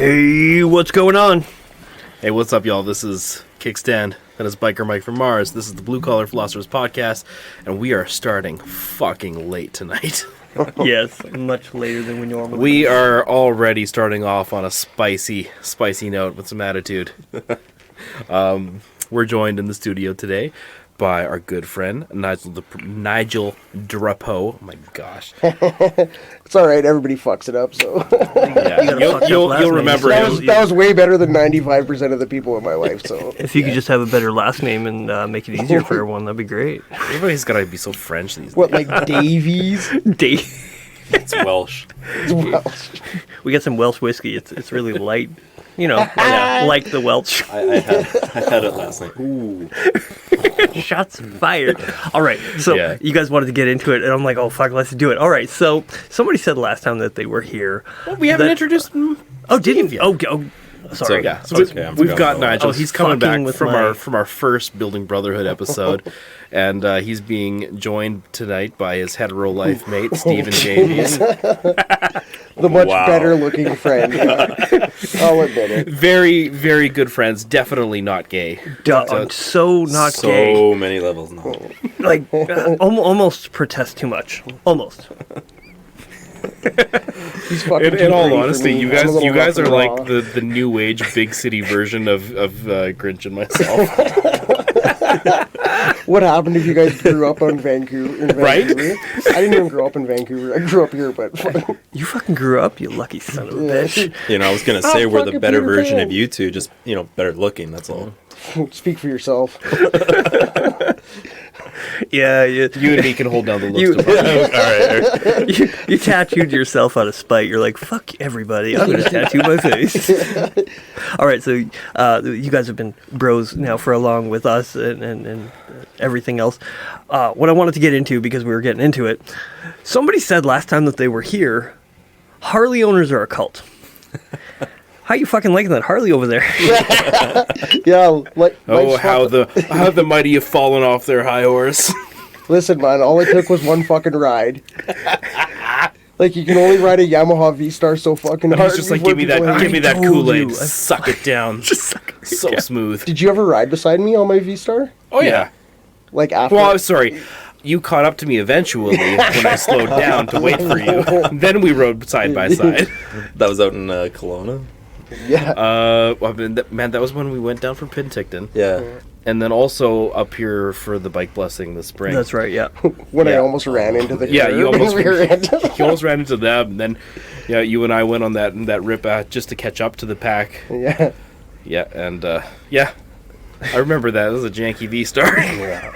Hey, what's going on? Hey, what's up, y'all? This is Kickstand. That is Biker Mike from Mars. This is the Blue Collar Philosophers Podcast, and we are starting fucking late tonight. Yes, much later than we normally. We are already starting off on a spicy note with some attitude. We're joined in the studio today by our good friend Nigel Drapeau. Oh my gosh! It's all right. Everybody fucks it up. So yeah, you'll remember. That was way better than 95% of the people in my life. So if you could just have a better last name and make it easier for everyone, that'd be great. Everybody's got to be so French these days. What, like Davies? It's Welsh. It's Welsh. We got some Welsh whiskey. It's really light. You know, like the Welsh. I had it last night. Ooh. Shots fired. All right, so you guys wanted to get into it, and I'm like, oh, fuck, let's do it. All right, so somebody said last time that they were here. Well, we haven't introduced Oh, didn't you? Oh, sorry. So, we've got Nigel. He's coming back from our first Building Brotherhood episode, and he's being joined tonight by his hetero life mate, Steven Davies. The much better looking friend. I'll admit it. Very, very good friends. Definitely not gay. So not gay. So many levels now. Like, almost protest too much. Almost. In all honesty, you guys are like the new age big city version of Grinch and myself. What happened if you guys grew up in Vancouver? Right? I didn't even grow up in Vancouver. I grew up here, but you fucking grew up, you lucky son of a bitch. You know, I was gonna say we're the better version of you two, just better looking. That's all. Speak for yourself. Yeah, you and me can hold down the looks. All right. You tattooed yourself out of spite. You're like, fuck everybody. I'm going to tattoo my face. All right, so you guys have been bros now for along with us and everything else. What I wanted to get into, because we were getting into it, somebody said last time that they were here, Harley owners are a cult. How you fucking liking that Harley over there? Yeah, how the mighty have fallen off their high horse. Listen, man, all it took was one fucking ride. Like, you can only ride a Yamaha V-Star so fucking hard. He's just like, give me that Kool-Aid, suck it down. Just suck it so down. Smooth. Did you ever ride beside me on my V-Star? Oh yeah. Like after? Well, I'm sorry. You caught up to me eventually when I slowed down to wait for you. Then we rode side by side. That was out in Kelowna. Yeah. Man, that was when we went down from Penticton. Yeah. And then also up here for the bike blessing this spring. That's right, yeah. When I almost ran into the you almost you almost ran into them. And then you and I went on that rip just to catch up to the pack. Yeah. Yeah, and I remember that. It was a janky V-Star. Yeah.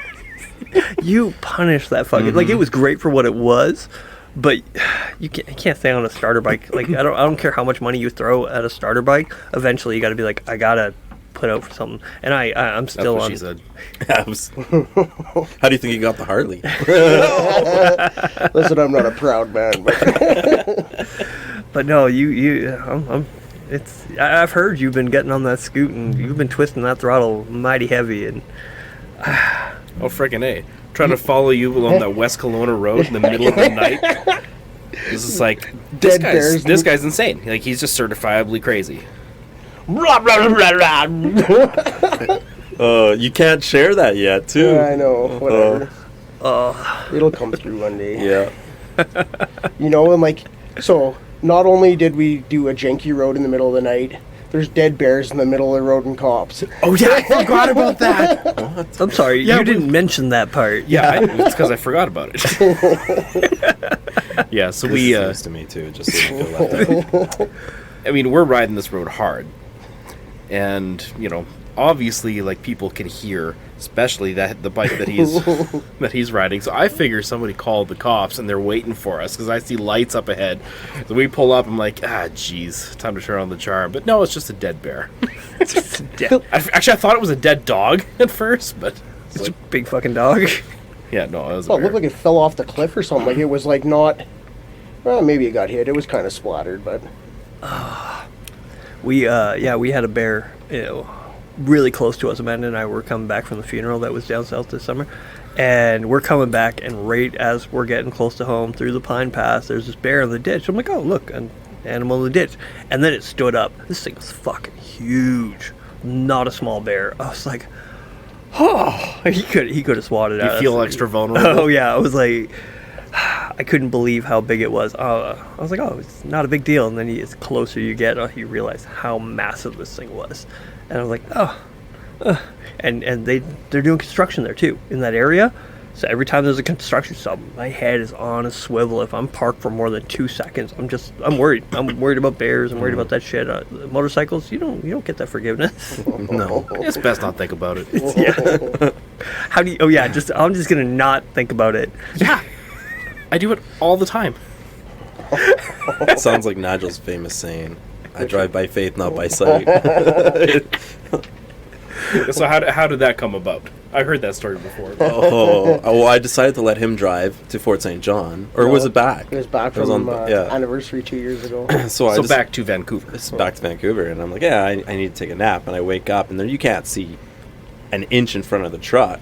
You punished that fucking... Like, it was great for what it was, but you can't stay on a starter bike. Like, I don't care how much money you throw at a starter bike. Eventually, you got to be like, I gotta put out for something. And I'm still on. That's what she said. How do you think you got the Harley? Listen, I'm not a proud man, but no, I've heard you've been getting on that scoot and you've been twisting that throttle mighty heavy and. Oh, freaking A. Trying to follow you along that West Kelowna road in the middle of the night. This is like, this guy's insane. Like, he's just certifiably crazy. You can't share that yet, too. Yeah, I know. Whatever. It'll come through one day. Yeah. And like, so not only did we do a janky road in the middle of the night, there's dead bears in the middle of the road and cops. Oh, yeah, I forgot about that. What? I'm sorry, you didn't mention that part. Yeah, it's because I forgot about it. Yeah, so This is news to me, too, just so you feel left out. I mean, we're riding this road hard. And, obviously, like, people can hear, especially the bike that he's riding. So I figure somebody called the cops and they're waiting for us because I see lights up ahead. So we pull up. I'm like, jeez, time to turn on the charm. But no, it's just a dead bear. It's just dead. Actually, I thought it was a dead dog at first, but it's a big fucking dog. Yeah, no, it was. Well, it looked like it fell off the cliff or something. Like it was like not. Well, maybe it got hit. It was kind of splattered, but. We had a bear. Really close to us. Amanda and I were coming back from the funeral that was down south this summer, and we're coming back, and right as we're getting close to home through the pine path, there's this bear in the ditch. I'm like, oh look, and animal in the ditch. And then it stood up. This thing was fucking huge. Not a small bear. I was like, oh, he could have swatted at us. You feel extra vulnerable. Oh yeah, I was like, I couldn't believe how big it was. I was like, oh, it's not a big deal. And then as closer you get, you realize how massive this thing was. And I was like, and they're doing construction there too in that area. So every time there's a construction stop, my head is on a swivel. If I'm parked for more than 2 seconds, I'm worried. I'm worried about bears. I'm worried about that shit. Motorcycles, you don't get that forgiveness. No, it's best not think about it. Yeah. How do you? Oh yeah, I'm just gonna not think about it. Yeah, I do it all the time. It sounds like Nigel's famous saying, "I drive by faith, not by sight." So how did that come about? I heard that story before. Well, I decided to let him drive to Fort St. John, or was it back? It was back from anniversary 2 years ago. So back to Vancouver. It's back to Vancouver, and I'm like, yeah, I need to take a nap, and I wake up, and then you can't see an inch in front of the truck.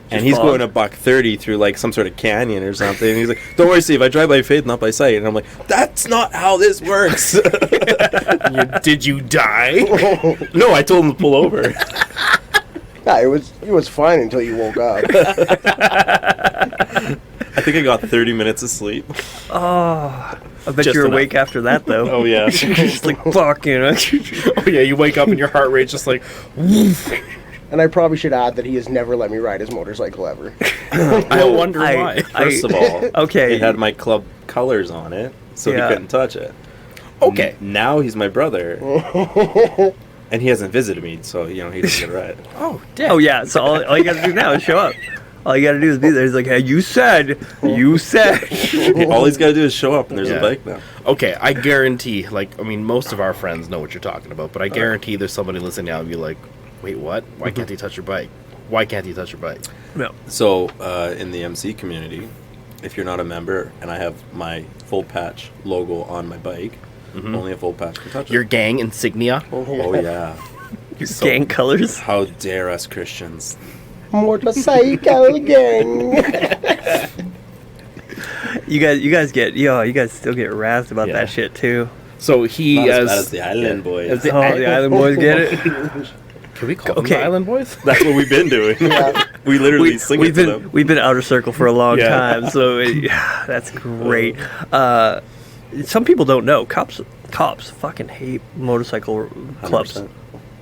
And he's going a $130 through like some sort of canyon or something. And he's like, "Don't worry, Steve. I drive by faith, not by sight." And I'm like, "That's not how this works." Did you die? No, I told him to pull over. Yeah, it was fine until you woke up. I think I got 30 minutes of sleep. Oh, I bet Just you're enough. awake after that though. Oh yeah. You're just like fuck, you know. Oh yeah, you wake up and your heart rate's just like, woof. And I probably should add that he has never let me ride his motorcycle ever. I wonder why. First of all, okay, it had my club colors on it, so Yeah. he couldn't touch it. Okay. Now he's my brother. And he hasn't visited me, so he doesn't get a ride. Oh, damn. Oh yeah, so all you gotta do now is show up. All you gotta do is be there. He's like, hey, you said. All he's got to do is show up, and there's Yeah. a bike now. Okay, I guarantee, most of our friends know what you're talking about, but I guarantee there's somebody listening now and be like, wait, what? Why can't he touch your bike? Why can't he touch your bike? No. So, in the MC community, if you're not a member, and I have my full patch logo on my bike, only a full patch can touch Your it. gang insignia? Oh, yeah. Your gang colors. How dare us Christians? Motorcycle gang. You guys still get razzed about Yeah. that shit too. So he Not as has... bad as the Island Boys. The Island Boys get it. Can we call them Okay. the Island Boys? That's what we've been doing. We literally sing it to them. We've been outer circle for a long Yeah. time, so that's great. Some people don't know cops fucking hate motorcycle clubs. 100%.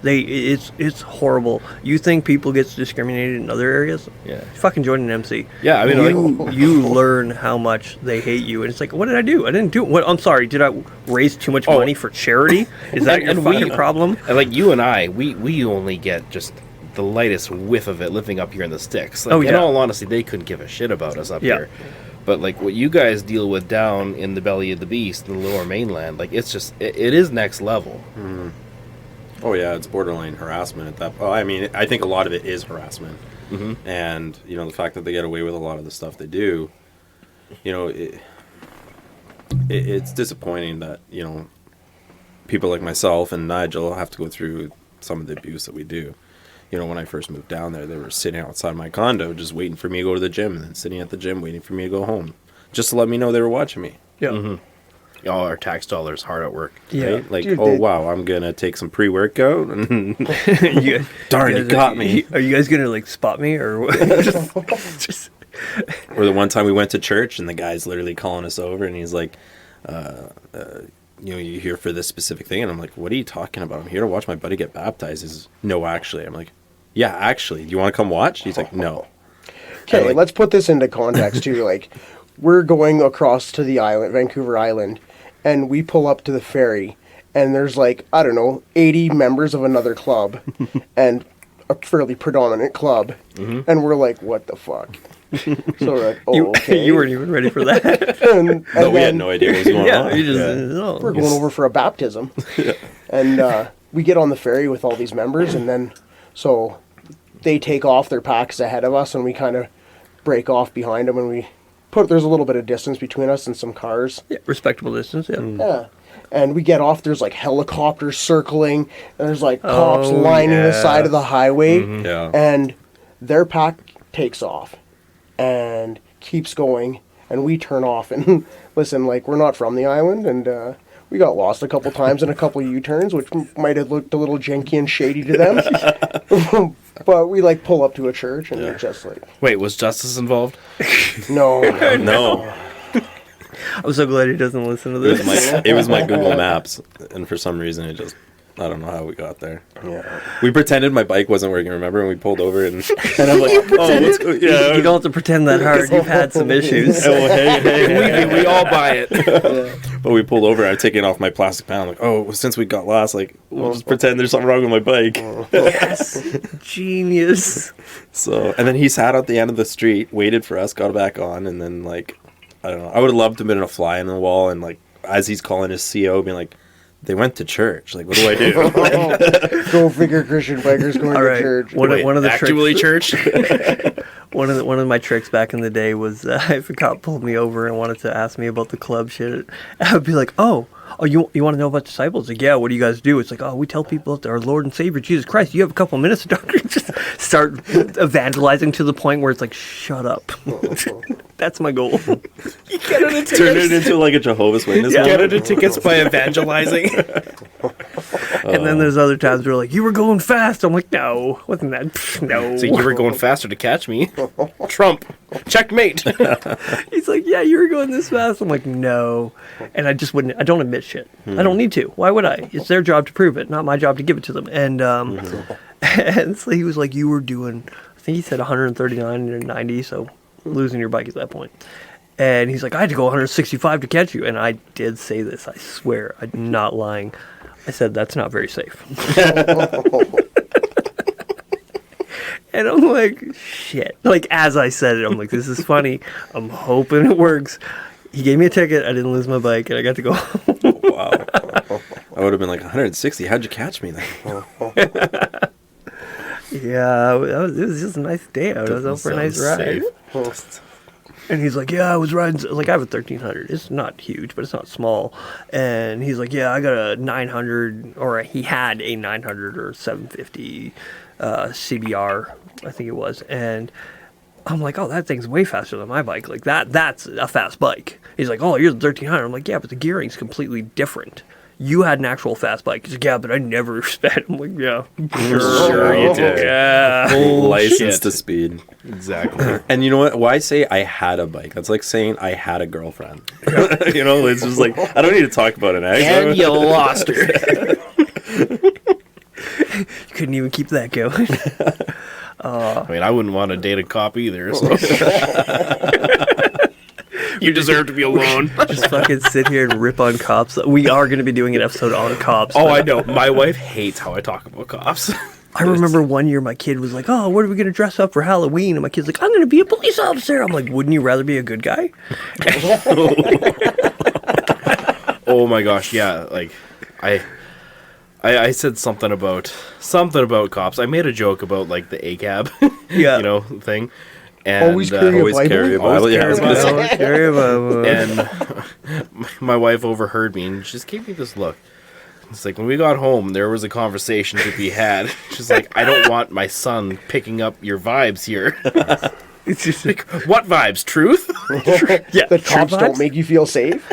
It's horrible. You think people get discriminated in other areas? Yeah. Fucking join an MC. Yeah, I mean, you learn how much they hate you, and it's like, what did I do? I didn't do. What? I'm sorry. Did I raise too much money for charity? Is that your fucking problem? And like you and I, we only get just the lightest whiff of it living up here in the sticks. Like, Oh, in yeah. all honesty, they couldn't give a shit about us up Yeah. here. But like what you guys deal with down in the belly of the beast, in the lower mainland, like it's just it is next level. Oh, yeah, it's borderline harassment at that. Oh, I mean, I think a lot of it is harassment. And, the fact that they get away with a lot of the stuff they do, it's disappointing that, people like myself and Nigel have to go through some of the abuse that we do. When I first moved down there, they were sitting outside my condo just waiting for me to go to the gym, and then sitting at the gym waiting for me to go home, just to let me know they were watching me. Yeah. All our tax dollars hard at work. Yeah. Right? Like, Dude, wow, I'm going to take some pre-workout. And Darn, you got me. Are you guys gonna like spot me or what? just Or the one time we went to church, and the guy's literally calling us over, and he's like, you here for this specific thing? And I'm like, what are you talking about? I'm here to watch my buddy get baptized. He's, no, actually. I'm like, yeah, actually. Do you want to come watch? He's like, no. Okay, like- let's put this into context too. Like, we're going across to the island, Vancouver Island, and we pull up to the ferry, and there's like, I don't know, 80 members of another club, and a fairly predominant club, and we're like, what the fuck? So we're like, oh, okay. you weren't even ready for that. and No, we had then no idea what was going Yeah, on. you just we're no. going over for a baptism, and we get on the ferry with all these members, and then so they take off their packs ahead of us, and we kind of break off behind them, and there's a little bit of distance between us and some cars. Yeah, respectable distance. Yeah. Yeah. And we get off, there's like helicopters circling, and there's like cops Oh, lining the yeah. side of the highway, Yeah. and their pack takes off and keeps going, and we turn off. And listen, like, we're not from the island, and We got lost a couple times in a couple U-turns, which might have looked a little janky and shady to them. But we like pull up to a church and they're just like, Wait, was Justice involved? no. No, I'm so glad he doesn't listen to this. it was my Google Maps, and for some reason it just, I don't know how we got there. Yeah. We pretended my bike wasn't working, remember? And we pulled over, and I'm like, oh, let's go. Yeah. You don't have to pretend that hard. You've had some issues. Oh, hey. We all buy it. But we pulled over, I'm taking off my plastic panel. Like, oh, since we got lost, like, we'll just pretend there's something wrong with my bike. Yes. Genius. So, and then he sat at the end of the street, waited for us, got back on, and then, like, I don't know. I would have loved to have been a fly in the wall, and, like, as he's calling his CO, being like, they went to church. Like, what do I do? Go figure, Christian bikers going All to right. church. One of the Actually, tricks, church? one of my tricks back in the day was if a cop pulled me over and wanted to ask me about the club shit, I would be like, oh, you want to know about disciples? Like, yeah, what do you guys do? It's like, oh, we tell people that our Lord and Savior Jesus Christ. You have a couple minutes to talk. Just start evangelizing to the point where it's like, shut up. That's my goal. You get into tickets. Turn it into, like, a Jehovah's Witness. Yeah. Get moment. into tickets by evangelizing. And then there's other times where like, you were going fast. I'm like, no, wasn't that? Pfft, no. So you were going faster to catch me. Trump. Checkmate. He's like, yeah, you were going this fast. I'm like, no. And I just wouldn't, I don't admit shit. I don't need to. Why would I? It's their job to prove it, not my job to give it to them. And and so he was like, you were doing, I think he said 139 or 90, so losing your bike at that point. And he's like, I had to go 165 to catch you. And I did say this, I swear, I'm not lying. I said, that's not very safe. And I'm like, shit. Like, as I said it, I'm like, this is funny. I'm hoping it works. He gave me a ticket. I didn't lose my bike, and I got to go home. Wow. I would have been like, 160. How'd you catch me then? Yeah, it was just a nice day out. I was out for a nice ride. And he's like, yeah, I was riding. Like, I have a 1300. It's not huge, but it's not small. And he's like, yeah, I got a 900, or he had a 900 or 750 CBR, I think it was. And I'm like, oh, that thing's way faster than my bike. Like, that's a fast bike. He's like, oh, you're the 1300. I'm like, yeah, but the gearing's completely different. You had an actual fast bike. He's like, yeah, but I never sped. I'm like, yeah. Sure you did. Yeah. License to speed. Exactly. And you know what? Why say I had a bike? That's like saying I had a girlfriend. You know, it's just like, I don't need to talk about an ex. And you lost her. You couldn't even keep that going. I mean, I wouldn't want to date a cop either. So. You deserve to be alone. Just fucking sit here and rip on cops. We are going to be doing an episode on cops. Oh, I know. My wife hates how I talk about cops. I remember one year my kid was like, oh, what are we going to dress up for Halloween? And my kid's like, I'm going to be a police officer. I'm like, wouldn't you rather be a good guy? Oh my gosh, yeah. Like, I said something about cops. I made a joke about like the ACAB, Yeah. you know, thing. And, Always carry a Always Bible? carry a Bible. Yeah, I was gonna say. And my wife overheard me and she just gave me this look. It's like, when we got home, there was a conversation to be had. She's like, I don't want my son picking up your vibes here. It's just Like, what vibes? Truth? yeah, The cops true don't vibes? make you feel safe?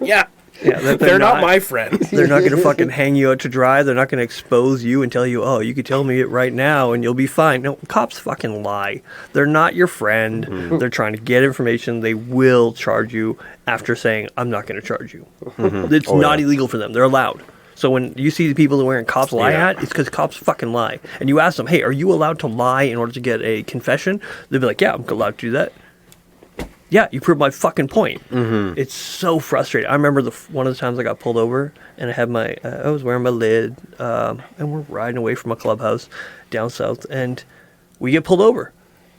Yeah. Yeah, that They're not my friends. They're not going to fucking hang you out to dry. They're not going to expose you and tell you, oh, you could tell me it right now and you'll be fine. No, cops fucking lie. They're not your friend. They're trying to get information. They will charge you after saying, I'm not going to charge you. It's not illegal for them. They're allowed. So when you see the people that are wearing cops lie hat, it's because cops fucking lie. And you ask them, hey, are you allowed to lie in order to get a confession? They'll be like, yeah, I'm allowed to do that. Yeah, you proved my fucking point. It's so frustrating. I remember one of the times I got pulled over, and I had I was wearing my lid, and we're riding away from a clubhouse down south, and we get pulled over.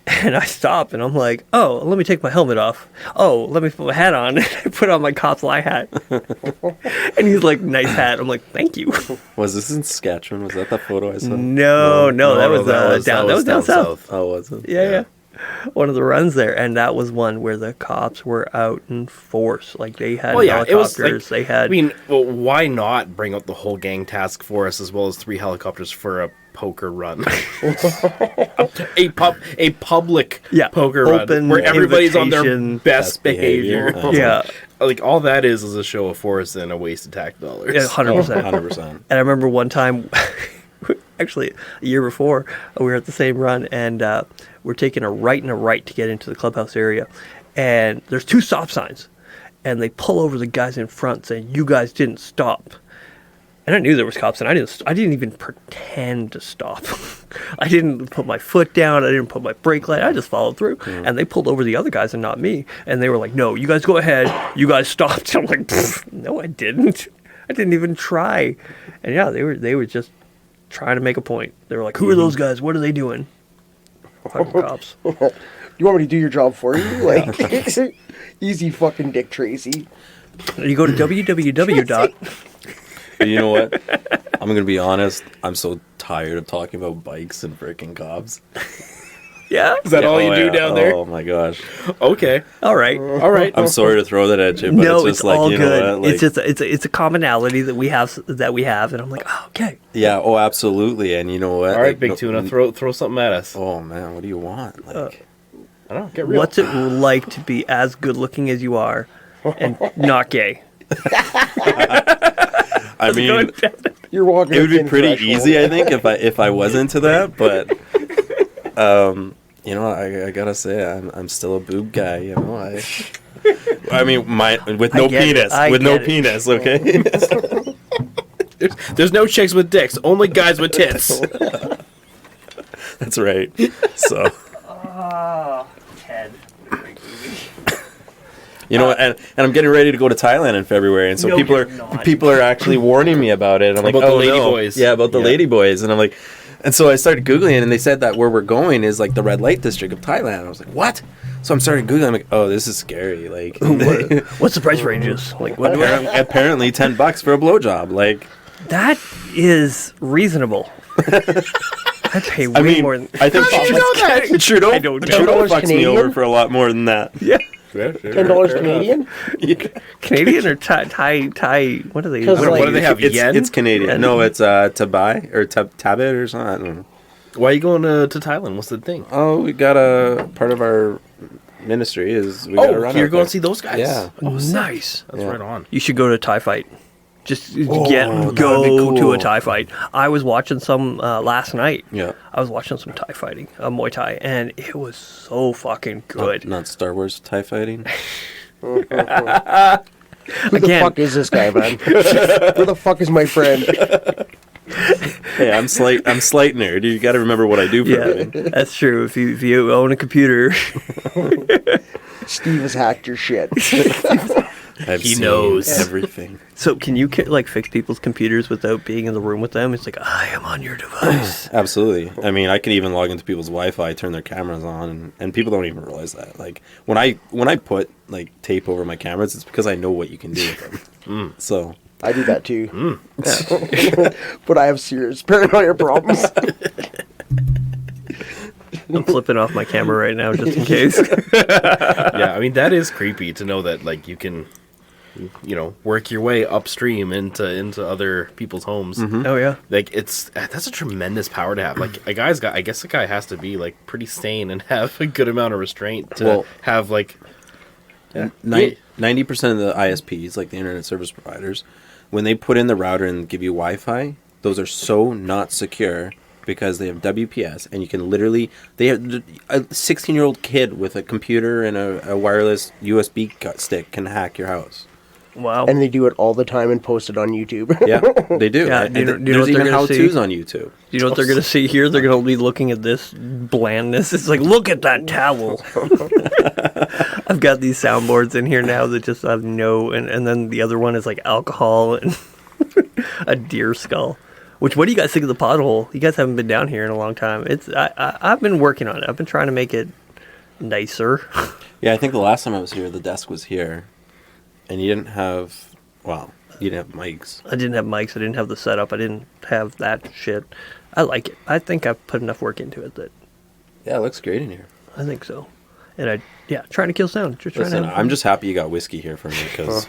And I stop, and I'm like, oh, let me take my helmet off. Oh, let me put my hat on. And I put on my cop's lie hat. And he's like, nice hat. I'm like, thank you. Was this in Saskatchewan? Was that the photo I saw? No, that was down south. Oh, was it? Yeah. One of the runs there, and that was one where the cops were out in force. Like, they had helicopters. They had. I mean, well, why not bring out the whole gang task force as well as 3 helicopters for a poker run? a public poker Open run where everybody's on their invitation. best behavior. Yeah. like all that is a show of force and a waste of tax dollars. Yeah, 100%. 100%. And I remember one time, actually a year before, we were at the same run, and we're taking a right and a right to get into the clubhouse area. And there's 2 stop signs. And they pull over the guys in front saying, "You guys didn't stop." And I knew there was cops, and I didn't even pretend to stop. I didn't put my foot down. I didn't put my brake light. I just followed through. And they pulled over the other guys and not me. And they were like, "No, you guys go ahead. You guys stopped." I'm like, "No, I didn't. I didn't even try." And yeah, they were just trying to make a point. They were like, "Who are those guys? What are they doing?" Fucking cops. You want me to do your job for you? Like, easy fucking Dick Tracy. You go to www. But you know what? I'm going to be honest. I'm so tired of talking about bikes and freaking cops. Yeah? Is that all you do down there? Oh my gosh. Okay. All right. All right. I'm sorry to throw that at you, but No, it's just it's like, all you good. know what? Like, It's just it's a commonality that we have, and I'm like, oh, okay. yeah, oh, absolutely. And you know what? All right, Like, Big Tuna, throw something at us. Oh man, what do you want? Like, I don't know. Get real. What's it like to be as good looking as you are and not gay? I mean, You're walking. it would a be thin pretty threshold. easy, I think, if I was into that. But you know, I gotta say, I'm still a boob guy. You know, I mean, with no get it. penis, I with no get it. penis. Okay. There's no chicks with dicks, only guys with tits. That's right. So. Ted. You know, and I'm getting ready to go to Thailand in February, and so No, people you're not. are actually warning me about it. And I'm like, About the oh lady no. boys. Yeah, about the Yeah. lady boys, and I'm like, and so I started googling, and they said that where we're going is like the red light district of Thailand. I was like, what? So I'm starting googling. I'm like, oh, this is scary. Like, What's the price ranges? Like, what? apparently $10 for a blowjob. Like, That is reasonable. I pay way I mean, more than. I think How did you know that? Trudeau, I don't know. Trudeau $10 fucks me Canadian? over for a lot more than that. Yeah. $10 Canadian. Canadian or Thai? What are they? 'Cause, What like, do they have? Yen? It's Canadian. No, it's Tabai or Tabit or something. I don't know. Why are you going to Thailand? What's the thing? Oh, we got a part of our ministry is we got to Oh, run you're out going there. to see those guys? Yeah. Oh, Nice. That's right on. You should go to a Thai fight. Just that would be go to cool. a Thai fight. I was watching some last night. Yeah. I was watching some Thai fighting, Muay Thai, and it was so fucking good. Not Star Wars TIE fighting. Who the Again. fuck is this guy, man? Who the fuck is my friend? Hey, I'm slight nerd. You got to remember what I do for a Yeah, living. that's true. If you own a computer, Steve has hacked your shit. I've He seen knows. everything. so can you like fix people's computers without being in the room with them? It's like I am on your device. Absolutely. I mean, I can even log into people's Wi-Fi, turn their cameras on, and people don't even realize that. Like when I put like tape over my cameras, it's because I know what you can do with them. So I do that too. But I have serious paranoia problems. I'm flipping off my camera right now just in case. Yeah, I mean, that is creepy to know that, like, you can, you know, work your way upstream into other people's homes. Oh yeah. Like, that's a tremendous power to have. Like, I guess a guy has to be, like, pretty sane and have a good amount of restraint to Well- have, like, 90% of the ISPs, like the internet service providers, when they put in the router and give you Wi-Fi, those are so not secure because they have WPS, and you can literally, they have a 16-year-old kid with a computer and a wireless USB stick can hack your house. Wow. And they do it all the time and post it on YouTube. Yeah, they do. Yeah, And do you know what there's they're even gonna see? how-tos on YouTube. You know what they're gonna see here? They're gonna be looking at this blandness. It's like, look at that towel. I've got these soundboards in here now that just have no, and then the other one is like alcohol and a deer skull. Which, what do you guys think of the pothole? You guys haven't been down here in a long time. I've been working on it. I've been trying to make it nicer. Yeah, I think the last time I was here, the desk was here, and you didn't have mics. I didn't have mics. I didn't have the setup. I didn't have that shit. I like it. I think I've put enough work into it that Yeah, it looks great in here. I think so. And trying to kill sound. Just trying Listen, to I'm just happy you got whiskey here for me because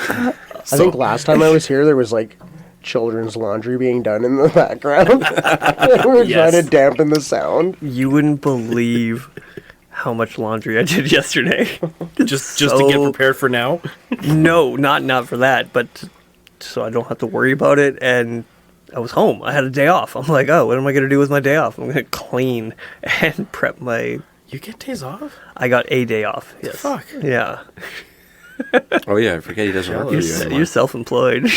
I think last time I was here, there was like children's laundry being done in the background. We were trying to dampen the sound. You wouldn't believe how much laundry I did yesterday. Just to get prepared for now. No, not for that, but so I don't have to worry about it. And I was home. I had a day off. I'm like, oh, what am I going to do with my day off? I'm going to clean and prep my... You get days off? I got a day off. Yes. Fuck. Yeah. Oh yeah, I forget he doesn't work for you anymore. You're self-employed.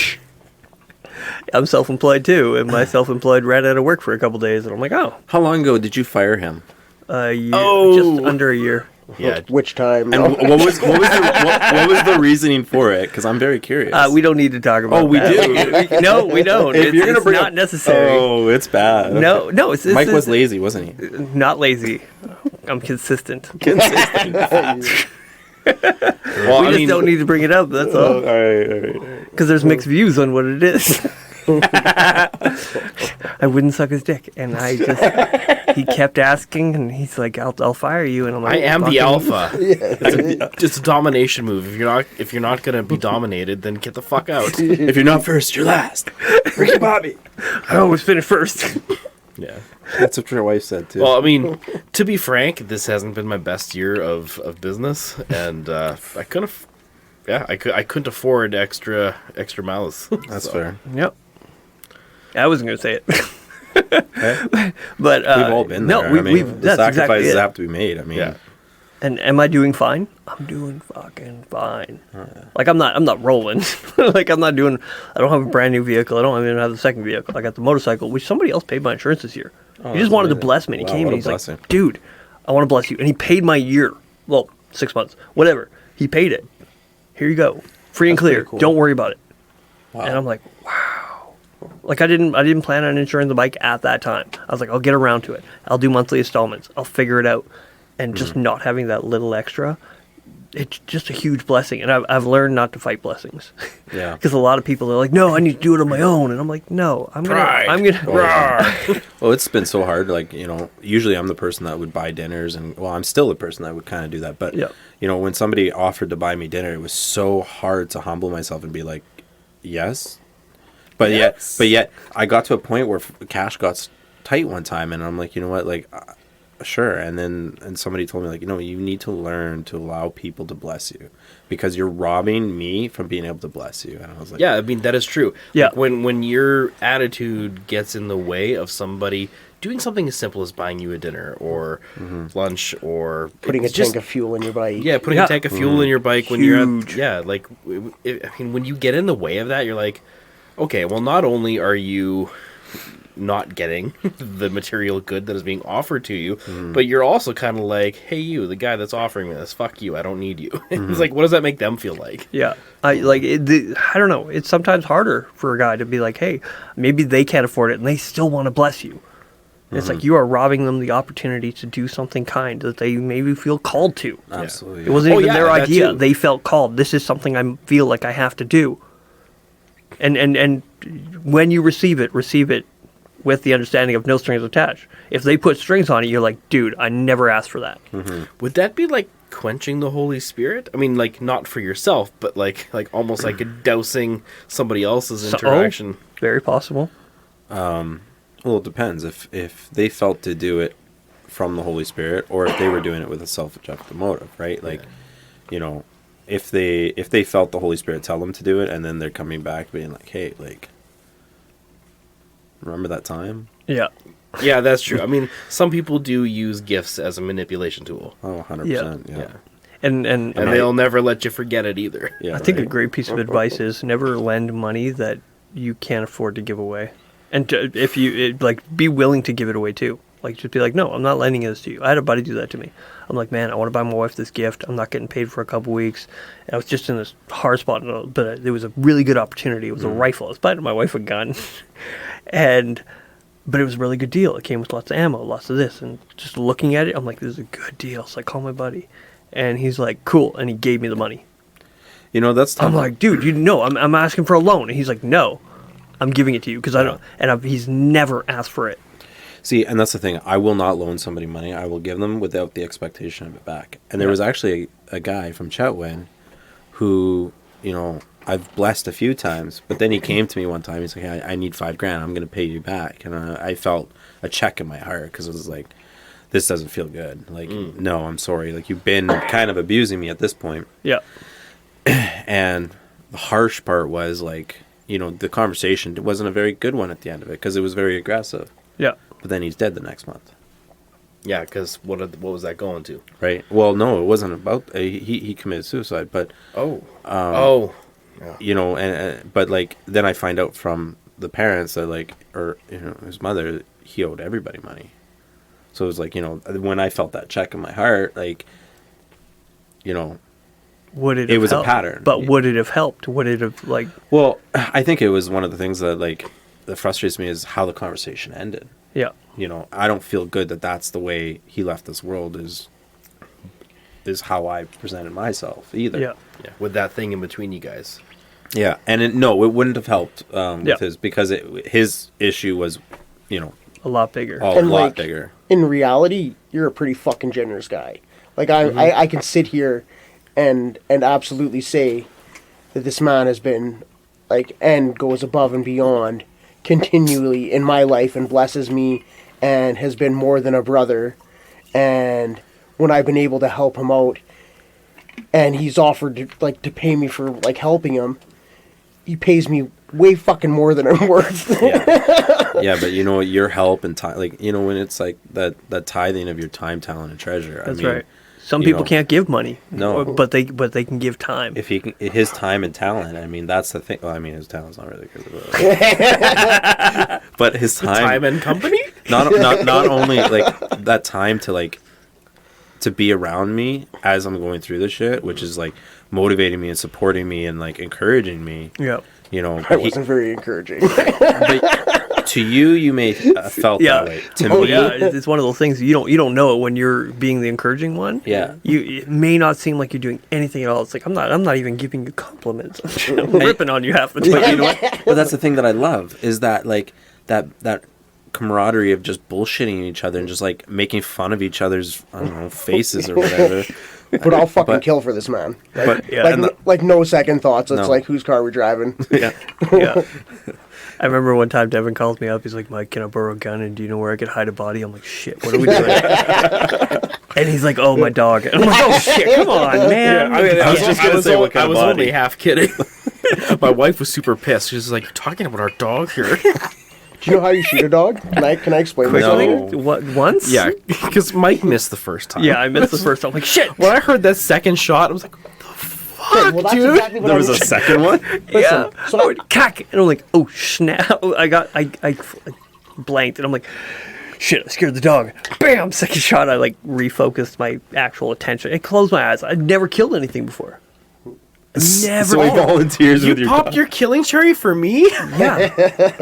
I'm self-employed too, and my self-employed ran out of work for a couple days, and I'm like, oh. How long ago did you fire him? A year, Oh. just under a year. Yeah. Which time? And what was the reasoning for it? Because I'm very curious. We don't need to talk about. Oh, we that. do. No, we don't. If you're gonna it's bring not up- necessary. Oh, it's bad. No, it's Mike was lazy, wasn't he? not lazy. I'm consistent. Well, We I just mean, don't need to bring it up. That's all. All right. Because there's mixed views on what it is. I wouldn't suck his dick, and he kept asking, and he's like, "I'll fire you," and I'm like, I am the "Fucking-" alpha. It's a domination move. If you're not gonna be dominated, then get the fuck out. If you're not first, you're last. Ricky Bobby. I always finish first. Yeah. That's what your wife said too. Well, I mean, to be frank, this hasn't been my best year of business, and I couldn't. I couldn't afford extra malice. That's So, fair. Yep. I wasn't gonna say it. Okay. But We've all been there. No, I mean, we've the that's exactly sacrifices it. have to be made. I mean, Yeah. And am I doing fine? I'm doing fucking fine. Like I'm not rolling. Like I don't have a brand new vehicle. I don't even have the second vehicle. I got the motorcycle, which somebody else paid my insurance this year. He just that's wanted to amazing. bless me. And he Wow, came what and a he's blessing. like, dude, I want to bless you. And he paid my year. Well, 6 months. Whatever. He paid it. Here you go. Free and That's clear. pretty cool. Don't worry about it. Wow. And I'm like, wow. Like I didn't plan on insuring the bike at that time. I was like, I'll get around to it. I'll do monthly installments. I'll figure it out. And just not having that little extra, it's just a huge blessing. And I've learned not to fight blessings. Yeah. Because a lot of people are like, no, I need to do it on my own. And I'm like, no, I'm Pride. gonna. Well, it's been so hard. Like, usually I'm the person that would buy dinners, and well, I'm still the person that would kind of do that. But Yeah. When somebody offered to buy me dinner, it was so hard to humble myself and be like, yes. But yet, I got to a point where cash got tight one time, and I'm like, you know what, like. Sure. And somebody told me, like, you need to learn to allow people to bless you because you're robbing me from being able to bless you. And I was like, Yeah, I mean that is true. Yeah. Like, when your attitude gets in the way of somebody doing something as simple as buying you a dinner or lunch or Putting a it's just- tank of fuel in your bike. Yeah, putting Yeah. a tank of fuel in your bike when you're Huge. like, I mean, when you get in the way of that, you're like, okay, well, not only are you not getting the material good that is being offered to you, but you're also kind of like, hey, you, the guy that's offering me this, fuck you, I don't need you. It's like, what does that make them feel like? Yeah. I don't know. It's sometimes harder for a guy to be like, hey, maybe they can't afford it and they still want to bless you. It's like you are robbing them the opportunity to do something kind that they maybe feel called to. absolutely. It wasn't Oh, even yeah, their that idea. too. They felt called. This is something I feel like I have to do. And when you receive it with the understanding of no strings attached. If they put strings on it, you're like, dude, I never asked for that. Would that be like quenching the Holy Spirit? I mean, like not for yourself, but like almost like dousing somebody else's interaction. Very possible. Well, it depends. If they felt to do it from the Holy Spirit, or if they were doing it with a self-objective motive, right? Like, if they felt the Holy Spirit tell them to do it, and then they're coming back being like, hey, like, remember that time? Yeah. Yeah, that's true. I mean, some people do use gifts as a manipulation tool. Oh, 100%. Yeah. And And they'll never let you forget it either. Yeah, I think a right. great piece of advice is never lend money that you can't afford to give away. And if you, be willing to give it away too. Like, just be like, no, I'm not lending this to you. I had a buddy do that to me. I'm like, man, I want to buy my wife this gift. I'm not getting paid for a couple weeks. And I was just in this hard spot, but it was a really good opportunity. It was a rifle. I was buying my wife a gun. But it was a really good deal. It came with lots of ammo, lots of this. And just looking at it, I'm like, this is a good deal. So I call my buddy. And he's like, cool. And he gave me the money. That's tough. I'm like, dude, I'm asking for a loan. And he's like, no, I'm giving it to you because I don't. And he's never asked for it. See, and that's the thing. I will not loan somebody money. I will give them without the expectation of it back. And there was actually a guy from Chetwynd who, I've blessed a few times, but then he came to me one time. He's like, hey, I need $5,000. I'm going to pay you back. And I felt a check in my heart because it was like, this doesn't feel good. Like, no, I'm sorry. Like, you've been kind of abusing me at this point. Yeah. And the harsh part was, like, you know, the conversation wasn't a very good one at the end of it because it was very aggressive. Yeah. But then he's dead the next month. Yeah, because what was that going to? Right. Well, no, it wasn't about he committed suicide, but Yeah. you know, but like then I find out from the parents that like, or you know, his mother, he owed everybody money. So it was like, you know, when I felt that check in my heart, like, you know, Would it? It have was a helped? pattern. But would it have helped? Would it have like? well, I think it was one of the things that like that frustrates me is how the conversation ended. Yeah. You know, I don't feel good that that's the way he left this world is how I presented myself either. Yeah. Yeah, with that thing in between you guys. Yeah, and it wouldn't have helped Yeah. with his because his issue was, you know, A lot bigger. a And, lot like, bigger. In reality, you're a pretty fucking generous guy. Like I can sit here and absolutely say that this man has been like and goes above and beyond continually in my life and blesses me and has been more than a brother. And when I've been able to help him out and he's offered to pay me for like helping him, he pays me way fucking more than I'm worth. Yeah, but you know what, your help and time, like, you know, when it's like that tithing of your time, talent, and treasure. That's I mean, right. Some you people know, can't give money. No. But they can give time. if he can, his time and talent, I mean, that's the thing. Well, I mean, his talent's not really good, but his Time and company? not only like that time to like to be around me as I'm going through this shit, which is like motivating me and supporting me and like encouraging me. Yeah. You know, That wasn't very encouraging. but to you may have felt Yeah. that way. To Oh me, yeah, it's one of those things you don't know it when you're being the encouraging one. Yeah. It may not seem like you're doing anything at all. It's like I'm not even giving you compliments. I'm ripping on you half the time. But you know what? But that's the thing that I love is that like that camaraderie of just bullshitting each other and just like making fun of each other's, I don't know, faces or whatever. But I'll fucking But- kill for this man. But Yeah. Like, and the- like no second thoughts. It's No. like whose car we're driving. yeah. Yeah. I remember one time Devin calls me up. He's like, "Mike, can I borrow a gun? And do you know where I could hide a body?" I'm like, "Shit, what are we doing?" And he's like, "Oh, my dog." And I'm like, "Oh shit, come on, man." I was just gonna say what kind I of was body. only half kidding. My wife was super pissed. She was like, "You're talking about our dog here." Do you know how you shoot a dog? Can I explain this? No. Quickly, what once? Yeah, because Mike missed the first time. Yeah, I missed the first time. I'm like, shit. When I heard that second shot, I was like, "What the fuck, Well, that's dude?" exactly what There I was a second one. Yeah. so I went, cack, and I'm like, oh snap! I blanked, and I'm like, shit! I scared the dog. Bam! Second shot. I like refocused my actual attention. I closed my eyes. I'd never killed anything before. Never. So he volunteers with You your popped dog. your killing cherry for me? Yeah.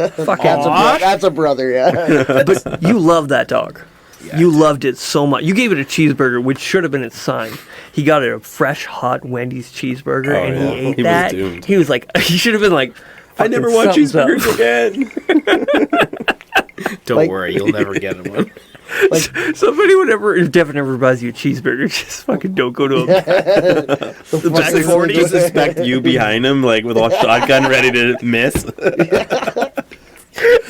Fucking. that's a brother, yeah. But you love that dog. You loved it so much. You gave it a cheeseburger, which should have been its sign. He got it a fresh, hot Wendy's cheeseburger, Oh, and yeah. he ate He was that. doomed. He was like, he should have been like, I never fucking want something's up. cheeseburgers again. Don't Like- worry, you'll never get one. Somebody would ever, if Devin ever buys you a cheeseburger, just fucking don't go to him. The back fucking 40. Just expect you behind him, like with a shotgun, ready to miss.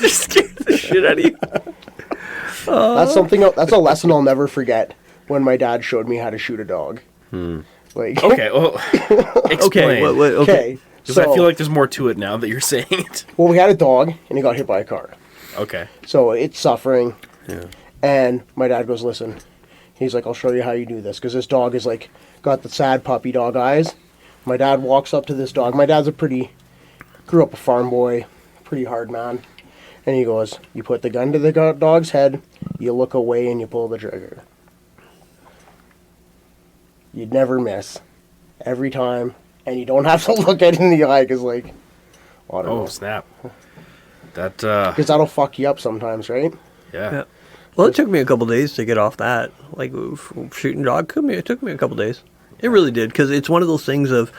Just scared the shit out of you. That's something. That's a lesson I'll never forget. When my dad showed me how to shoot a dog. Like Okay, well, explain. Okay, okay. okay. Because So, I feel like there's more to it now that you're saying it. well, we had a dog and he got hit by a car, Okay. so it's suffering. Yeah. And my dad goes, "Listen," he's like, "I'll show you how you do this," because this dog is like got the sad puppy dog eyes. My dad walks up to this dog. My dad's grew up a farm boy, pretty hard man. And he goes, "You put the gun to the dog's head, you look away and you pull the trigger. You'd never miss. Every time. And you don't have to look at it in the eye, because like, I don't Oh, know. snap. That, Because that'll fuck you up sometimes, right?" yeah. Yeah. Well, it took me a couple days to get off that. Like shooting dog, it took me a couple days. It really did, because it's one of those things of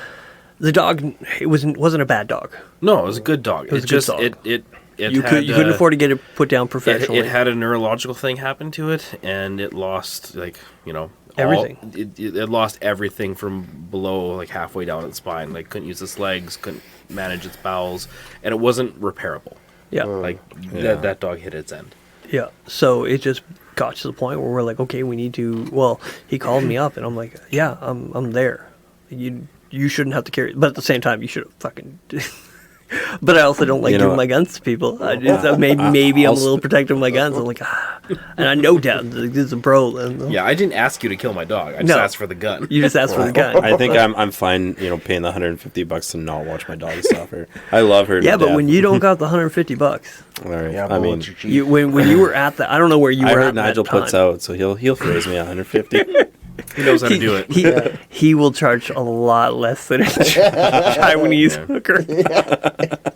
the dog. It wasn't a bad dog. No, it was a good dog. was a good dog. It You had, couldn't afford to get it put down professionally. It had a neurological thing happen to it, and it lost, like, you know, Everything. It lost everything from below, like halfway down its spine. Like, couldn't use its legs, couldn't manage its bowels, and it wasn't repairable. Yeah. Like, Yeah. that dog hit its end. Yeah. So it just got to the point where we're like, okay, we need to. Well, he called me up, and I'm like, yeah, I'm there. You shouldn't have to carry, but at the same time, you should have fucking. But I also don't like giving my guns to people. Maybe I'm a little protective of my guns. I'm like, and I know Dad, this is a bro. And, Yeah, I didn't ask you to kill my dog. I just asked for the gun. You just asked for the gun. I think I'm fine, paying the $150 to not watch my dog suffer. I love her. Yeah, to but death. when you don't got the $150, all right. Yeah, I mean, bullets are cheap. when you were at the, I don't know where you I were heard at. Nigel that time. puts out, so he'll raise me 150. He knows how to do it. He will charge a lot less than a Taiwanese hooker.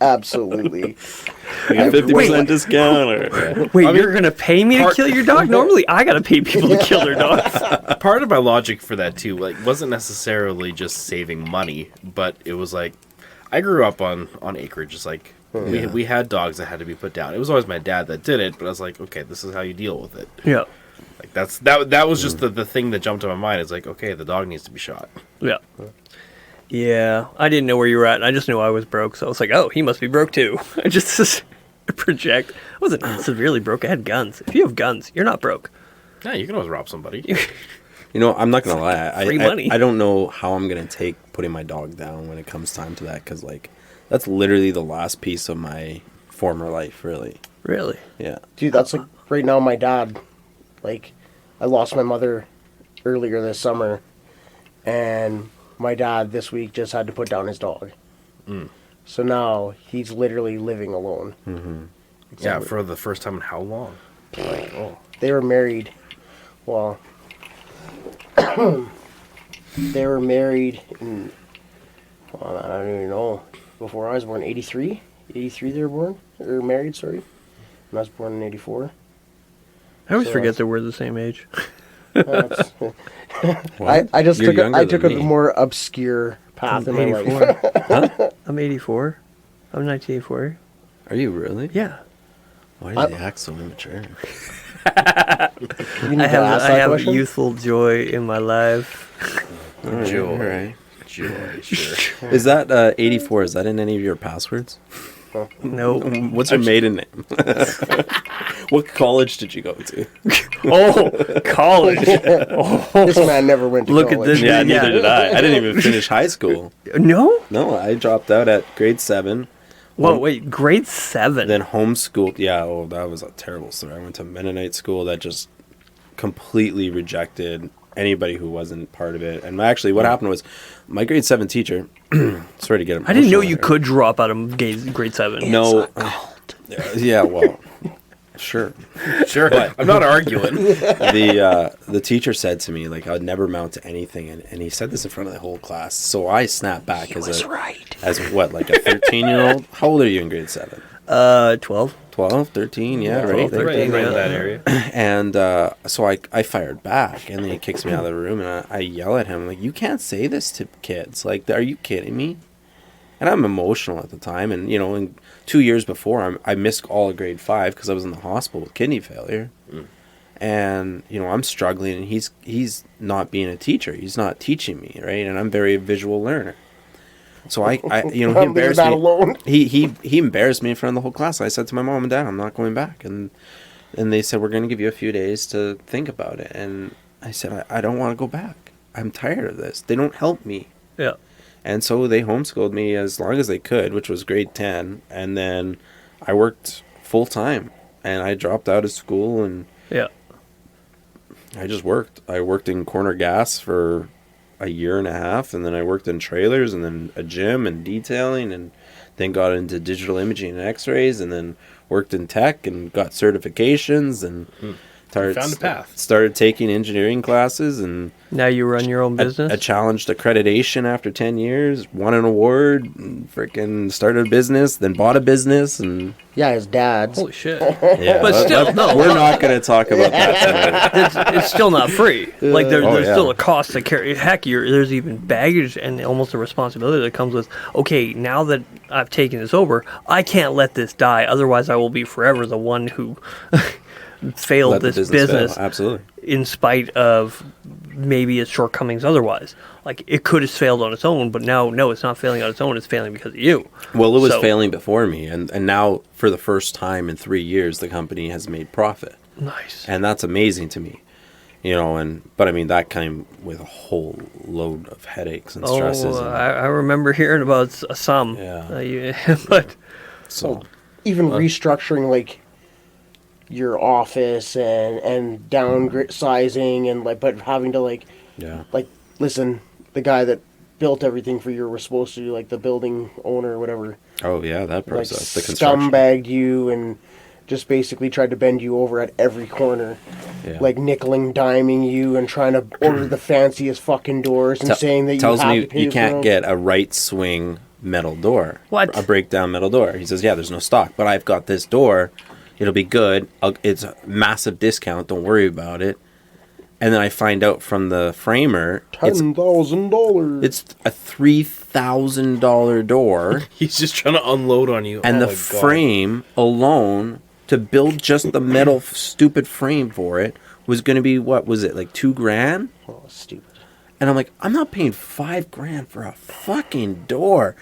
Absolutely. We got 50% Wait. discount. Or, Wait, you're gonna pay me to kill your dog? Normally, I gotta pay people to kill their dogs. Part of my logic for that too, wasn't necessarily just saving money, but it was like, I grew up on acreage. It's like we had dogs that had to be put down. It was always my dad that did it, but I was like, okay, this is how you deal with it. Yeah, Like that was just the thing that jumped to my mind. It's like, okay, the dog needs to be shot. yeah, yeah. I didn't know where you were at. I just knew I was broke, so I was like, oh, he must be broke too. I just project. I wasn't severely broke. I had guns. If you have guns, you're not broke. Yeah, you can always rob somebody. I'm not gonna lie. Free money. I don't know how I'm gonna take putting my dog down when it comes time to that, because that's literally the last piece of my former life, really. Really? Yeah. Dude, that's like right now my dad. Like, I lost my mother earlier this summer, and my dad this week just had to put down his dog. So now he's literally living alone. Mm-hmm. Yeah, for the first time in how long? They were married. Well, they were married in, well, I don't even know. Before I was born, 83? 83 they were born? Or married, sorry. And I was born in 84. I always So forget that's- that we're the same age. That's- What? I just You're took a, younger I than took a me. more obscure path I'm in my 84. life. I'm 84. I'm 1984. Are you really? Yeah. Why does he act so immature? You need I to ask have that a question? youthful joy in my life. Joy. All right. Joy, sure. Is that 84? Is that in any of your passwords? No. What's your maiden name? What college did you go to? Oh, college. This man never went to Look at college. this. Yeah, Yeah. neither did I. I didn't even finish high school. No? No, I dropped out at grade 7. Whoa, wait, grade 7. Then homeschooled. Yeah, that was a terrible story. I went to Mennonite school that just completely rejected anybody who wasn't part of it. And actually, what happened was my grade 7 teacher. Sorry to get him. I didn't know you could drop out of grade 7. No. Yeah, well, sure. Sure. I'm not arguing. The teacher said to me, like, I would never amount to anything, and he said this in front of the whole class. So I snapped back as what, like a 13-year-old? How old are you in grade 7? 12. 12, 13, yeah, right. 13, Right in yeah. that area. And so I fired back, and then he kicks me out of the room, and I yell at him, like, you can't say this to kids. Like, are you kidding me? And I'm emotional at the time, and, in 2 years before, I missed all of grade 5 because I was in the hospital with kidney failure. And, I'm struggling, and he's not being a teacher. He's not teaching me, right? And I'm very a visual learner. So he embarrassed that me. alone. He embarrassed me in front of the whole class. I said to my mom and dad, I'm not going back. And they said, we're going to give you a few days to think about it. And I said, I don't want to go back. I'm tired of this. They don't help me. Yeah. And so they homeschooled me as long as they could, which was grade 10. And then I worked full time. And I dropped out of school, and Yeah. I just worked. I worked in corner gas for a year and a half, and then I worked in trailers, and then a gym and detailing, and then got into digital imaging and x-rays, and then worked in tech and got certifications, and Found a path. started taking engineering classes, and Now you run your own business? I challenged accreditation after 10 years, won an award, and freaking started a business, then bought a business, and Yeah, his dad's. Holy shit. yeah. But still, no. We're not going to talk about that tonight. It's still not free. Like, there's yeah. still a cost to carry. Heck, there's even baggage and almost a responsibility that comes with, okay, now that I've taken this over, I can't let this die. Otherwise, I will be forever the one who failed Let the this business business fail. Absolutely. in spite of maybe its shortcomings otherwise. Like, it could have failed on its own, but no, it's not failing on its own. It's failing because of you. Well, it was So- failing before me, and now for the first time in 3 years, the company has made profit. Nice. And that's amazing to me. But I mean, that came with a whole load of headaches and stresses. I remember hearing about some. Yeah. But So even restructuring like your office and downsizing and but having to listen, the guy that built everything for you was supposed to do the building owner or whatever. Oh yeah, that process, the construction. Scumbagged you and just basically tried to bend you over at every corner. Yeah. Nickel and diming you and trying to order the fanciest fucking doors and saying that tells you have me to pay you can't for them. get a right swing metal door. What? A breakdown metal door. He says, yeah, there's no stock, but I've got this door. It'll be good. It's a massive discount. Don't worry about it. And then I find out from the framer, $10,000. it's a $3,000 door. He's just trying to unload on you. And Oh the my God. frame alone, to build just the metal stupid frame for it, was going to be, what was it, like $2,000? Oh, stupid. And I'm like, I'm not paying $5,000 for a fucking door.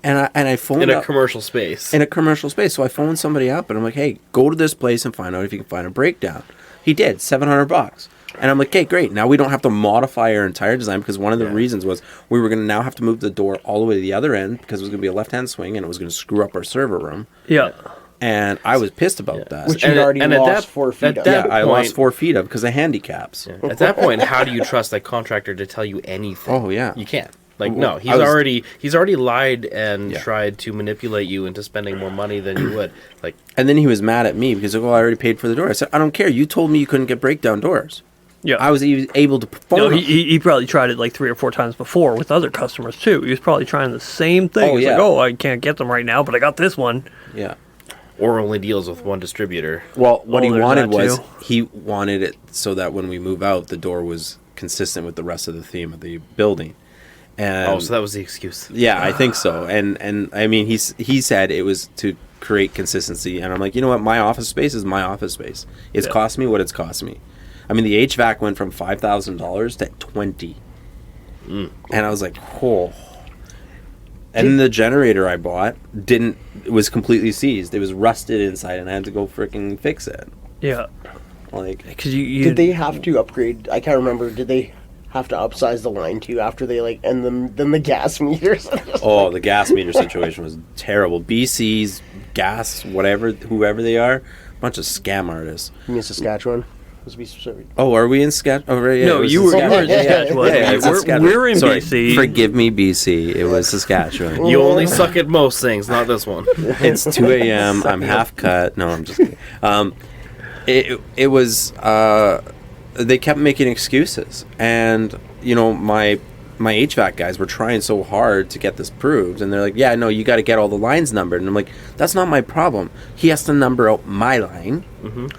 And I phoned in a up, commercial space. in a commercial space. So I phoned somebody up and I'm like, hey, go to this place and find out if you can find a breakdown. He did, $700. And I'm like, okay, great. Now we don't have to modify our entire design, because one of the reasons was we were going to now have to move the door all the way to the other end because it was going to be a left-hand swing and it was going to screw up our server room. yeah. And I was pissed about that. Which you'd already lost 4 feet of. I lost 4 feet of because of handicaps. Yeah. At that point, how do you trust that contractor to tell you anything? Oh, yeah. You can't. No, he's I was- already lied and Yeah. tried to manipulate you into spending more money than you would. And then he was mad at me because, I already paid for the door. I said, I don't care. You told me you couldn't get breakdown doors. Yeah. I was able to perform. No, he probably tried it 3 or 4 times before with other customers too. He was probably trying the same thing. Oh, He's yeah. I can't get them right now, but I got this one. Yeah. or only deals with one distributor. Well, what he there's wanted that was too. he wanted it so that when we move out, the door was consistent with the rest of the theme of the building. And So that was the excuse. yeah, I think so. And I mean, he said it was to create consistency. And I'm like, you know what? My office space is my office space. It's cost me what it's cost me. I mean, the HVAC went from $5,000 to $20,000. And I was like, oh. And the generator I bought was completely seized. It was rusted inside, and I had to go freaking fix it. Yeah. Like, Because you Did they have to upgrade? I can't remember. Did they have to upsize the line too after they and then the gas meters? oh, the gas meter situation was terrible. BC's gas, whoever they are, bunch of scam artists. You mean Saskatchewan? Let's be specific. Oh, are we in Saskatchewan? Oh, right, yeah, No, it was you were Saskatchewan. in Saskatchewan. it's We're- Saskatchewan. we're in Sorry, BC. Forgive me, BC. It was Saskatchewan. You only suck at most things, not this one. It's 2 a.m. I'm half cut. No, I'm just kidding. It was they kept making excuses, and my HVAC guys were trying so hard to get this proved, and they're like, yeah, no, you got to get all the lines numbered. And I'm like, that's not my problem. He has to number out my line.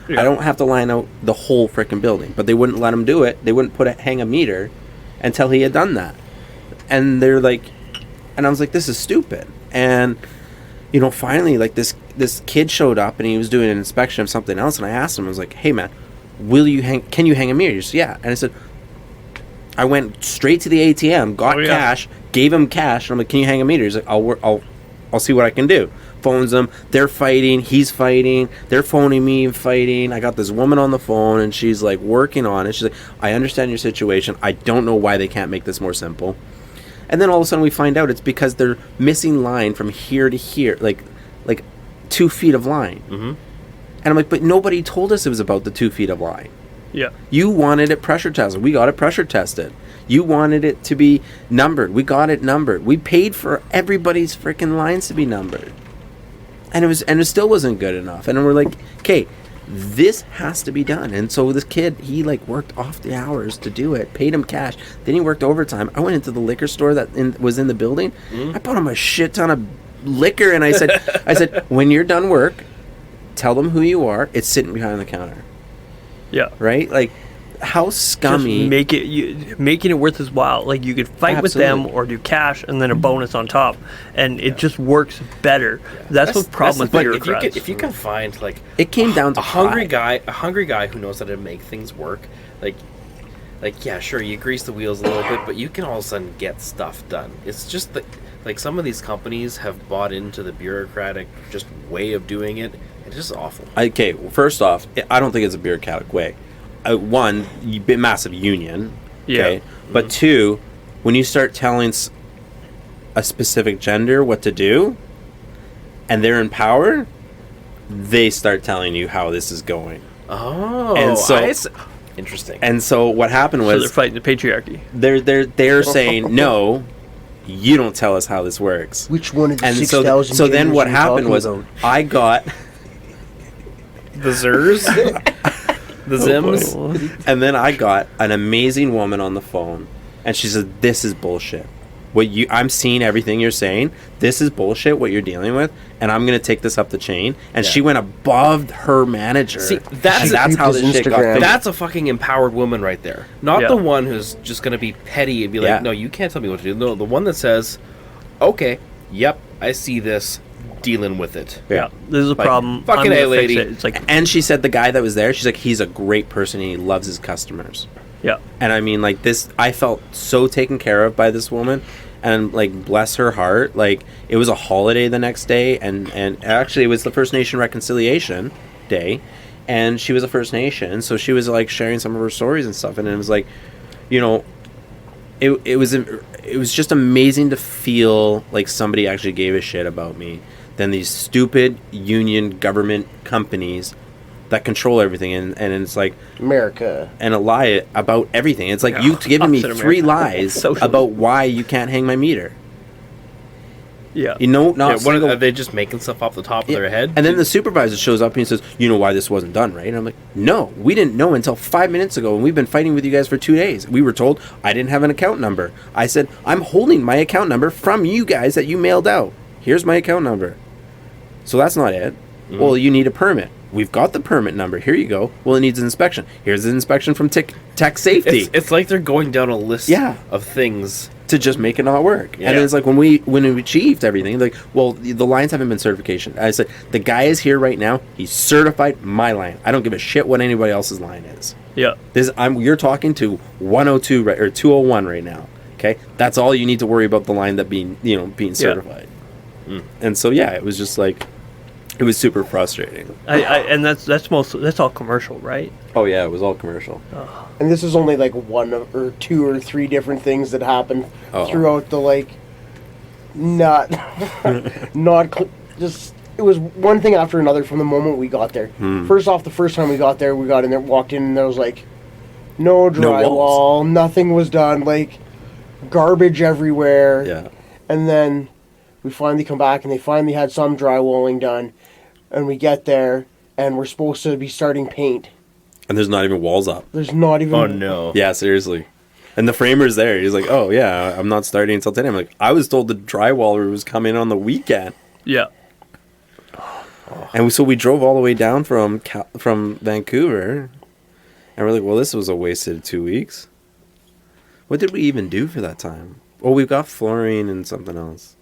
Yeah. I don't have to line out the whole freaking building. But they wouldn't let him do it. They wouldn't hang a meter until he had done that. And they're like, and I was like, this is stupid. And finally, this kid showed up, and he was doing an inspection of something else, and I asked him, I was like, hey man, can you hang a meter? He said, yeah. And I said, I went straight to the ATM, got cash, gave him cash, and I'm like, can you hang a meter? He's like, I'll see what I can do. Phones them, they're fighting, he's fighting, they're phoning me and fighting. I got this woman on the phone, and she's like working on it. She's like, I understand your situation. I don't know why they can't make this more simple. And then all of a sudden we find out it's because they're missing line from here to here, like 2 feet of line. Mm-hmm. And I'm like, but nobody told us it was about the 2 feet of line. Yeah. You wanted it pressure tested. We got it pressure tested. You wanted it to be numbered. We got it numbered. We paid for everybody's freaking lines to be numbered. And it still wasn't good enough. And we're like, okay, this has to be done. And so this kid, he worked off the hours to do it, paid him cash. Then he worked overtime. I went into the liquor store that was in the building. I bought him a shit ton of liquor, and I said, when you're done work, tell them who you are. It's sitting behind the counter. Yeah. Right? How scummy. Just making it worth his while. You could fight with them Absolutely. or do cash and then a bonus on top, and it just works better. That's the problem with But bureaucrats. if you can find It came down to a hungry guy who knows how to make things work, like, yeah, sure, you grease the wheels a little bit, but you can all of a sudden get stuff done. It's just that, like, some of these companies have bought into the bureaucratic just way of doing it. It's just awful. Okay, well, first off, I don't think it's a bureaucratic way. One, massive union. Okay? Yeah. But two, when you start telling a specific gender what to do, and they're in power, they start telling you how this is going. Oh, And so- interesting. And so what happened So they're was fighting the patriarchy. they're saying no, you don't tell us how this works. Which one of the And 6,000 so then genders what are you happened talking was about? I got The Zers, the Zims. and then I got an amazing woman on the phone, and she said, "This is bullshit. I'm seeing everything you're saying. This is bullshit. What you're dealing with, and I'm gonna take this up the chain." And she went above her manager. See, and that's how this shit got Instagram. fixed. That's a fucking empowered woman right there. Not Yeah. the one who's just going to be petty and be like, Yeah. no, you can't tell me what to do. No, the one that says, okay, yep, I see this, dealing with it. Yeah, this is a problem. fucking I'm A, gonna fix lady. it. It's like, And she said the guy that was there, she's like, he's a great person and he loves his customers. yeah, And I mean, like, this, I felt so taken care of by this woman. And, like, bless her heart. Like, it was a holiday the next day. And actually, it was the First Nation Reconciliation Day. And she was a First Nation. So she was, like, sharing some of her stories and stuff. And it was like, you know, it was just amazing to feel like somebody actually gave a shit about me than these stupid union government companies that control everything. And it's like, America. and a lie about everything. It's like Yeah. you've given me Opposite 3 America. lies Socialism. about why you can't hang my meter. yeah. You know, not Yeah, what, single- are they just making stuff off the top of Yeah. their head? And then the supervisor shows up and he says, "You know why this wasn't done, right?" And I'm like, "No, we didn't know until 5 minutes ago, and we've been fighting with you guys for 2 days. We were told I didn't have an account number. I said I'm holding my account number from you guys that you mailed out. Here's my account number. So that's not it. Well, you need a permit. We've got the permit number. Here you go. Well, it needs an inspection. Here's an inspection from tech safety it's like they're going down a list Yeah. of things. to just make it not work." Yeah. And then it's like when we achieved everything, like, well, the lines haven't been certification. I said the guy is here right now. He's certified my line. I don't give a shit what anybody else's line is. Yeah. You're talking to 102 right, or 201 right now. Okay, that's all you need to worry about, the line that being certified. And so yeah, it was just like, it was super frustrating. And that's all commercial, right? Oh yeah, it was all commercial. And this is only like one or two or three different things that happened throughout the like, not just, it was one thing after another from the moment we got there. First off, the first time we got there, we got in there, walked in, and there was like no drywall, nothing was done, like garbage everywhere. Yeah. And then we finally come back and they finally had some drywalling done, and we get there and we're supposed to be starting paint. And there's not even walls up. There's not even. Oh, no. Yeah, seriously. And the framer's there. He's like, "Oh yeah, I'm not starting until today." I'm like, "I was told the drywaller was coming on the weekend." Yeah. And so we drove all the way down from Vancouver, and we're like, "Well, this was a wasted 2 weeks." What did we even do for that time? Oh, we got flooring and something else.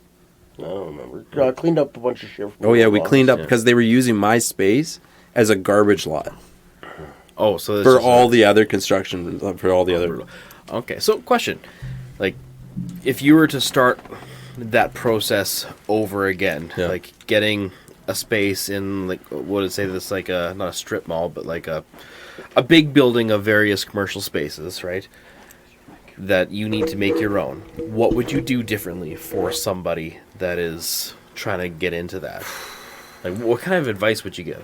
I don't remember. Cleaned up a bunch of shit. Oh yeah, we cleaned up yeah. because they were using my space as a garbage lot Oh, so this for is all the other construction, for all the other. Okay, so question. Like, if you were to start that process over again, Yeah. like getting a space in, like, what would it say, this, like a, not a strip mall, but like a big building of various commercial spaces, right? That you need to make your own. What would you do differently for somebody that is trying to get into that? Like, what kind of advice would you give?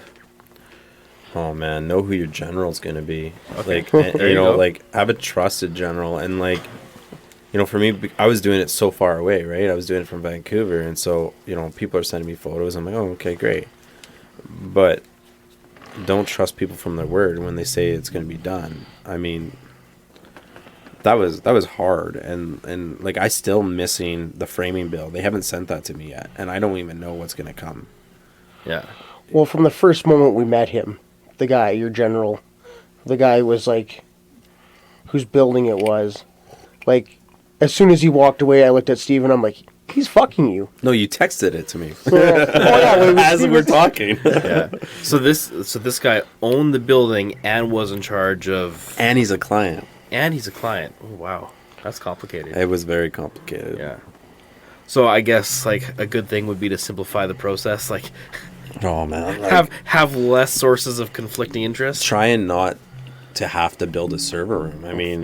Oh man, know who your general's gonna be. Okay. Like, and, There you you know, go. like have a trusted general, and like, you know, for me, I was doing it so far away, right? I was doing it from Vancouver, and so you know, people are sending me photos. I'm like, oh, okay, great, but don't trust people from their word when they say it's gonna be done. I mean, that was hard, and like I still missing the framing bill. They haven't sent that to me yet, and I don't even know what's gonna come. Yeah. Well, from the first moment we met him, the guy, your general, the guy was like, whose building it was. Like, as soon as he walked away, I looked at Steven, I'm like, he's fucking you. No, you texted it to me As we're talking. Yeah. So this guy owned the building and was in charge of. And he's a client. And he's a client. Oh, wow. That's complicated. It was very complicated. Yeah. So I guess like a good thing would be to simplify the process. Like Oh man. Like, have less sources of conflicting interest. trying not to have to build a server room. I mean,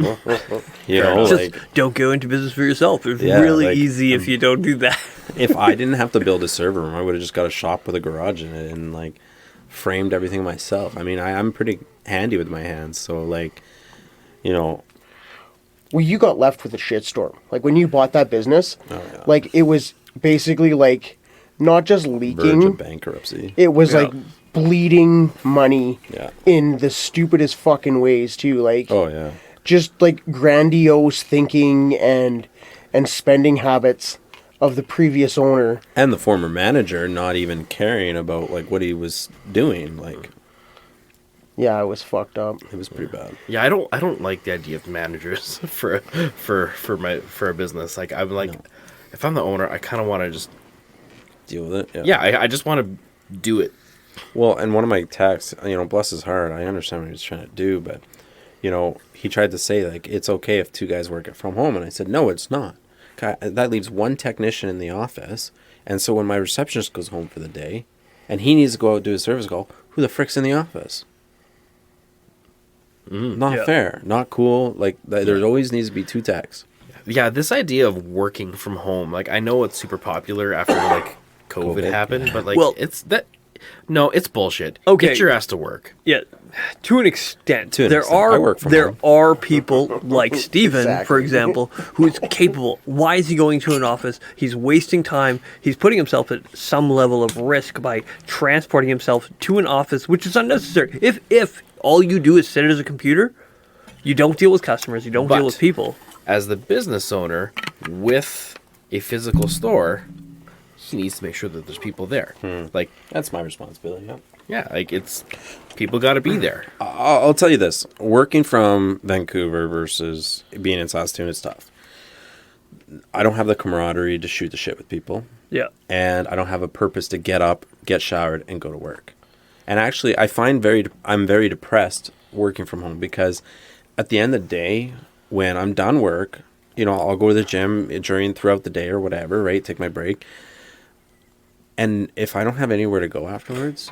you know, Just like don't go into business for yourself. It's Yeah, really like, easy if you don't do that. if I didn't have to build a server room, I would have just got a shop with a garage in it and like framed everything myself. I mean, I'm pretty handy with my hands, so like, you know, Well, you got left with a shitstorm. Like when you bought that business, Oh, yeah. like it was basically like not just verge leaking. of bankruptcy. It was Yeah. like bleeding money Yeah. in the stupidest fucking ways too. Like Oh yeah. just like grandiose thinking and spending habits of the previous owner. And the former manager not even caring about like what he was doing. Like Yeah, it was fucked up. it was pretty bad. Yeah, I don't like the idea of managers for a business. Like I'm like, if I'm the owner, I kind of want to just Deal with it. I just want to do it. Well, and one of my texts, you know, bless his heart, I understand what he's trying to do, but, you know, he tried to say, like, it's okay if two guys work from home. And I said, no, it's not. That leaves one technician in the office. And so when my receptionist goes home for the day and he needs to go out and do a service call, who the frick's in the office? Not Yeah. fair. Not cool. Like, there always needs to be two techs. Yeah, this idea of working from home, like I know it's super popular after like COVID happened, but like Well- no, it's bullshit. Okay. Get your ass to work. Yeah, to an extent. To an there extent. are I work from there home. are people like Steven, for Exactly. example, who is capable. Why is he going to an office? He's wasting time. He's putting himself at some level of risk by transporting himself to an office, which is unnecessary. If all you do is sit at a computer, you don't deal with customers, you don't But- deal with people. As the business owner with a physical store, he needs to make sure that there's people there. Like, That's my responsibility, yeah. yeah, like it's people got to be there. I'll tell you this. Working from Vancouver versus being in Saskatoon is tough. I don't have the camaraderie to shoot the shit with people. Yeah. And I don't have a purpose to get up, get showered, and go to work. And actually, I find I'm very depressed working from home because at the end of the day, when I'm done work, you know, I'll go to the gym throughout the day or whatever, right? Take my break. And if I don't have anywhere to go afterwards,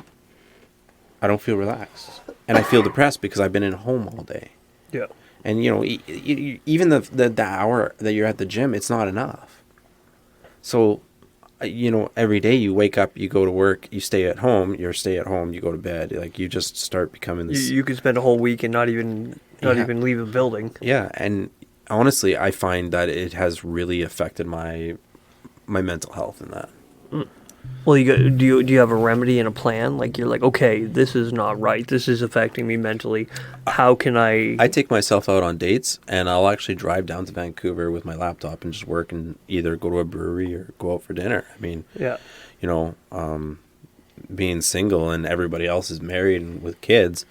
I don't feel relaxed. And I feel depressed because I've been in home all day. Yeah. And, you know, even the hour that you're at the gym, it's not enough. So, you know, every day you wake up, you go to work, you stay at home, you go to bed. Like, you just start becoming this. You could spend a whole week and not even leave a building. Yeah, and honestly, I find that it has really affected my mental health in that. Well, do you have a remedy and a plan? Like you're like, okay, this is not right. This is affecting me mentally. How can I? I take myself out on dates, and I'll actually drive down to Vancouver with my laptop and just work and either go to a brewery or go out for dinner. I mean, Yeah. you know, being single and everybody else is married and with kids,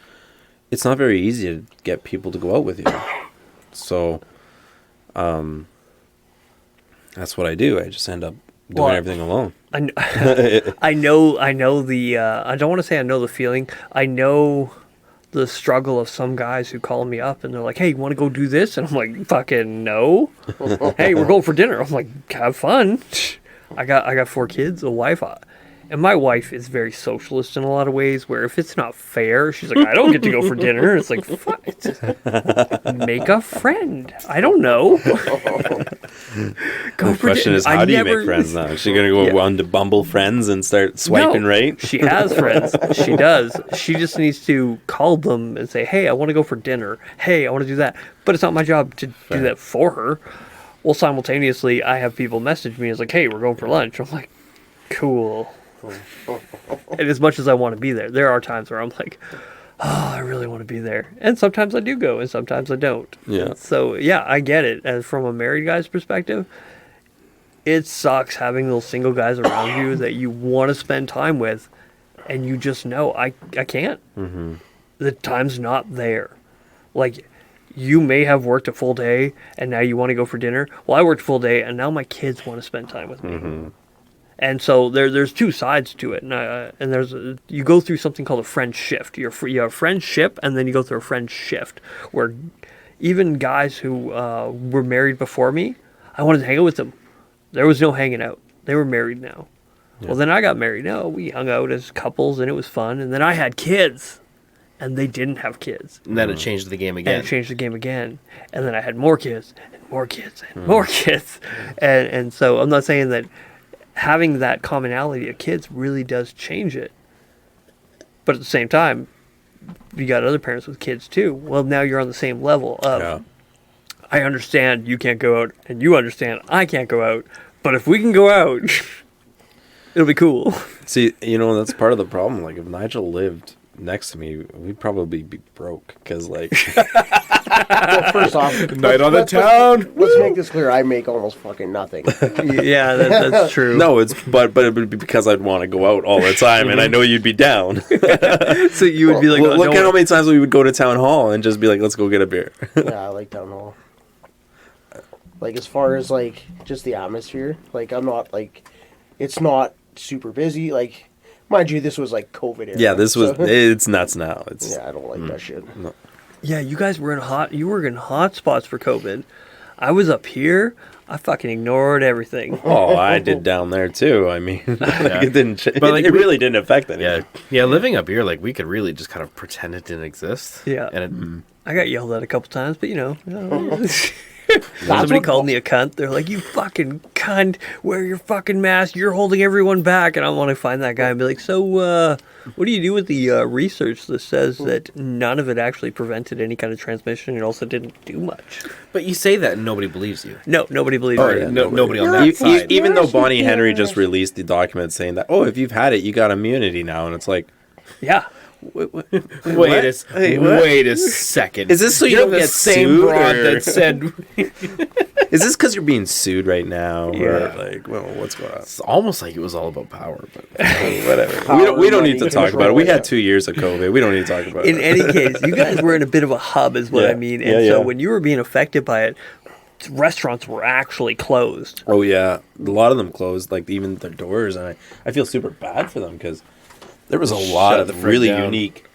it's not very easy to get people to go out with you. So, that's what I do. I just end up doing Well, everything alone. I know the. I don't want to say I know the feeling. I know the struggle of some guys who call me up and they're like, "Hey, you want to go do this?" And I'm like, "Fucking no." Hey, we're going for dinner. I'm like, "Have fun." I got 4 kids, a wife, and my wife is very socialist in a lot of ways. Where if it's not fair, she's like, "I don't get to go for dinner." It's like, fuck, make a friend. I don't know. Go The question is, how do you make friends now? Is she going to go Yeah. on to Bumble Friends and start swiping No, right? She has friends. She does. She just needs to call them and say, "Hey, I want to go for dinner. Hey, I want to do that." But it's not my job to do that for her. Well, simultaneously, I have people message me and it's like, "Hey, we're going for lunch." I'm like, "Cool." And as much as I want to be there are times where I'm like, "Oh, I really want to be there." And sometimes I do go and sometimes I don't. Yeah. So, yeah, I get it. As from a married guy's perspective, it sucks having those single guys around you that you want to spend time with, and you just know, I can't. Mm-hmm. The time's not there. Like, you may have worked a full day, and now you want to go for dinner. Well, I worked a full day, and now my kids want to spend time with me. Mm-hmm. And so there's two sides to it, and you go through something called a friend shift. You have a friend ship, and then you go through a friend shift, where even guys who were married before me, I wanted to hang out with them. There was no hanging out. They were married now. Yeah. Well, then I got married. No, we hung out as couples, and it was fun. And then I had kids, and they didn't have kids. And then it changed the game And again. it changed the game again. And then I had more kids, and more kids, and more kids. And so I'm not saying that having that commonality of kids really does change it. But at the same time, you got other parents with kids too. Well, now you're on the same level of, Yeah. I understand you can't go out, and you understand I can't go out. But if we can go out, it'll be cool. See, that's part of the problem. Like, if Nigel lived next to me, we'd probably be broke. Because, like, Well, first off, Night on the town. Let's make this clear. I make almost fucking nothing. Yeah, that's true. no, but it would be because I'd want to go out all the time, and I know you'd be down. So you would be like, Well, oh, look no, at how many times we would go to town hall and just be like, let's go get a beer. Yeah, I like town hall. Like, as far as, like, just the atmosphere, like, I'm not, like, it's not super busy. Like, mind you, this was, like, COVID era. Yeah, this was, so- it's nuts now. It's yeah, I don't like that shit. Yeah, you guys were in hot spots for COVID. I was up here. I fucking ignored everything. Oh, I did down there too. I mean, it didn't. But, like, it really didn't affect anything. Yeah, living up here, like, we could really just kind of pretend it didn't exist. Yeah. And I got yelled at a couple times, but That's somebody what- called me a cunt. They're like, "You fucking cunt! Wear your fucking mask. You're holding everyone back." And I want to find that guy and be like, "So, what do you do with the research that says that none of it actually prevented any kind of transmission? It also didn't do much." but you say that and nobody believes you. No, nobody believes Oh, me. yeah, Nobody on You're- that side. Even though Yes, Bonnie yes. Henry just released the document saying that, if you've had it, you got immunity now, and it's like, Yeah. Wait what? a second. Is this so you You're don't the get same sued, broad or- that said is this because you're being sued right now, Yeah. or like, well, what's going on? it's almost like it was all about power, but Whatever. Power, We don't need money, to talk about it. control, We yeah. had 2 years of COVID. We don't need to talk about In it. any case, you guys were in a bit of a hub, is what Yeah. I mean. And Yeah, so yeah. when you were being affected by it, restaurants were actually closed. Oh yeah, a lot of them closed, like even their doors, and I feel super bad for them because there was a lot Shut the of frick really down. unique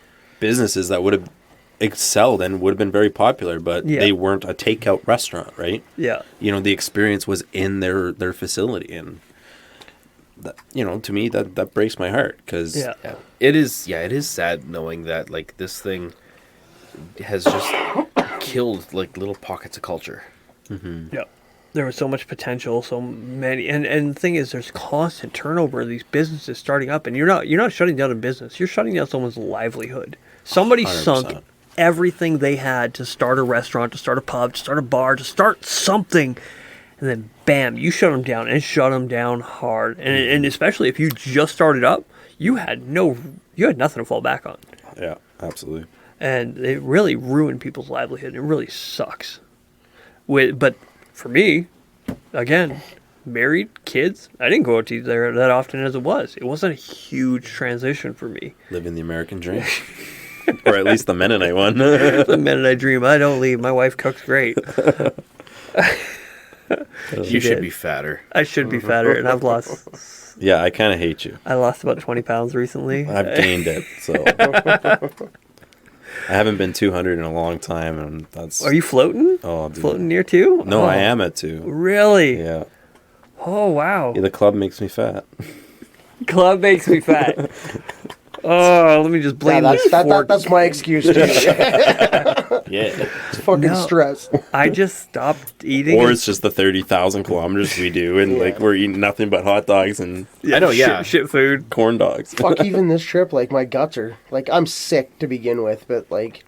businesses that would have excelled and would have been very popular, but Yeah. they weren't a takeout restaurant, right? Yeah. The experience was in their facility, and that, to me that breaks my heart because Yeah. it is sad knowing that, like, this thing has just killed, like, little pockets of culture. Yeah. There was so much potential, so many, and the thing is, there's constant turnover of these businesses starting up, and you're not shutting down a business, you're shutting down someone's livelihood. Somebody 100%. sunk everything they had to start a restaurant, to start a pub, to start a bar, to start something, and then bam, you shut them down, and shut them down hard, and especially if you just started up, you had nothing to fall back on, yeah, absolutely. and it really ruined people's livelihood. It really sucks. But for me, again, married, kids, I didn't go out to eat there that often as it was. It wasn't a huge transition for me. Living the American dream, or at least the Mennonite one. The minute I dream, I don't leave. My wife cooks great. You should did. be fatter. I should be fatter, and I've lost. Yeah, I kind of hate you. I lost about 20 pounds recently. I've gained it, so I haven't been 200 in a long time, and that's. Are you floating? Oh, dude. Floating near 2? No, Oh, I am at 2. Really? Yeah. Oh, wow. The club makes me fat. Club makes me fat. Oh, let me just blame Yeah, this fork. that's my excuse too. It's Yeah. fucking No. stress. I just stopped eating. Or and- it's just the 30,000 kilometers we do, and Yeah. like we're eating nothing but hot dogs and I know, yeah. Shit food. corn dogs. Fuck, even this trip, like, my guts are, like, I'm sick to begin with, but, like,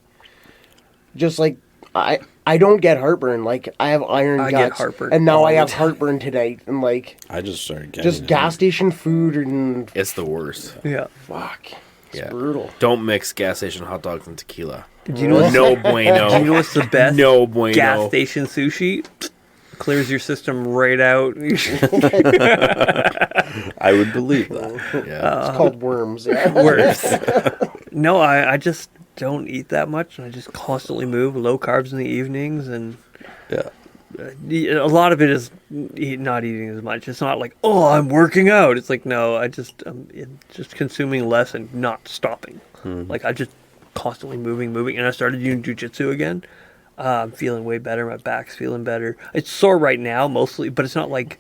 just, like, I don't get heartburn. Like, I have iron I get guts. heartburn and now all I the have time. heartburn tonight. And, like, I just started getting just it. gas station food and It's the worst. Yeah. fuck. It's Yeah. brutal. Don't mix gas station hot dogs and tequila. Do you know what's, No do you know bueno. what's the best? No bueno. Gas station sushi clears your system right out. I would believe that. Yeah. It's called worms. Yeah. Worse. No, I just don't eat that much, and I just constantly move. Low carbs in the evenings, and Yeah. a lot of it is not eating as much. It's not like, oh, I'm working out. It's like, no, I'm just consuming less and not stopping. Like, I just constantly moving, and I started doing jujitsu again. I'm feeling way better. My back's feeling better. It's sore right now mostly, but it's not like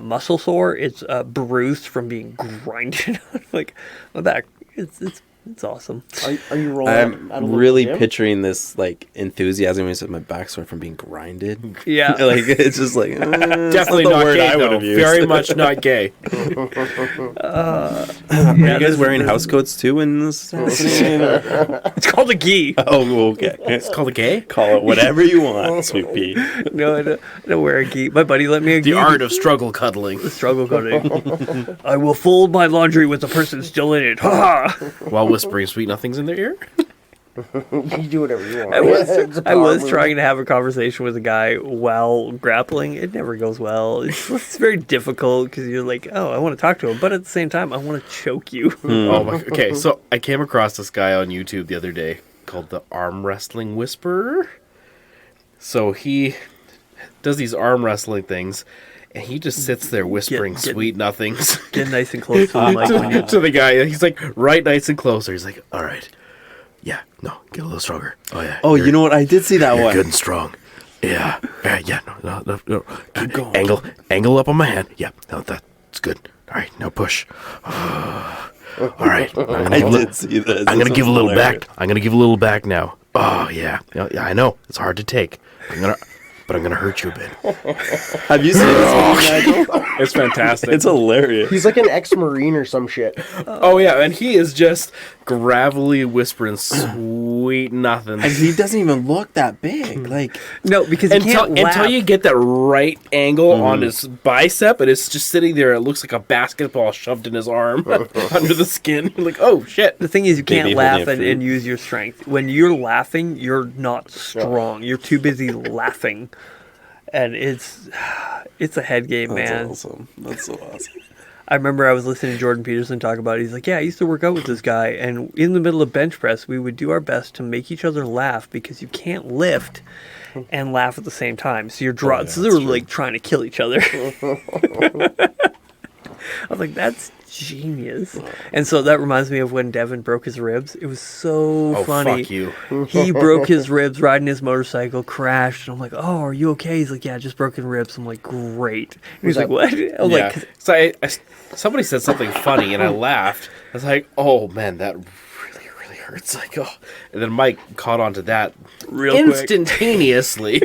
muscle sore. It's bruised from being grinded. Like my back, it's awesome. Are you rolling? I'm out of the really gym? picturing this like enthusiasm when you said my back sore from being grinded. Yeah. Like it's just like Definitely the not word gay, I would though. have used. Very much not gay. Are you guys wearing house coats too when this is happening? It's called a gi. Oh, okay. It's called a gay? Call it whatever you want, sweet pea. No, I don't wear a gi. My buddy let me a gi. The art of struggle cuddling. struggle coding. I will fold my laundry with the person still in it. Ha! While whispering sweet nothings in their ear? You do whatever you want. I It's a I power was move. trying to have a conversation with a guy while grappling. It never goes well. It's very difficult because you're like, oh, I want to talk to him, but at the same time, I want to choke you. Oh my. Okay, so I came across this guy on YouTube the other day called the Arm Wrestling Whisperer. So he does these arm wrestling things, and he just sits there whispering Get- sweet nothings Get nice and close to him, like when you to the guy. He's like right nice and closer. He's like, all right. Yeah, no, get a little stronger. Oh, yeah. Oh, you know what? I did see that You're one. good and strong. Yeah. Yeah, no. Keep going. Angle up on my hand. Yeah, no, that's good. All right, now push. All right. I did see this. I'm gonna This give a was little hilarious. back. I'm gonna give a little back now. Oh yeah. Yeah, I know. It's hard to take. But I'm gonna hurt you a bit. Have you seen this video, Nigel? It's fantastic. It's hilarious. He's like an ex-marine or some shit. Oh yeah, and he is just gravelly whispering sweet nothing. And he doesn't even look that big. Like, no, because you Until, can't laugh. until you get that right angle on his bicep, and it's just sitting there. It looks like a basketball shoved in his arm under the skin. You're like, oh shit. The thing is, you can't Baby laugh holding a fruit. and use your strength. When you're laughing, you're not strong. You're too busy laughing, and it's a head game, that's man. awesome. That's so awesome. I remember I was listening to Jordan Peterson talk about it. He's like, yeah, I used to work out with this guy, and in the middle of bench press, we would do our best to make each other laugh because you can't lift and laugh at the same time. So you're so they were like trying to kill each other. I was like, that's genius. And so that reminds me of when Devin broke his ribs. It was so Oh, funny. fuck you. He broke his ribs riding his motorcycle, crashed, and I'm like, oh, are you okay? He's like, yeah, just broken ribs. I'm like, great. And he's like, what? I'm Yeah. like, So somebody said something funny, and I laughed. I was like, oh man, that really, really hurts. Like, oh. And then Mike caught on to that real quick. instantaneously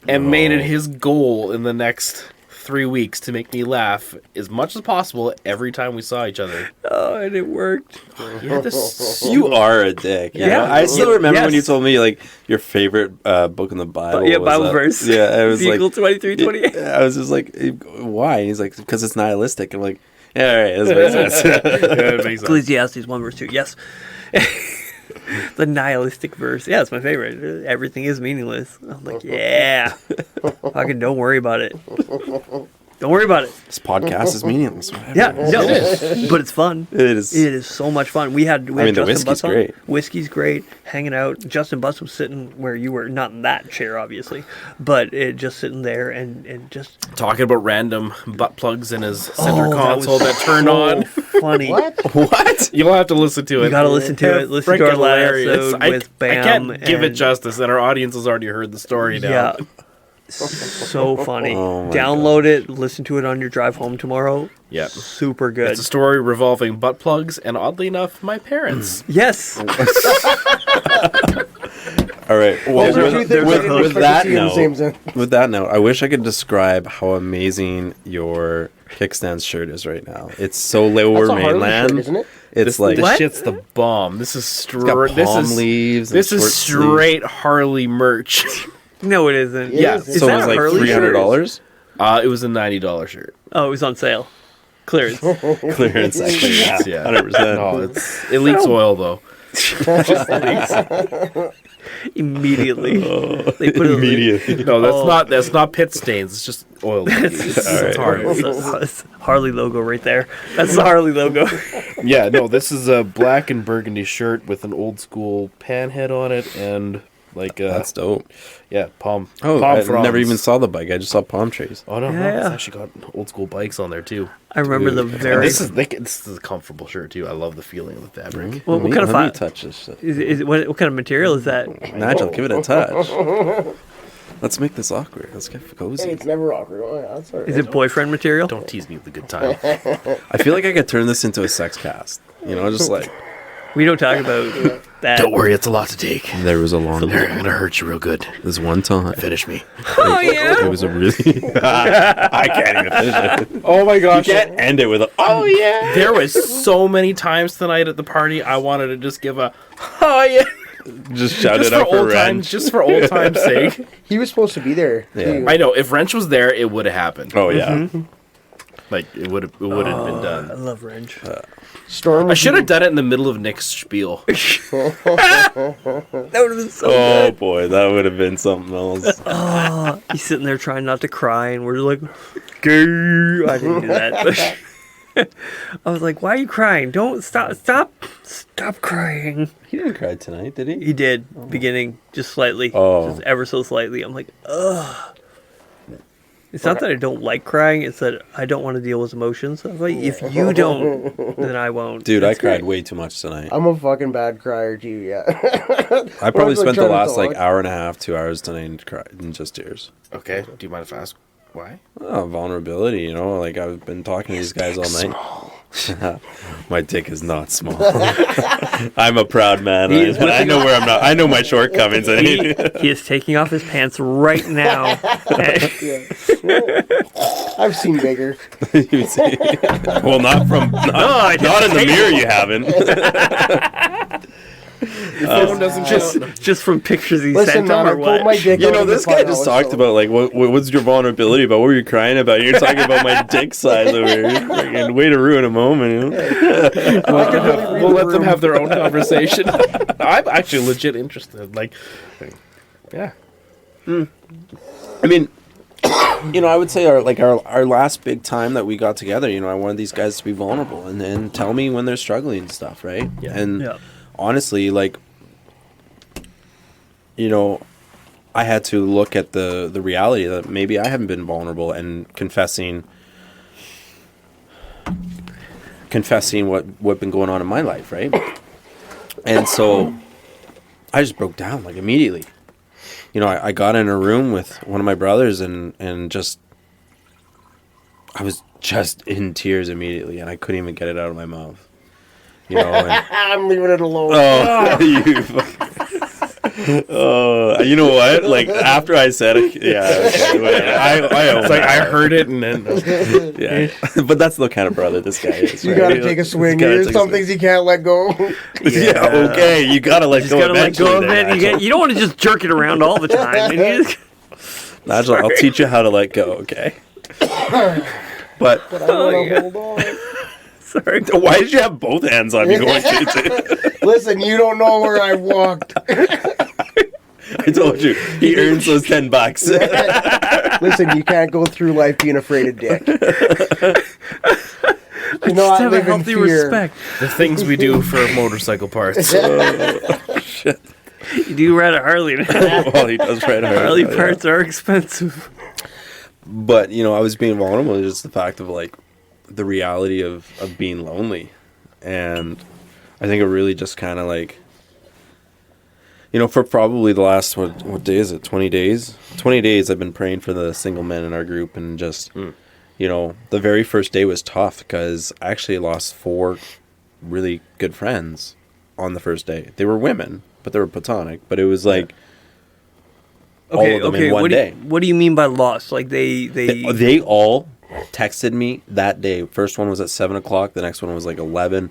and made it his goal in the next 3 weeks to make me laugh as much as possible every time we saw each other. Oh, and it worked. Yeah, this You are a dick. You Yeah. know? I still remember when you Yes. told me like your favorite book in the Bible. Yeah, was, Bible verse. Yeah, I was Eagle like 23:28. I was just like, why? And he's like, because it's nihilistic. I'm like, yeah, all right, that makes sense. yeah, it makes sense. Ecclesiastes 1 verse 2. Yes. The nihilistic verse. Yeah, it's my favorite. Everything is meaningless. I'm like, yeah. Fucking don't worry about it. Don't worry about it. This podcast is meaningless. Yeah, no, but it's fun. It is. It is so much fun. We had I mean, the Justin whiskey's Butts on. great. Whiskey's great. Hanging out. Justin Butts was sitting where you were, not in that chair, obviously, but just sitting there and just Talking about random butt plugs in his center Oh, console was that turned so on. funny. What? What? You'll have to listen to it. You gotta listen to it. Listen to our Freaking last hilarious. episode with Bam. I can't give it and- justice, and our audience has already heard the story now. Yeah. So funny. Oh my Download it, listen to it on your drive home tomorrow. Yep. Super good. It's a story revolving butt plugs and, oddly enough, my parents. Yes. All right. Well, Those are two things I didn't expect to see in the same zone. with that note, I wish I could describe how amazing your kickstand shirt is right now. It's so lower That's a Harley mainland. shirt, isn't it? It's This, like this What? shit's the bomb. This is it's got palm leaves. and This is short straight Harley merch. No, it isn't. It Yeah, is. sleeves. Is So that it was a like Harley shirt? $300 It was a $90 shirt. Oh, it was on sale. Clearance. clearance. Actually, yeah, Yeah. 100%. Oh, it leaks oil though. Immediately. They put Immediately. No, Oh. that's not pit stains. It's just oil. It's hard. It's Harley logo right there. That's the Harley logo. Yeah, no, this is a black and burgundy shirt with an old school pan head on it and Like That's dope. yeah, palm. Oh, palm I fronds. never even saw the bike. I just saw palm trees. Oh no, Yeah. it's actually got old school bikes on there too. I remember Dude. the And very. This is a comfortable shirt too. I love the feeling of the fabric. Well, what kind of let me fi- touch this shit. what kind of material is that? Nigel, give it a touch. Let's make this awkward. Let's get cozy. Hey, it's never awkward. Oh, yeah, that's all right. Is it boyfriend material? Don't tease me with a good time. I feel like I could turn this into a sex cast. You know, just like We don't talk about that. Don't worry, it's a lot to take. there was a long. They're gonna hurt you real good. This one time. Finish me. Oh yeah. It was a really. I can't even finish it. Oh my You gosh. can't end it with a. Oh yeah. There was so many times tonight at the party I wanted to just give a oh yeah. Just shout Just it out for for old Ren. times, just for old times' sake. He was supposed to be there. Yeah. too. I know if Wrench was there, it would have happened. Oh yeah. Like it would have been done. I love Wrench. Storm. I should have done it in the middle of Nick's spiel. That would have been so Oh good. boy, that would have been something else. He's sitting there trying not to cry, and we're like, "Gay." I didn't do that. I was like, "Why are you crying? Don't stop crying." He didn't cry tonight, did he? He did, beginning just slightly, Oh. just ever so slightly. I'm like, ugh. It's not that I don't like crying; it's that I don't want to deal with emotions. I'm like, if you don't, then I won't. Dude, I That's cried great. way too much tonight. I'm a fucking bad crier too. Yeah. I probably like spent the trying to last like talk. hour and a half, 2 hours tonight in just tears. Okay. Do you mind if I ask why? Oh, vulnerability, you know, like I've been talking to these guys all night. My dick is not small. I'm a proud man. I know where I'm not. I know my shortcomings. He is taking off his pants right now. I've seen bigger. Well, not from not in the mirror. You haven't. Your phone doesn't just from pictures he Listen, sent man, him, I or pulled what? my dick You out know, in the this guy front just house, talked so- about like what's your vulnerability about? What were you crying about? You're talking about my dick size over here. Freaking way to ruin a moment. You know? I could really read We'll the let them room. have their own conversation. I'm actually legit interested. Like, yeah. I mean, you know, I would say our last big time that we got together, you know, I wanted these guys to be vulnerable and tell me when they're struggling and stuff, right? Yeah. And Yeah. honestly, like, you know, I had to look at the reality that maybe I haven't been vulnerable and confessing what been going on in my life, right? And so I just broke down like immediately. You know, I got in a room with one of my brothers and just I was just in tears immediately and I couldn't even get it out of my mouth. You know, and, I'm leaving it alone. oh, you know what? Like after I said it, yeah, okay, whatever. I It's like I heard it and then yeah, but that's the kind of brother this guy is. You right? gotta take a swing. You gotta There's take a some swing. things you can't let go. Yeah, okay, you gotta let Just go. gotta let go of eventually it. there, You don't want to just jerk it around all the time. You just- Nigel, I'll teach you how to let go. Okay. But But I wanna hold on. sorry. why did you have both hands on you going to? Listen, you don't know where I walked. I told you he earns those $10. Listen, you can't go through life being afraid of dick. You know, Just I have a live in healthy fear. respect. the things we do for motorcycle parts. You do ride a Harley now. Well, he does right hard. Harley Yeah. parts are expensive. But you know, I was being vulnerable. Just the fact of like the reality of being lonely, and I think it really just kind of like, you know, for probably the last what day is it? 20 days. 20 days. I've been praying for the single men in our group, and just you know, the very first day was tough because I actually lost 4 really good friends on the first day. They were women, but they were platonic. But it was like. Okay, all of them okay. in one What day. what do you mean by lost? Like They all texted me that day. First one was at 7 o'clock. The next one was like 11.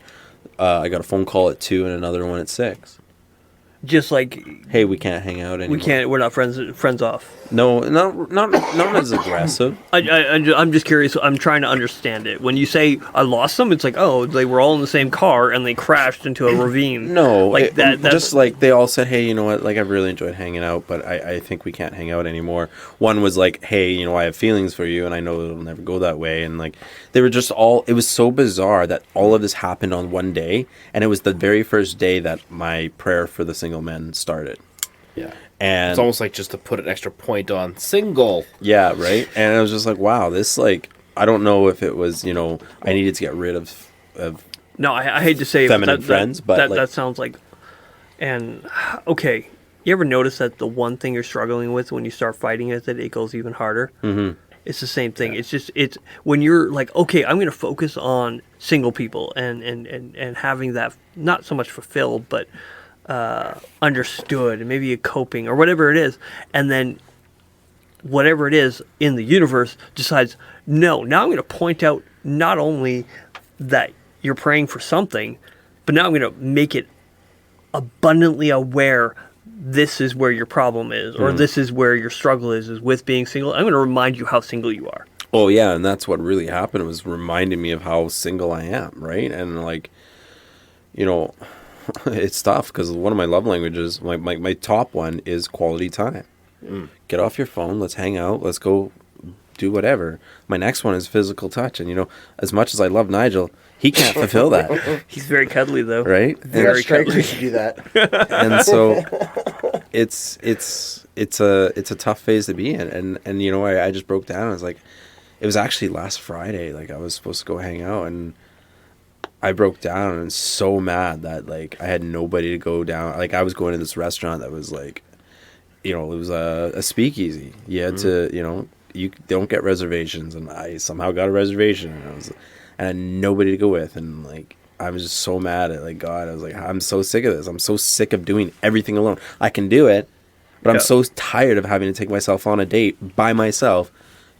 I got a phone call at 2 and another one at 6. just like Hey, we can't hang out anymore. we can't. We're not friends off. No, not as aggressive. I'm just curious. I'm trying to understand it. When you say I lost them, it's like, oh, they were all in the same car and they crashed into a ravine. No, like that. That's just like they all said, hey, you know what? Like I've really enjoyed hanging out, but I think we can't hang out anymore. One was like, hey, you know, I have feelings for you, and I know it'll never go that way. And like they were just all. It was so bizarre that all of this happened on one day, and it was the very first day that my prayer for the single men started. Yeah. And It's almost like just to put an extra point on single. yeah, right. And I was just like, wow, this like I don't know if it was I needed to get rid of No, I hate to say it, feminine friends, but that, like, that sounds like. And okay, you ever notice that the one thing you're struggling with when you start fighting it goes even harder? Mm-hmm. It's the same thing. Yeah. It's when you're like, okay, I'm going to focus on single people and having that not so much fulfilled, but understood, and maybe a coping or whatever it is, and then whatever it is in the universe decides, no, now I'm going to point out not only that you're praying for something, but now I'm going to make it abundantly aware this is where your problem is, or this is where your struggle is with being single. I'm going to remind you how single you are. oh yeah, and that's what really happened, was reminding me of how single I am, right? And like, it's tough because one of my love languages, my top one is quality time. Get off your phone, let's hang out, let's go do whatever. My next one is physical touch, and as much as I love Nigel, he can't fulfill that. He's very cuddly, though. Right? Very strikers to do that. And so it's a tough phase to be in, and I just broke down. I was like, it was actually last Friday, like I was supposed to go hang out, and I broke down and so mad that like I had nobody to go down. Like I was going to this restaurant that was like, it was a speakeasy. You had to, you don't get reservations, and I somehow got a reservation, and I had nobody to go with, and like I was just so mad at like God. I was like, I'm so sick of this. I'm so sick of doing everything alone. I can do it, but I'm so tired of having to take myself on a date by myself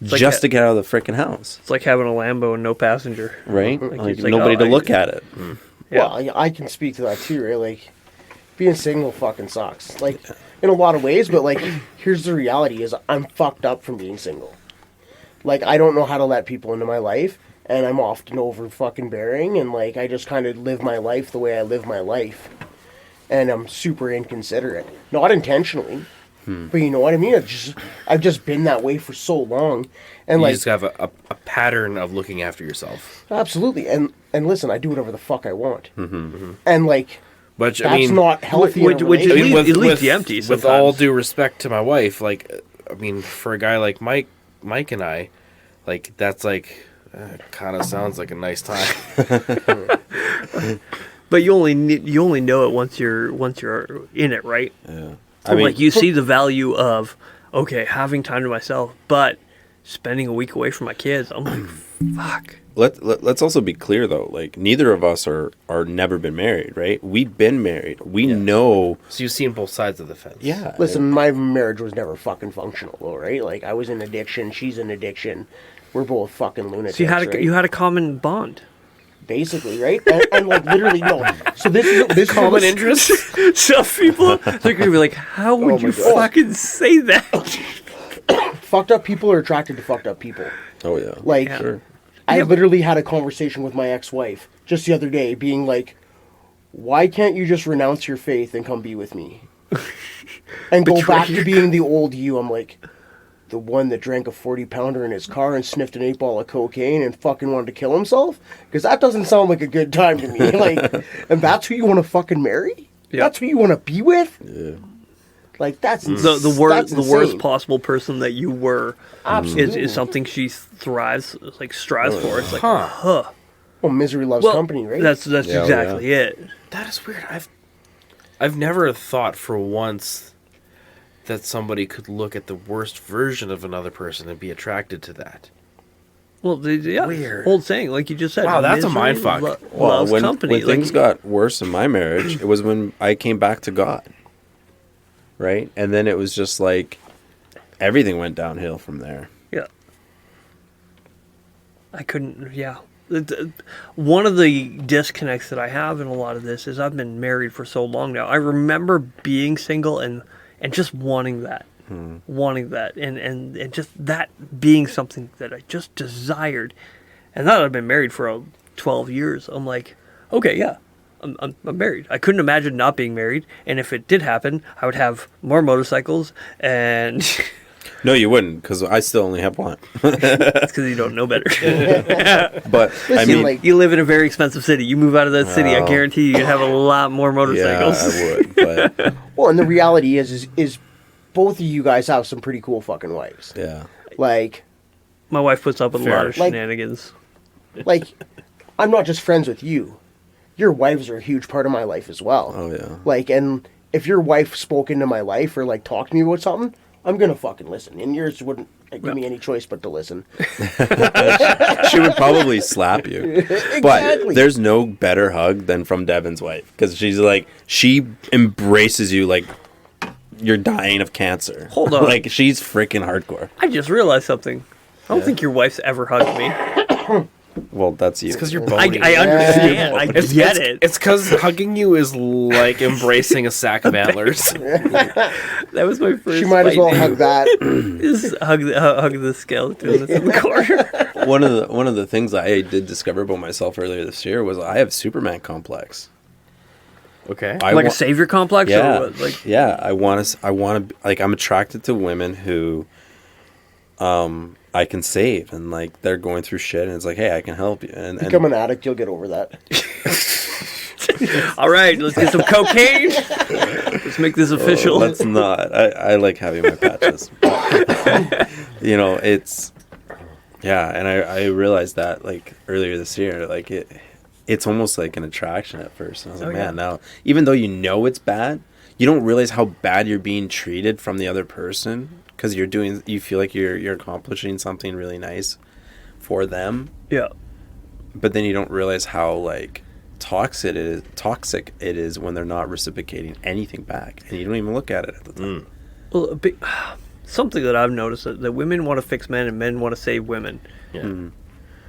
just to get out of the freaking house. It's like having a Lambo and no passenger, right? Like nobody to look at it. Yeah. Well, I can speak to that too, right? Like being single fucking sucks. Like in a lot of ways, but like here's the reality: is I'm fucked up from being single. Like I don't know how to let people into my life. And I'm often over fucking bearing, and like I just kind of live my life the way I live my life, and I'm super inconsiderate, not intentionally, but you know what I mean. I've just been that way for so long, and You like just have a pattern of looking after yourself. absolutely, and listen, I do whatever the fuck I want, and like But that's I mean, not healthy. Which it leaves you empty. With Sometimes. all due respect to my wife, like I mean, for a guy like Mike and I, like that's like. Kind of sounds like a nice time. But you only know it once you're in it, right? Yeah. So like you see the value of having time to myself, but spending a week away from my kids, I'm like, fuck. Let's also be clear though, like neither of us are never been married, right? We've been married. We know. So you've seen both sides of the fence. Yeah. Listen, my marriage was never fucking functional, though, right? Like I was in addiction, she's in addiction. We're both fucking lunatics. So you had a common bond. Basically, right? And like literally, no. So this Common is interest. Some people they're gonna be like, how would you God. fucking say that? fucked up people are attracted to fucked up people. Oh yeah. Like, Yeah. I literally had a conversation with my ex-wife just the other day, being like, "Why can't you just renounce your faith and come be with me, and go back to being the old you?" I'm like, the one that drank a 40-pounder in his car and sniffed an 8-ball of cocaine and fucking wanted to kill himself? Because that doesn't sound like a good time to me. Like, and that's who you want to fucking marry? Yeah. That's who you want to be with? Yeah. Like, that's The worst possible person that you were Absolutely. is something she strives for. It's like, Well, misery loves company, right? That's exactly it. That is weird. I've never thought for once that somebody could look at the worst version of another person and be attracted to that. Well, Weird. old saying, like you just said. Wow, that's a misery mindfuck. Loves when company. when things got worse in my marriage, it was when I came back to God. Right? And then it was just like everything went downhill from there. Yeah. I couldn't, one of the disconnects that I have in a lot of this is I've been married for so long now. I remember being single and just wanting that. And just that being something that I just desired. And now that I've been married for 12 years, I'm like, okay, yeah, I'm married. I couldn't imagine not being married. And if it did happen, I would have more motorcycles and... No, you wouldn't, because I still only have one. That's because you don't know better. But Listen, I mean, like- You live in a very expensive city. You move out of that city, I Oh. guarantee you'd have a lot more yeah, motorcycles. I would. But Well, and the reality is both of you guys have some pretty cool fucking wives. Yeah. Like, My wife puts up with a lot of Like- shenanigans. like, I'm not just friends with you. Your wives are a huge part of my life as well. Oh yeah. Like, and if your wife spoke into my life or like talked to me about something, I'm gonna fucking listen. And yours wouldn't give me any choice but to listen. She would probably slap you. Exactly. But there's no better hug than from Devin's wife, because she's like, she embraces you like you're dying of cancer. Hold on. Like, she's freaking hardcore. I just realized something. I don't think your wife's ever hugged me. Well, that's you. It's because you're I bony. understand. I get it. It's because hugging you is like embracing a sack of antlers. That was my first. She might as fight well name. hug that. Just hug the skeleton that's in the corner. one of the things I did discover about myself earlier this year was I have Superman complex. Okay. I Like a wa- savior complex, Yeah, or what? Like, yeah. I want to. Like, I'm attracted to women who, I can save, and like they're going through shit, and it's like, hey, I can help you. And Become an addict, you'll get over that. all right, let's get some cocaine. Let's make this official. let's not. I like having my patches. You know, it's and I realized that like earlier this year, like it's almost like an attraction at first. And I was like, man, now even though you know it's bad, you don't realize how bad you're being treated from the other person, because you feel like you're accomplishing something really nice for them, Yeah. but then you don't realize how like toxic it is when they're not reciprocating anything back, and you don't even look at it at the time. Well, something that I've noticed that women want to fix men and men want to save women. Yeah.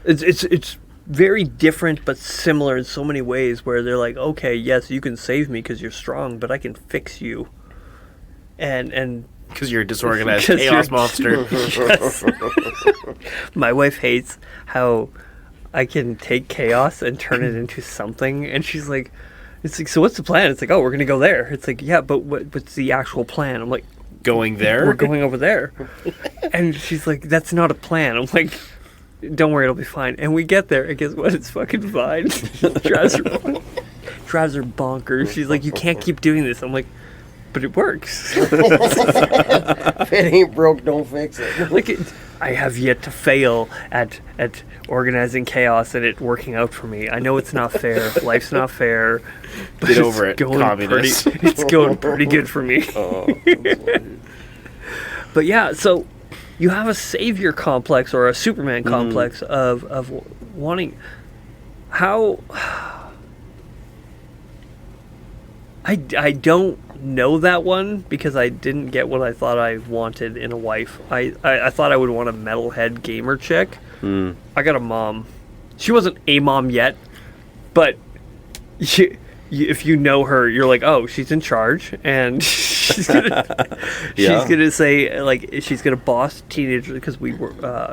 It's very different but similar in so many ways, where they're like, okay, yes, you can save me because you're strong, but I can fix you. And Because you're a disorganized 'Cause chaos you're- monster. Yes. My wife hates how I can take chaos and turn it into something, and she's like, it's like, so what's the plan? It's like, oh, we're gonna go there. It's like, yeah, but what's the actual plan? I'm like, Going there? we're going over there. And she's like, that's not a plan. I'm like, don't worry, it'll be fine. And we get there, and guess what? It's fucking fine. drives her bonkers. She's like, you can't keep doing this. I'm like, but it works. If it ain't broke, don't fix it. Like, I have yet to fail at organizing chaos and it working out for me. I know it's not fair. Life's not fair. But Get it's over it, going communist. It's going pretty good for me. But yeah, so you have a savior complex or a Superman complex of wanting. How? I don't know that one because I didn't get what I thought I wanted in a wife. I thought I would want a metalhead gamer chick. I got a mom. She wasn't a mom yet, but if you know her, you're like, oh, she's in charge, and she's gonna she's gonna say, like, she's gonna boss teenagers, because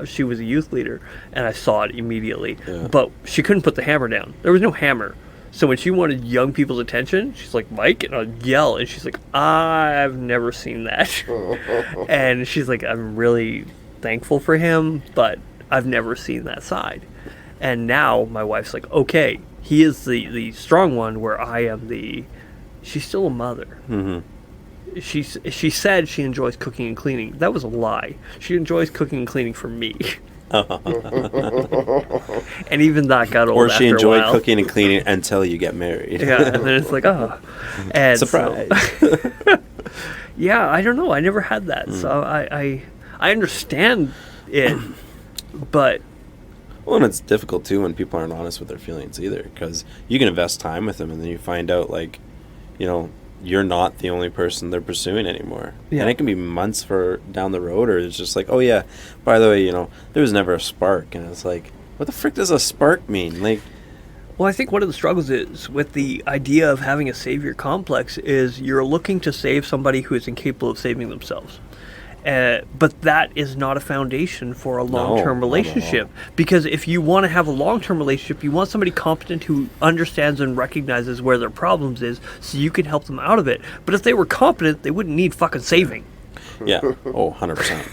she was a youth leader, and I saw it immediately. But she couldn't put the hammer down. There was no hammer. So when she wanted young people's attention, she's like, Mike, and I'd yell, and she's like, I've never seen that. And she's like, I'm really thankful for him, but I've never seen that side. And now my wife's like, okay, he is the strong one, where I am she's still a mother. She said she enjoys cooking and cleaning. That was a lie. She enjoys cooking and cleaning for me. And even that got old. Or she after enjoyed a while. cooking and cleaning until you get married. Yeah, and then it's like, oh, and Surprise. So, yeah, I don't know. I never had that, so I understand it, but Well, and it's difficult too when people aren't honest with their feelings either, because you can invest time with them and then you find out, like, you know, you're not the only person they're pursuing anymore. Yeah. And it can be months down the road, or it's just like, oh yeah, by the way, you know, there was never a spark. And it's like, what the frick does a spark mean? Like, well, I think one of the struggles is with the idea of having a savior complex is you're looking to save somebody who is incapable of saving themselves. But that is not a foundation for a long-term not at all. relationship. Because if you want to have a long-term relationship, you want somebody competent who understands and recognizes where their problems is, so you can help them out of it. But if they were competent, they wouldn't need fucking saving. yeah, oh, 100%.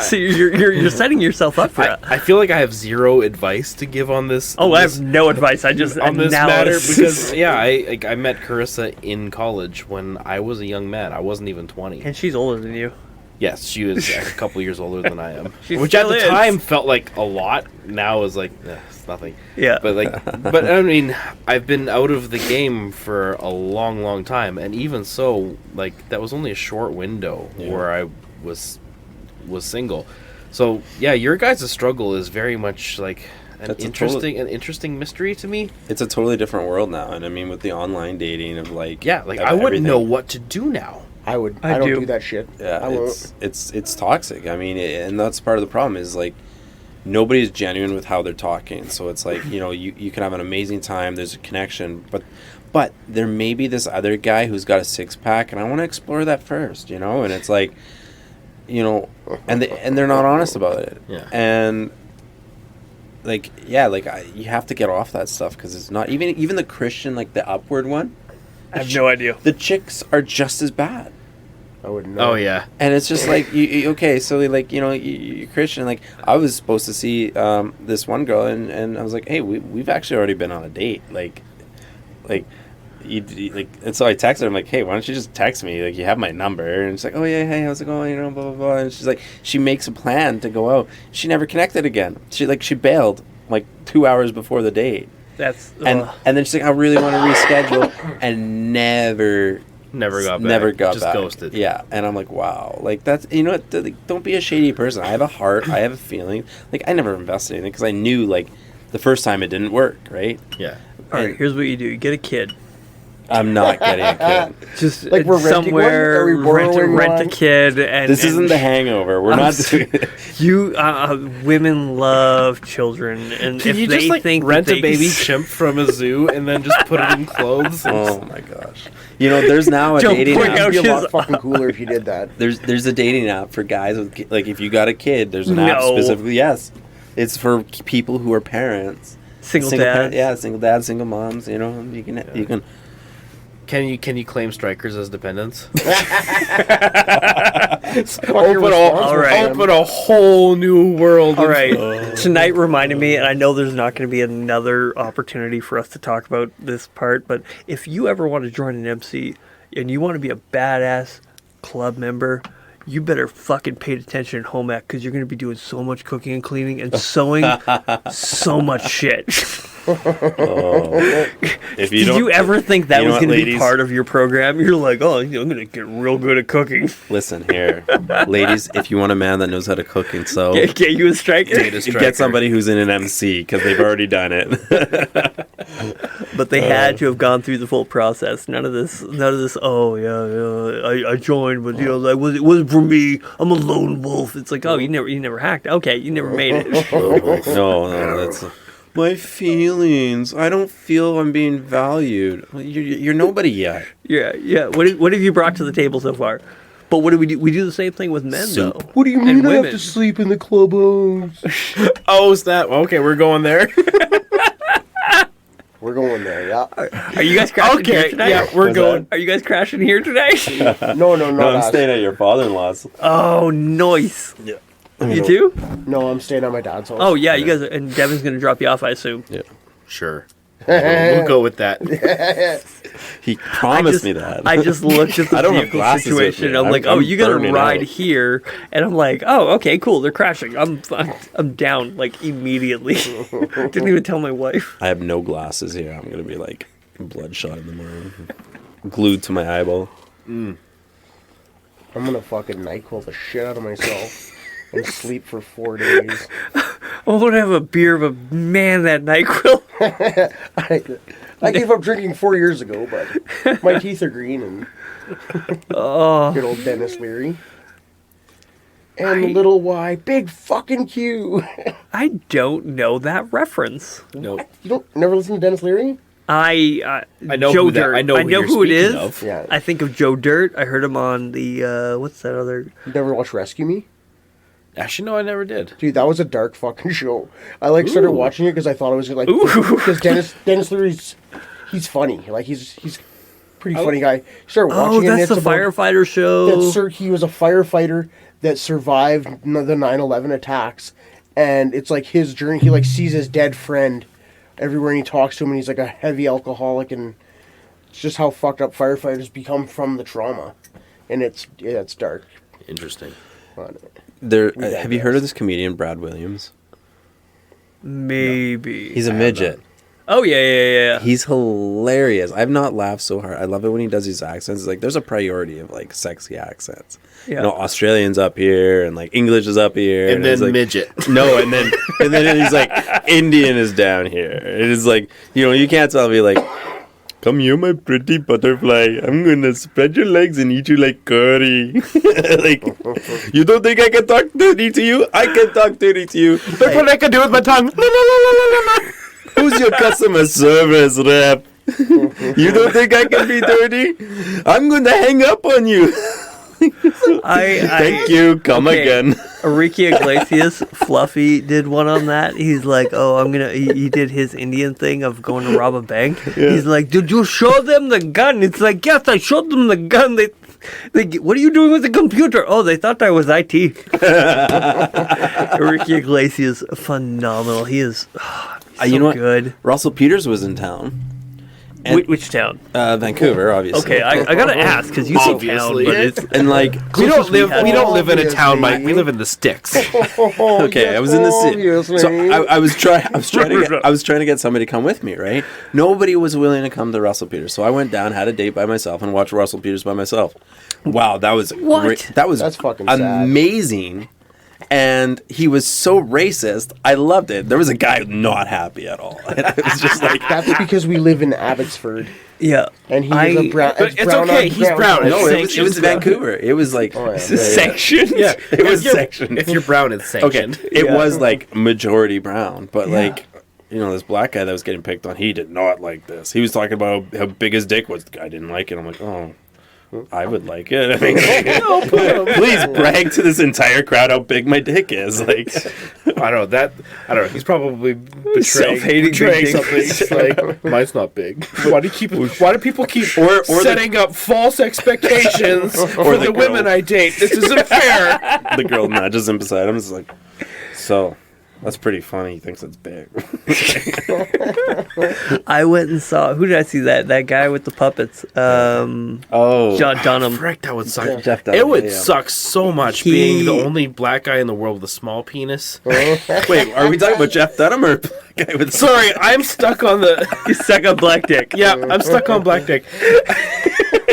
So you're setting yourself up for it. I feel like I have zero advice to give on this. Oh, I have no advice. I just on this matter analysis. because I met Carissa in college when I was a young man. I wasn't even 20. And she's older than you. Yes, she was a couple years older than I am, She which at still the is. time felt like a lot. Now is like it's nothing. Yeah. But I mean, I've been out of the game for a long, long time, and even so, like that was only a short window where I was single. So yeah, your guys' struggle is very much like an interesting mystery to me. It's a totally different world now, and I mean with the online dating of like like I wouldn't know what to do now. I don't do that shit. Yeah, I won't. it's toxic. I mean, and that's part of the problem is like nobody's genuine with how they're talking. So it's like you can have an amazing time. There's a connection, but there may be this other guy who's got a 6-pack, and I want to explore that first. And it's like and they're not honest about it. Yeah. And you have to get off that stuff because it's not even the Christian, like the upward one. I have no idea. The chicks are just as bad. I wouldn't know. Oh yeah. And it's just like okay, so like you're Christian. Like I was supposed to see this one girl, and I was like, hey, we've actually already been on a date. Like, and so I texted her. I'm like, hey, why don't you just text me? Like you have my number. And she's like, oh yeah, hey, how's it going? Blah blah blah. And she's like, she makes a plan to go out. She never connected again. She bailed like 2 hours before the date. That's And then she's like, I really want to reschedule, and never got back. Never got Just back. ghosted. Yeah, and I'm like, wow, like that's don't be a shady person. I have a heart. I have a feeling. Like I never invested in anything because I knew like the first time it didn't work. Right? Yeah. all right. Here's what you do: you get a kid. I'm not getting a kid. Just Like we're renting one? somewhere Are we borrowing rent a one? kid, and This isn't and The Hangover. We're not doing it. You women love children, and Can if you they just like think rent that a baby chimp from a zoo and then just put it in clothes? Oh my gosh! There's now a Don't dating point app. out It'd be a lot his- fucking cooler if you did that. There's a dating app for guys with like if you got a kid, there's an app No. specifically. Yes, it's for people who are parents. single dads. dads. Single dads, single moms. You can. Can you claim strikers as dependents? All right. Open a whole new world. All right. Tonight reminded me, and I know there's not going to be another opportunity for us to talk about this part, but if you ever want to join an MC and you want to be a badass club member, you better fucking pay attention at home ec because you're going to be doing so much cooking and cleaning and sewing so much shit. If Did you ever think that you know was what, going to be ladies? part of your program? You're like, oh, I'm going to get real good at cooking. Listen here, ladies, if you want a man that knows how to cook and sew, Get you a striker. get somebody who's in an MC because they've already done it. But they had to have gone through the full process. None of this. Oh yeah, I joined, but like it wasn't for me. I'm a lone wolf. It's like, oh, you never hacked. Okay, you never made it. No, that's my feelings. I don't feel I'm being valued. Well, you're nobody yet. Yeah. What have you brought to the table so far? But what do we do? We do the same thing with men, Soup. though. What do you And mean I have women. to sleep in the clubhouse? Oh, snap. Okay, we're going there. We're going there, yeah. Are you guys crashing here Okay, tonight? yeah, we're What's going. Are you guys crashing here today? No, No, I'm us. staying at your father-in-law's. Oh, nice. Yeah. You too? No, I'm staying at my dad's house. Oh yeah, you guys. And Devin's gonna drop you off, I assume. Yeah. Sure. We'll go with that. He promised me that. I just looked at the I don't have vehicle glasses with situation. me. I'm like, I'm oh, you gotta burning ride out. here, and I'm like, oh, okay, cool. They're crashing. I'm down like immediately. Didn't even tell my wife. I have no glasses here. I'm gonna be like bloodshot in the morning, glued to my eyeball. I'm gonna fucking NyQuil the shit out of myself and sleep for 4 days. I want to have a beer, but man, that NyQuil. I gave up drinking 4 years ago, but my teeth are green and good old Dennis Leary. And little Y, big fucking Q. I don't know that reference. No. You don't never listen to Dennis Leary? I know Joe who that- Dirt. I know who who it you're is. speaking of. Yeah. I think of Joe Dirt. I heard him on the what's that other? You never watched Rescue Me? Actually, no, I never did. Dude, that was a dark fucking show. I started watching it because I thought it was like Ooh. because Dennis Leary's he's funny. Like he's pretty funny guy. Started Oh, watching it. And that's it's the about- firefighter show. he was a firefighter that survived the 9/11 attacks, and it's like his journey. He like sees his dead friend everywhere, and he talks to him, and he's like a heavy alcoholic, and it's just how fucked up firefighters become from the trauma, and it's dark. Interesting. But Have you heard of this comedian Brad Williams? Maybe. He's a midget. Oh, yeah. He's hilarious. I've not laughed so hard. I love it when he does these accents. Like, there's a priority of like sexy accents. Yeah. You know, Australian's up here, and like English is up here, And then it's like, midget. No, and then he's like Indian is down here. It is like, you know, you can't tell me like, come here, my pretty butterfly. I'm gonna spread your legs and eat you like curry. Like, you don't think I can talk dirty to you? I can talk dirty to you. Look what I can do with my tongue. Who's your customer service rep? You don't think I can be dirty? I'm going to hang up on you. Thank you. Come again. Enrique Iglesias, Fluffy, did one on that. He's like, he did his Indian thing of going to rob a bank. Yeah. He's like, did you show them the gun? It's like, yes, I showed them the gun. They, what are you doing with the computer? Oh, they thought I was IT. Enrique Iglesias, phenomenal. He is you know what? good. Russell Peters was in town. Which town? Vancouver, obviously. Okay, I gotta ask because you say town, Obviously. but it's And like, We don't live in a town, Obviously. Mike. We live in the sticks. okay, I was in the city, Obviously. so I was trying to get somebody to come with me, right? Nobody was willing to come to Russell Peters, so I went down, had a date by myself, and watched Russell Peters by myself. Wow, that was What? great. That's fucking sad. amazing. And he was so racist. I loved it. There was a guy not happy at all. It was just like, That's because we live in Abbotsford, yeah. and he is a brown. But it's okay, he's brown. no, it was sanctioned. Vancouver. It was like, Oh, yeah. Sanctioned. Yeah, it was if you're- sectioned. If you're brown, it's Okay, sanctioned. it Yeah. was like majority brown, but Yeah. like, you know, this black guy that was getting picked on, he did not like this. He was talking about how big his dick was. I didn't like it. I'm like, oh, I would like it. I mean, please brag to this entire crowd how big my dick is. Like, I don't know. He's probably betraying Self-hating big something. dick. It's like, mine's not big. Why do people keep Or setting up false expectations for the girl. women I date? This isn't fair. the girl nudges him beside him. It's like, so that's pretty funny. He thinks it's big. I went and saw. Who did I see? That guy with the puppets. Oh, John Dunham. Frick, that would suck. Jeff Dunham, It would yeah. suck so much being the only black guy in the world with a small penis. Wait, are we talking about Jeff Dunham or black guy with? Sorry, I'm stuck on the. He's stuck on black dick. Yeah, I'm stuck on black dick.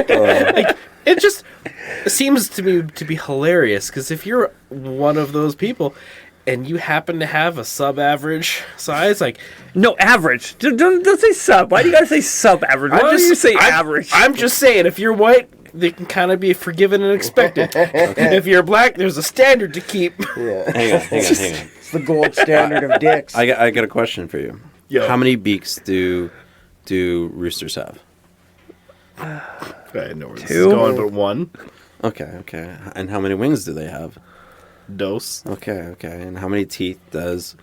Like, it just seems to me to be hilarious because if you're one of those people and you happen to have a sub-average size, like No, average. Don't say sub. Why do you gotta say sub-average? Why do you say average? I'm just saying, if you're white, they can kind of be forgiven and expected. If you're black, there's a standard to keep. Yeah. Hang on. It's the gold standard of dicks. I got a question for you. Yo. How many beaks do roosters have? I know where this is Two? going, but one Okay. And how many wings do they have? dose. Okay. And how many teeth does,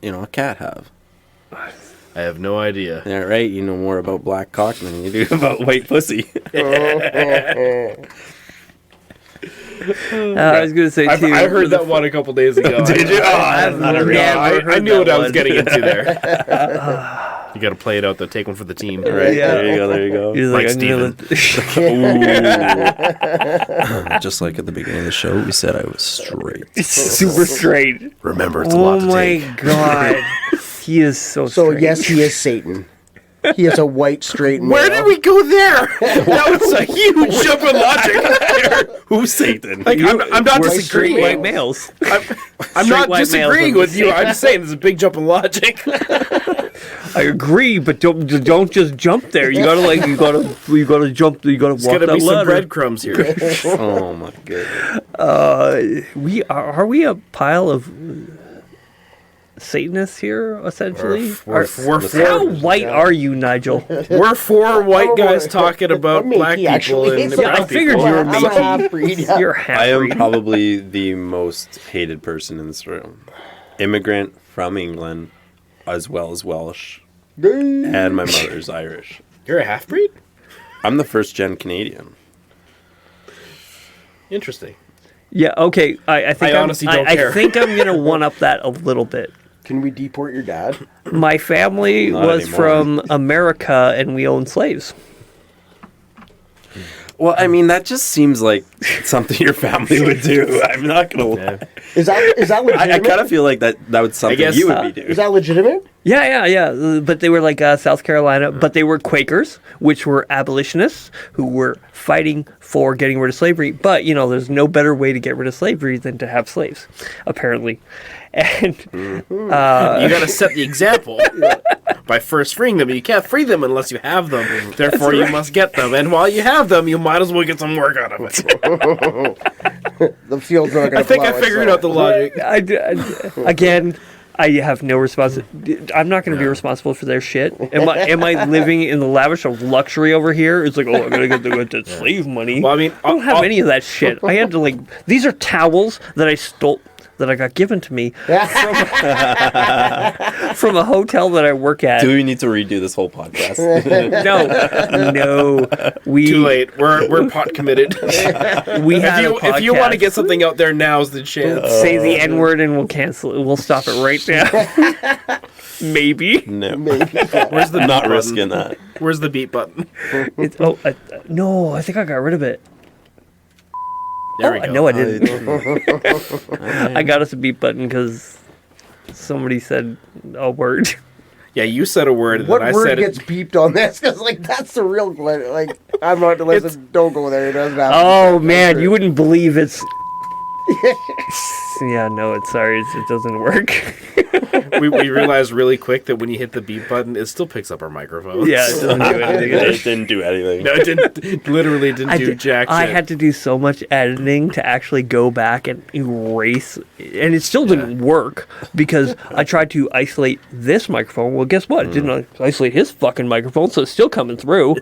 a cat have? I have no idea. Yeah, right. You know more about black cock than you do about white pussy. I was gonna say too. I heard that one a couple days ago. Did you? Oh, I've not a never real- heard I knew what that I was one. getting into there. You got to play it out, though. Take one for the team. Right. Yeah. There you go. He's Like I'm gonna let- Just like at the beginning of the show, we said I was straight. super straight. Remember, it's a Oh lot to my take. god, he is so. So straight. yes, he is Satan. He is a white straight male. Where did we go there? That was a huge jump in logic. Who's Satan? Like, I'm not We're straight disagreeing. white males. I'm not white males disagreeing are with you. I'm just saying there's a big jump in logic. I agree, but don't just jump there. You gotta jump. You gotta walk There's gonna that be some ladder. breadcrumbs here. Oh my goodness. We are we a pile of Satanists here, essentially? We're How white are you, Nigel? four white guys talking about I'm Mickey, black people actually. and Yeah, brown I figured people. you were I'm a Mickey. half-breed, yeah. You're half. I am probably the most hated person in this room. Immigrant from England, as well as Welsh, and my mother's Irish. You're a half-breed? I'm the first gen Canadian. Interesting. Yeah, okay. I think I honestly don't care. I think I'm gonna one up that a little bit. Can we deport your dad? My family Not was anymore. from America, and we owned slaves. Well, I mean, that just seems like something your family would do. I'm not gonna lie. Is that legitimate? I kind of feel like that was something guess, you would be doing. Is that legitimate? Yeah. But they were like South Carolina, but they were Quakers, which were abolitionists who were fighting for getting rid of slavery. But, there's no better way to get rid of slavery than to have slaves, apparently. And You got to set the example by first freeing them. You can't free them unless you have them. Therefore, you must get them. And while you have them, you might as well get some work out of it. The field's not going to I think I figured out the logic. again, I have no I'm not going to be responsible for their shit. Am I living in the lavish of luxury over here? It's like, I'm going to get the slave money. Well, I mean, I don't have any of that shit. I had to these are towels that I stole, that I got given to me from a hotel that I work at. Do we need to redo this whole podcast? No. We Too late. We're pot committed. We had If you want to get something out there, now's the chance. say the N word and we'll cancel it. We'll stop it right now. Maybe. No. Where's the Not beat risking button? that. Where's the beat button? It's no. I think I got rid of it. There we go. No, I didn't. I got us a beep button because somebody said a word. Yeah, you said a word, and What then I word said gets it. beeped on this? Because that's the real I'm not. Listen, don't go there. It doesn't happen. Oh man, you wouldn't believe it's. Yeah, no, it doesn't work. We realized really quick that when you hit the beep button, it still picks up our microphones. Yeah, it doesn't do anything. It didn't do anything. No, it didn't. It literally didn't do jack shit. I had to do so much editing to actually go back and erase, and it still didn't work because I tried to isolate this microphone. Well, guess what? It didn't isolate his fucking microphone, so it's still coming through.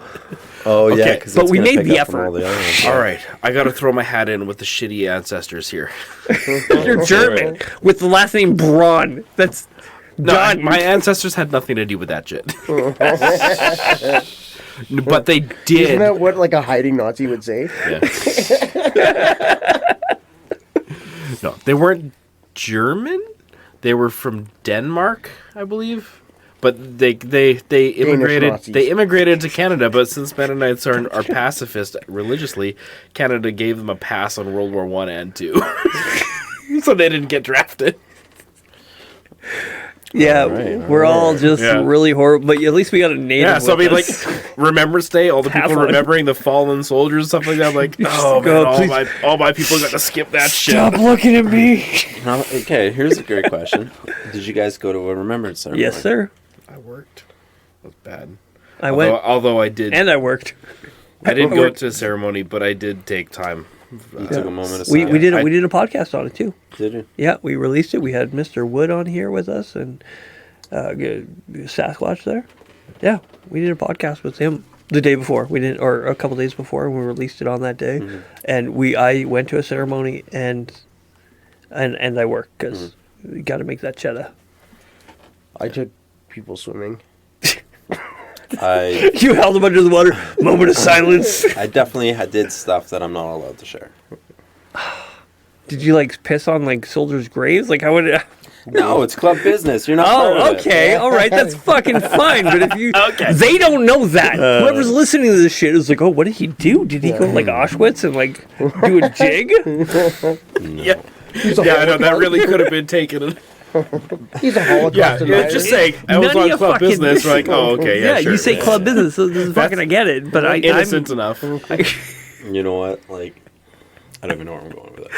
Oh, yeah. Okay, 'cause but it's we gonna made pick the up from effort. all the other ones. All right, I got to throw my hat in with the shitty ancestors here. You're German with the last name Braun. That's No, done. my ancestors had nothing to do with that shit. But they did. Isn't that what a hiding Nazi would say? Yeah. No, they weren't German. They were from Denmark, I believe. But they immigrated. Nazis. They immigrated to Canada. But since Mennonites are pacifist religiously, Canada gave them a pass on World War I and II, so they didn't get drafted. Yeah, Alright, we're all just really horrible, but at least we got a native. Yeah, so I with mean, us. Remembrance Day, all the people Have fun. remembering the fallen soldiers and stuff like that. Like, oh go, man, please. all my people got to skip that shit. Stop looking at me. Now, okay, here's a great question. Did you guys go to a remembrance ceremony? Yes, sir. I worked. That was bad. I went, Although I did. and I worked. I didn't go to the ceremony, but I did take time. You took a moment of We silence. did I- we did a podcast on it too. Did you? Yeah, we released it. We had Mr. Wood on here with us and Sasquatch there. Yeah, we did a podcast with him the day before. We did, or a couple days before, and we released it on that day. Mm-hmm. And I went to a ceremony and I worked because you got to make that cheddar. I took people swimming. You held them under the water. Moment of silence. I definitely did stuff that I'm not allowed to share. Did you piss on soldiers' graves? How would it? No, it's club business. You're not part Oh, of okay, all right, that's fucking fine. But if you, they don't know that. Whoever's listening to this shit is like, oh, what did he do? Did he go to Auschwitz and do a jig? Yeah, I know that really could have been taken. He's a Holocaust Yeah, denier. just saying. I was None of on you club fucking- business. Like, oh, okay, yeah, sure. you say club business, so this is fucking. I get it, but innocent enough. You know what? I don't even know where I'm going with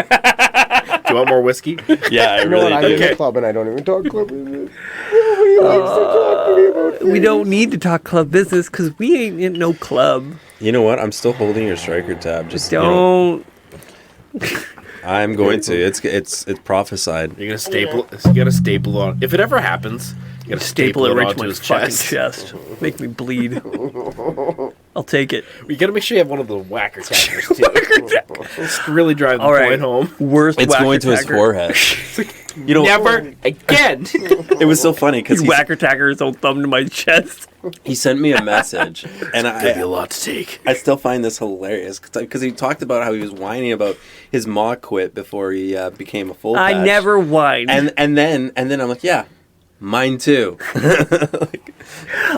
that. Do you want more whiskey? Yeah, I You know really what? I'm do. in the club and I don't even talk club business. Nobody likes to talk to me about we don't need to talk club business because we ain't in no club. You know what? I'm still holding your striker tab. Just you know, Don't. I'm going to. It's prophesied. You're gonna staple. You gotta staple on. If it ever happens, You gotta Staple it right to onto my his fucking chest. Make me bleed. I'll take it. You gotta make sure you have one of the whacker tackers too. Just really drive the All right. point home. Worst It's whacker going to his tacker. forehead. You know, Never again. it was so funny because You whacker tacker his own thumb to my chest. he sent me a message, and Could be a lot to take. I still find this hilarious because he talked about how he was whining about his maw quit before he became a full patch. I never whined. And then I'm like, yeah, mine too.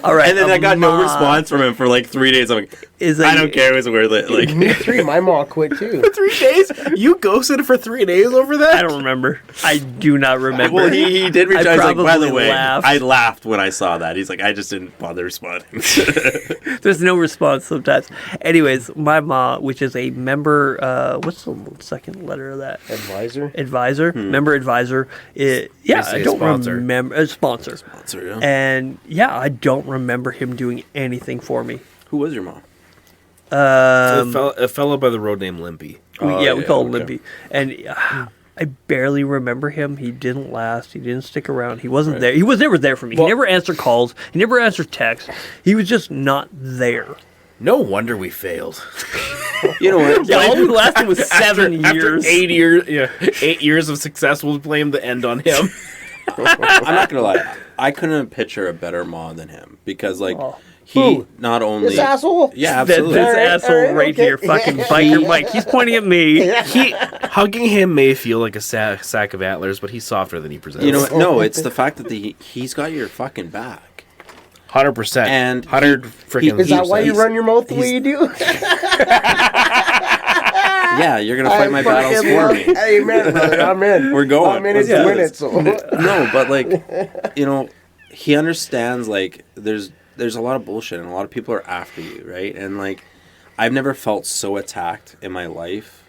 All right. And then I got no Ma response from him for like 3 days. I'm like, is I don't care. It was worth it. Like, Me three. My mom quit too. 3 days? You ghosted for 3 days over that? I don't remember. I do not remember. well, he did reach I out. He's like, by the probably way, laughed. I laughed when I saw that. He's like, I just didn't bother responding. There's no response sometimes. Anyways, my ma, which is a member, what's the second letter of that? Advisor. Advisor, member advisor. Yeah, Basically I a don't sponsor. remember a sponsor. Sponsor, yeah. And yeah, I don't remember him doing anything for me. Who was your mom? A fellow by the road named Limpy. We call him okay. Limpy, and I barely remember him. He didn't last. He didn't stick around. He wasn't there. He was never there for me. Well- he never answered calls. He never answered texts. He was just not there. No wonder we failed. You know what? Yeah, all we lasted was 7 years. After 8 years, 8 years of success, we'll blame the end on him. I'm not gonna lie. I couldn't picture a better mom than him because, like, he Who? not only This asshole. yeah, This absolutely. asshole All right, right okay. here, fucking biker Mike. He's pointing at me. Hugging him may feel like a sack of antlers, but he's softer than he presents. You know what? No, it's the fact that he's got your fucking back. 100%. And 100 freaking. Is that why you He's- run your mouth the way you do? Yeah, you're gonna fight my battles fucking for love- me. Hey man, brother, I'm in. We're going. I'm in Let's it to do win this. it. So No, but like, you know, he understands like there's a lot of bullshit and a lot of people are after you, right? And like, I've never felt so attacked in my life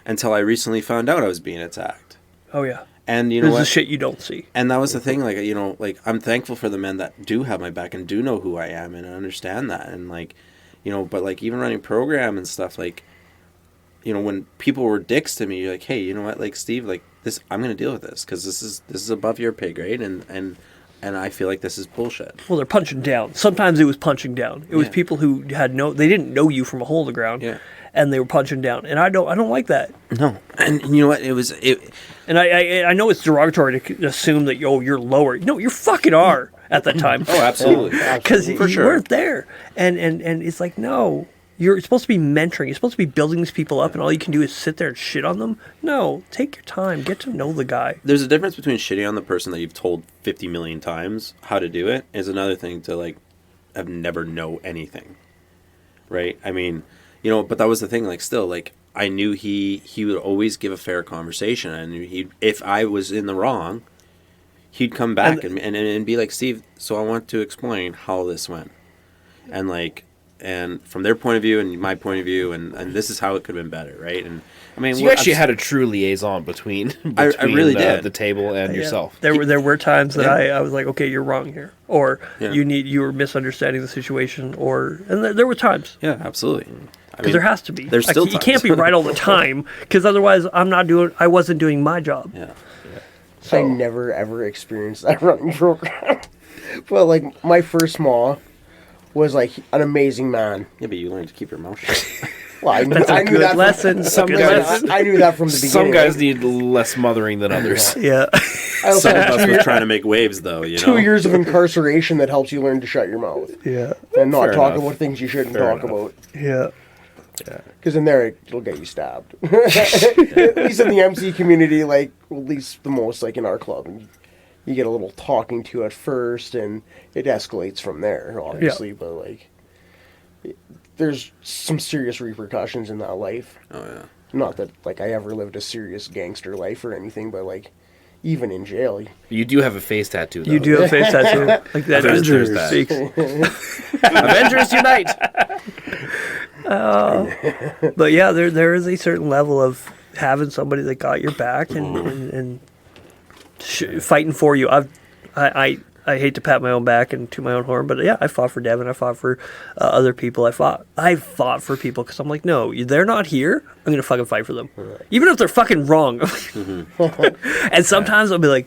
until I recently found out I was being attacked. Oh yeah. And you know There's the what? shit you don't see. And that was the thing, like, you know, like, I'm thankful for the men that do have my back and do know who I am and understand that. And, like, you know, but, like, even running program and stuff, like, you know, when people were dicks to me, you're like, hey, you know what, like, Steve, like, this, I'm going to deal with this because this is above your pay grade and I feel like this is bullshit. Well, they're punching down. Sometimes it was punching down. It was Yeah. people who they didn't know you from a hole in the ground. Yeah. And they were punching down. And I don't like that. No. And you know what, And I know it's derogatory to assume that you're lower. No, you fucking are at that time. oh, absolutely. Because you For sure. weren't there. And it's like, no, you're supposed to be mentoring. You're supposed to be building these people up, and all you can do is sit there and shit on them. No, take your time. Get to know the guy. There's a difference between shitting on the person that you've told 50 million times how to do it is another thing to, like, have never know anything. Right? I mean, you know, but that was the thing, like, still, like, I knew he would always give a fair conversation. I knew if I was in the wrong, he'd come back and be like, Steve, so I want to explain how this went. And, like, and from their point of view and my point of view, and this is how it could have been better, right? And I mean, So you actually had a true liaison between I really did. the table and Yeah. yourself. There were times that Yeah. I was like, okay, you're wrong here, or Yeah. you were misunderstanding the situation, and there were times. Yeah, absolutely. Because there has to be. There's Like, still you can't be times. right all the time, because otherwise I wasn't doing my job. Yeah. I never ever experienced that running program. But like my first ma was like an amazing man. Yeah, but you learned to keep your mouth shut. Well, I knew, That's a I knew good that. lesson. Some Good guys- lesson. I knew that from the beginning. Some guys need less mothering than others. Yeah. I also Some of had us was trying to make waves, though, you know? 2 years of incarceration that helps you learn to shut your mouth Yeah. and not Fair talk enough. about things you shouldn't Fair talk enough. about. Yeah. Because in there, it'll get you stabbed. At least in the MC community, like, at least the most, like, in our club. And you get a little talking to at first, and it escalates from there, obviously. But, like, there's some serious repercussions in that life. Oh, yeah. Not that, like, I ever lived a serious gangster life or anything, but, like, even in jail. You do have a face tattoo, though. You do have a face tattoo like that. Avengers. Speaks. Avengers Unite! But yeah, there is a certain level of having somebody that got your back and fighting for you. I hate to pat my own back and to my own horn, but yeah, I fought for Devin. I fought for other people. I fought for people because I'm like, no, they're not here. I'm gonna fucking fight for them, even if they're fucking wrong. And sometimes I'll be like,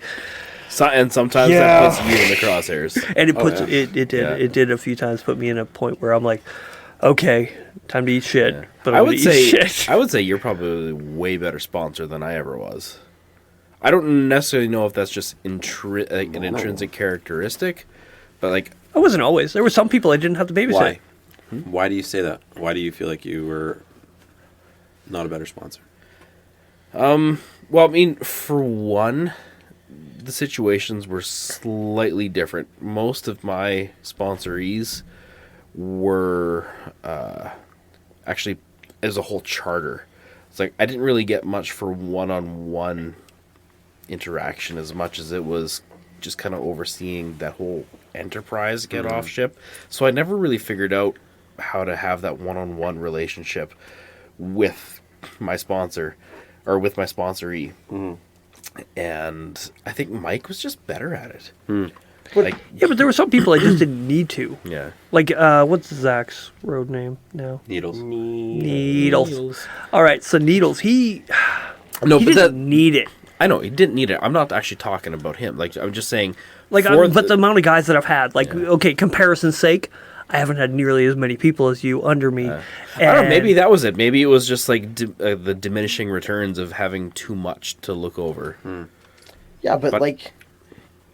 And sometimes that puts you in the crosshairs. And it puts yeah. it did Yeah. it did a few times put me in a point where I'm like, okay, time to eat shit. Yeah. But I I'm would gonna eat say shit. I would say you're probably a way better sponsor than I ever was. I don't necessarily know if that's just an intrinsic characteristic, but like I wasn't always. There were some people I didn't have to babysit. Why? Why do you say that? Why do you feel like you were not a better sponsor? well, I mean, for one, the situations were slightly different. Most of my sponsorees were actually as a whole charter. It's like I didn't really get much for one-on-one interaction as much as it was just kind of overseeing that whole enterprise get off ship. So I never really figured out how to have that one-on-one relationship with my sponsor or with my sponsoree. And I think Mike was just better at it. Like, Yeah, but there were some people I just didn't need to. yeah. Like, what's Zach's road name now? Needles. Needles. All right, so Needles, he No, he but didn't need it. I know he didn't need it. I'm not actually talking about him. Like I'm just saying, Like, for but the amount of guys that I've had, like, okay, comparison's sake, I haven't had nearly as many people as you under me. I don't know. Maybe that was it. Maybe it was just like the diminishing returns of having too much to look over. Yeah, but But- like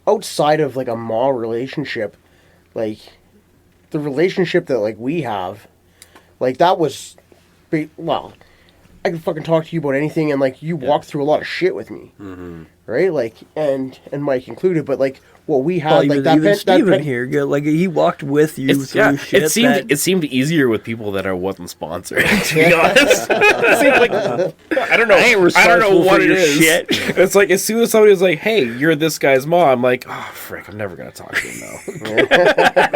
outside of like a mall relationship, like the relationship that like we have, like that was, well, I can fucking talk to you about anything, and like you walked through a lot of shit with me, right? Like and Mike included, but like what we had, Well, like even, that, even that Steven here, like, he walked with you through shit. it seemed easier with people that I wasn't sponsored. To be honest, it seemed like I don't know. I ain't I don't know responsible what for it your is. shit. It's like as soon as somebody was like, "Hey, you're this guy's mom," I'm like, "Oh frick, I'm never gonna talk to him now."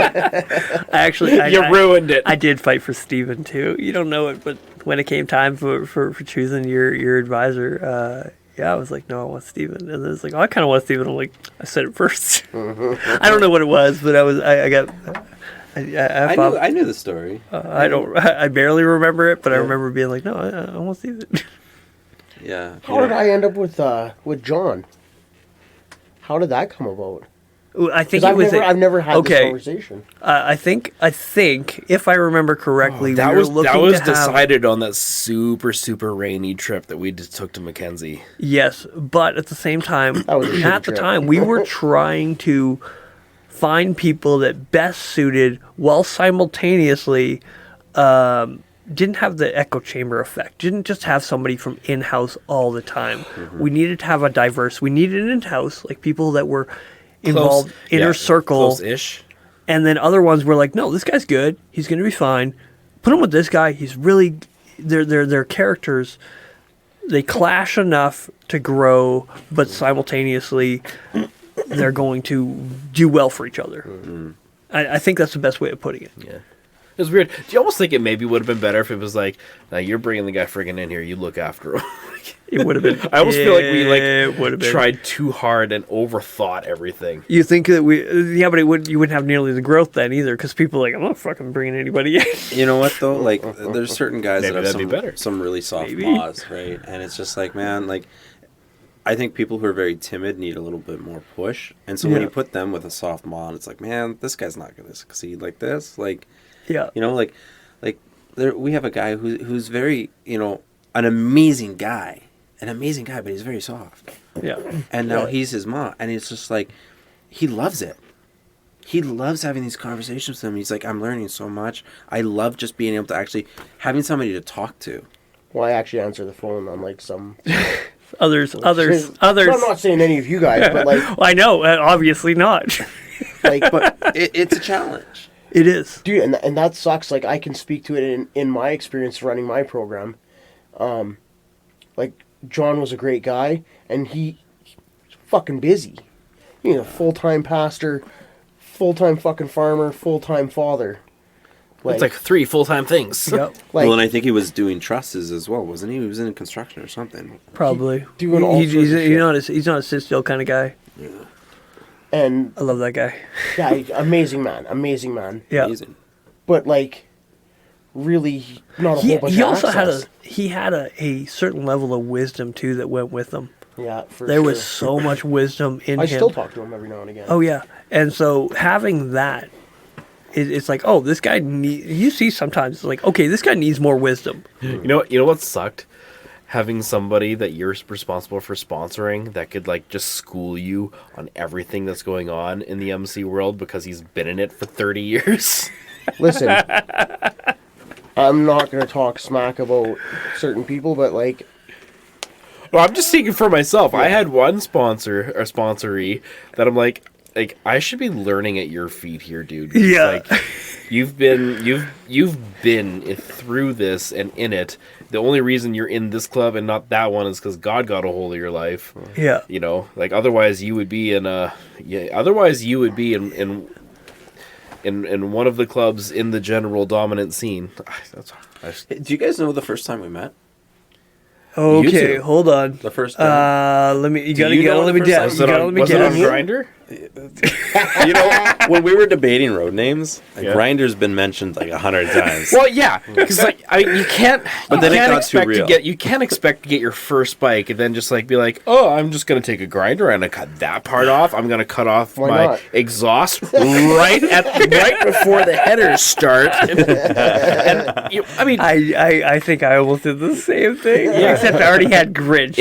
I actually, You ruined it. I did fight for Steven too. You don't know it, but when it came time for choosing your advisor, yeah, I was like, no, I want Steven. And then it's like, oh, I kind of want Steven. I'm like, I said it first. I don't know what it was, but I knew the story. I barely remember it, but I remember being like, no, I want Steven. Yeah. How did I end up with John? How did that come about? I think Because it was. I've never had this okay. conversation. I think if I remember correctly, that we were was looking that was to have, decided on that super rainy trip that we just took to Mackenzie. Yes, but at the same time, That was a shitty at the trip. time, we were trying to find people that best suited, while simultaneously didn't have the echo chamber effect. Didn't just have somebody from in-house all the time. We needed to have a diverse. We needed an in-house, like people that were involved, inner circle. Close-ish. And then other ones were like, no, this guy's good. He's going to be fine. Put him with this guy. He's really, their characters, they clash enough to grow, but simultaneously they're going to do well for each other. I think that's the best way of putting it. Yeah. It was weird. Do you almost think it maybe would have been better if it was like, now you're bringing the guy friggin' in here, you look after him? It would have been. I almost feel like we It would have been. tried too hard and overthought everything. You think that yeah, but you wouldn't have nearly the growth then either, because people are like, I'm not fucking bringing anybody in. You know what though? Like, there's certain guys Maybe that have that'd be better. some really soft Maybe. maws, right? And it's just like, man, like, I think people who are very timid need a little bit more push. And so when Yeah. you put them with a soft maw, and it's like, man, this guy's not going to succeed like this. Like, Yeah. you know, like we have a guy who's very, you know, an amazing guy, but he's very soft. Yeah. And now he's his mom, and it's just like, he loves it. He loves having these conversations with him. He's like, I'm learning so much. I love just being able to actually having somebody to talk to. Well, I actually answer the phone on like some. Others. I'm not saying any of you guys, but like, Well, I know, obviously not. like, But it's a challenge. It is. dude, and that sucks. Like, I can speak to it in my experience running my program. Like, John was a great guy, and he's fucking busy. He's a full-time pastor, full-time fucking farmer, full-time father. It's like 3 full-time things. Yep. like Well, and I think he was doing trusses as well, wasn't he? He was in construction or something. Probably. doing all sorts of shit. He's not a sit-still kind of guy. and I love that guy. yeah, amazing man. Yeah. Amazing. But like, really, not a whole bunch He of also access. had a certain level of wisdom too that went with him. Yeah, for There sure. was so much wisdom in I him. still talk to him every now and again. Oh yeah, and so having that, it's like, oh, this guy you see sometimes it's like, okay, this guy needs more wisdom. You know what sucked? Having somebody that you're responsible for sponsoring that could like just school you on everything that's going on in the MC world because he's been in it for 30 years. Listen, I'm not going to talk smack about certain people, but like, Well, I'm just speaking for myself. I had one sponsor or sponsoree that I'm like I should be learning at your feet here, dude. It's Yeah. like, you've been through this and in it. The only reason you're in this club and not that one is because God got a hold of your life. Yeah, You know, like otherwise you would be in in one of the clubs in the general dominant scene. Do you guys know the first time we met? okay, two. hold on. The first time. Let me. You Do gotta you know let the me first guess. time? You gotta let me Was it on guess. Grindr? You know, when we were debating road names, like, Yeah. Grinder's been mentioned like 100 times. Well, yeah, because like you can't. But then it can't got too expect real. You can't expect to get your first bike and then just like be like, oh, I'm just gonna take a grinder and I cut that part off. I'm gonna cut off Why my not? exhaust right before the headers start. And I mean, I think I almost did the same thing, Yeah. except I already had Grinch.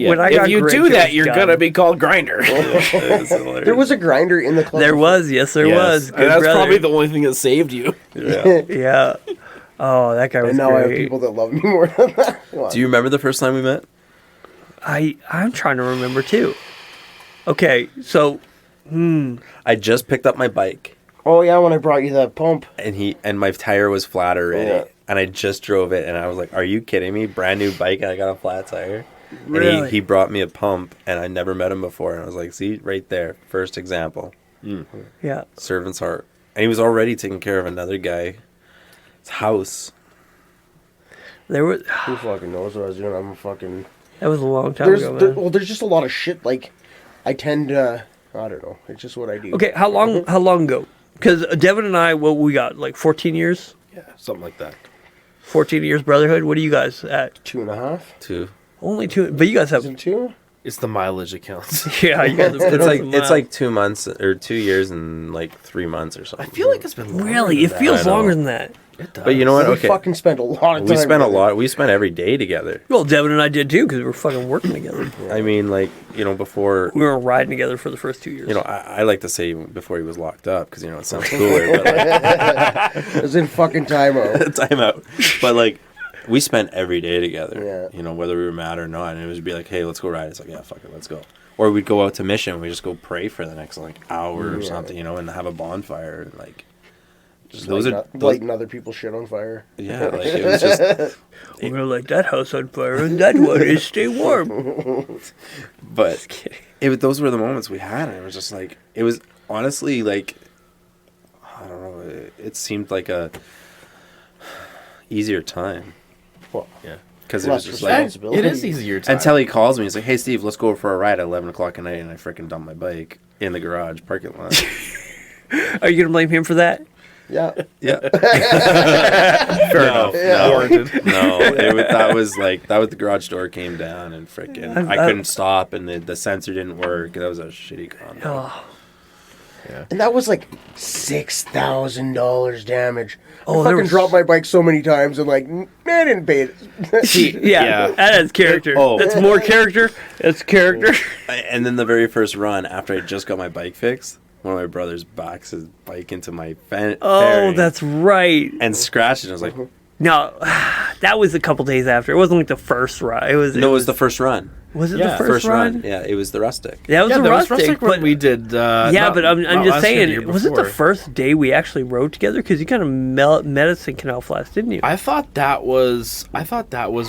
When I got if you Grinch, do it that, was you're done. gonna be called Grinder. there was a grinder in the club. There was, yes, there was. And Good that's brother. probably the only thing that saved you. Yeah. Yeah. Oh, that guy was And now I have great. people that love me more than that. Come on. Do you remember the first time we met? I'm trying to remember too. Okay, so I just picked up my bike, Oh, yeah, when I brought you that pump. and my tire was flat already, Yeah. and I just drove it, and I was like, "Are you kidding me? Brand new bike, and I got a flat tire." Really? And he brought me a pump, and I never met him before, and I was like, "See, right there, first example, yeah, servant's heart." And he was already taking care of another guy's house. there was. Who fucking knows what I was doing? I'm fucking... That was a long time ago, man. There's just a lot of shit, like, I tend to... I don't know. It's just what I do. Okay, how long ago? Because Devin and I, what we got, like 14 years? Yeah, something like that. 14 years Brotherhood? What are you guys at? 2.5? Too. Only 2, but you guys have... Is it 2? It's the mileage that counts. Yeah, you guys have... It's like 2 months or 2 years and like 3 months or I something. feel like it's been longer Really? than It that. feels I know. longer than that. It does. But you know what? We Okay, fucking spent a lot of time. we spent a together. lot. We spent every day together. Well, Devin and I did too, because we were fucking working together. I mean, like, you know, before, We were riding together for the first 2 years. you know, I like to say before he was locked up because, you know, it sounds cooler, but like, It was in fucking timeout. time out. But like, we spent every day together, Yeah. you know, whether we were mad or not. And it would be like, hey, let's go ride. It's like, yeah, fuck it, let's go. Or we'd go out to mission. We just go pray for the next like hour or Yeah. something, you know, and have a bonfire. And, like, just Lighting other people's shit on fire. yeah, like it was just. we were like, that house on fire and that one is stay warm. But those were the moments we had, and it was just like, it was honestly like, I don't know, it seemed like a easier time Well, Yeah. because it was Less just like responsibility. It is easier time. until he calls me, he's like, hey Steve, let's go for a ride at 11 o'clock at night, and I freaking dumped my bike in the garage parking lot. Are you going to blame him for that? yeah. Yeah. Fair enough. Yeah. Warranted. No, that was the garage door came down and freaking I couldn't stop, and the sensor didn't work. That was a shitty condo. Oh, And that was like $6,000 damage. Oh, I there fucking was- dropped my bike so many times and like, man, I didn't pay it. yeah, Yeah. that has character. Oh. That's more character. That's character. And then the very first run, after I just got my bike fixed, one of my brothers backs his bike into my Oh, fairing that's right. and scratched it. I was like, No, that was a couple days after. It wasn't like the first run. It was. no, it was the first run. Was it Yeah. the first run? Yeah, it was the rustic. Yeah, it was Yeah, the that was rustic. rustic when but we did. yeah, but I'm not just last year, the year saying, was it the before. first day we actually rode together? Because you kind of met us in Canal Flats, didn't you? I thought that was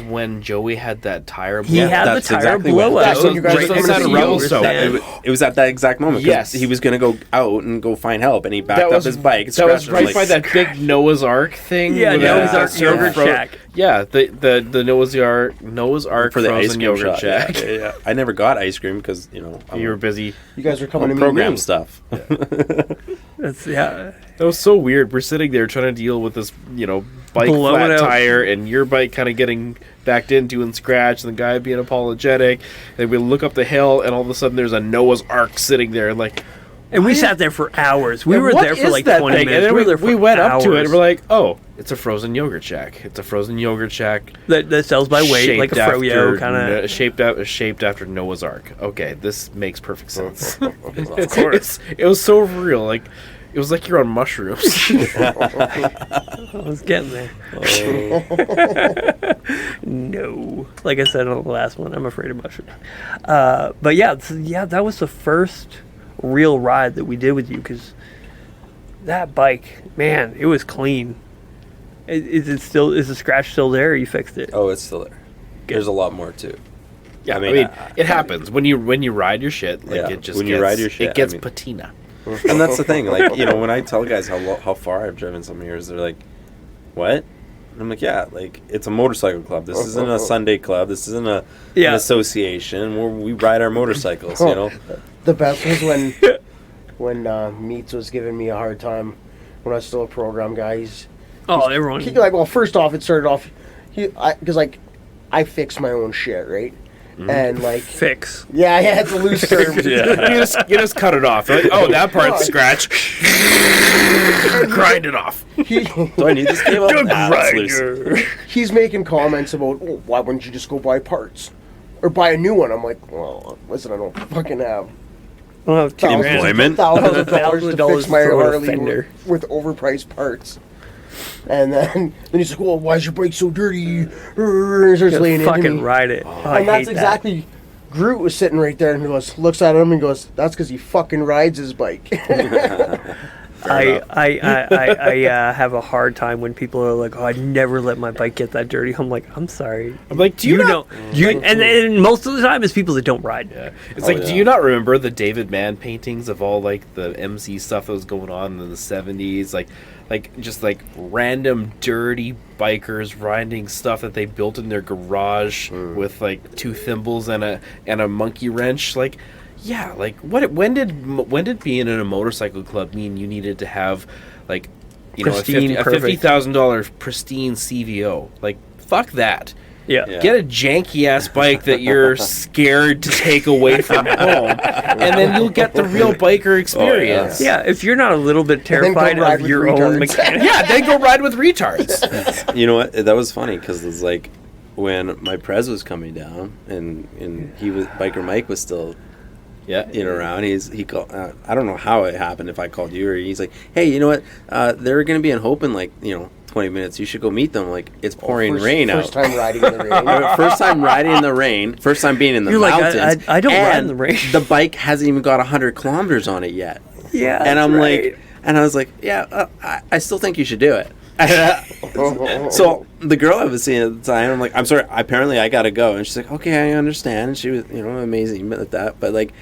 when Joey had that tire. He blow. had that's the tire exactly blowout. what- That's It when was you guys great were to coming see to you Yellowstone. understand. It was at that exact moment. 'cause Yes. he was gonna go out and go find help, and he backed That up was his bike. and That was scratched it. right Like, by that big Noah's Ark thing. Yeah, with Noah's the Ark surf yogurt fro- shack. Yeah, the Noah's Ark for the ice frozen cream yogurt shop. shack. Yeah, yeah. I never got ice cream because You were busy. You guys were coming to I'm meet program me. stuff. That's yeah. That was so weird. We're sitting there trying to deal with this, bike Blow flat it out. tire and your bike kind of getting backed into and scratched, and the guy being apologetic. And we look up the hill, and all of a sudden there's a Noah's Ark sitting there, like. And we sat there for hours. We And were what there for is like that 20 thing? minutes. And then we were there for we went hours. up to it, and we're like, oh, it's a frozen yogurt shack. It's a frozen yogurt shack. That sells by weight, like a froyo kind of. Shaped after Noah's Ark. Okay, this makes perfect sense. Of course. It was so real. Like, it was like you're on mushrooms. I was getting there. No. Like I said on the last one, I'm afraid of mushrooms. But yeah, that was the first real ride that we did with you, because that bike, man, it was clean. Is the scratch still there, or you fixed it? Oh, it's still there. There's a lot more too. Yeah, I mean, it happens when you ride your shit. Like Yeah, it just when you ride your shit, it gets I mean- patina. And that's the thing, like, you know, when I tell guys how far I've driven some years, they're like, what? And I'm like, yeah, like, it's a motorcycle club. This isn't a Sunday club. This isn't an association where we ride our motorcycles, you know? The best was when Meats was giving me a hard time when I was still a program guy. Everyone. Well, first off, it started off because I fix my own shit, right? And like Fix. yeah, it's a loose term. You just cut it off. Like, oh, that part's scratch. Grind it off. Do I need this cable? Nah, it's loose. He's making comments about, oh, why wouldn't you just go buy parts or buy a new one? I'm like, well, listen, I don't fucking have Well, Employment? thousands of dollars to $1,000 fix my for a Harley fender. with overpriced parts. And then he's like, well, why is your bike so dirty? He starts laying into fucking me. ride it. I And that's hate that. exactly. Groot was sitting right there and he looks at him and goes, "That's because he fucking rides his bike." I have a hard time when people are like, "Oh, I'd never let my bike get that dirty." I'm like, I'm sorry. I'm like, do you not? And most of the time, it's people that don't ride. Yeah. It's like, do you not remember the David Mann paintings of all like the MC stuff that was going on in the 70s? Like just like random dirty bikers riding stuff that they built in their garage with like two thimbles and a monkey wrench. Like, yeah, like when did being in a motorcycle club mean you needed to have like, you Pristine, know, a perfect. $50,000 pristine CVO? Like, fuck that. Yeah. Get a janky ass bike that you're scared to take away from home, and then you'll get the real biker experience. Yeah, if you're not a little bit then go terrified ride of with your own retards. mechanic. Yeah, then go ride with retards. You know what? That was funny because it's like when my Prez was coming down and he was Biker Mike was still around. He called. I don't know how it happened. If I called you or he's like, hey, you know what? They're gonna be in Hope in like 20 minutes. You should go meet them. Like it's pouring rain out. First time riding in the rain. First time riding in the rain. First time being in the You're like, mountains. I don't ride in and the rain. The bike hasn't even got 100 kilometers on it yet. Yeah, And I'm that's like, right. and I was like, yeah, I still think you should do it. So the girl I was seeing at the time, I'm like, I'm sorry, apparently I gotta go. And she's like, okay, I understand. And she was, amazing at that. But like,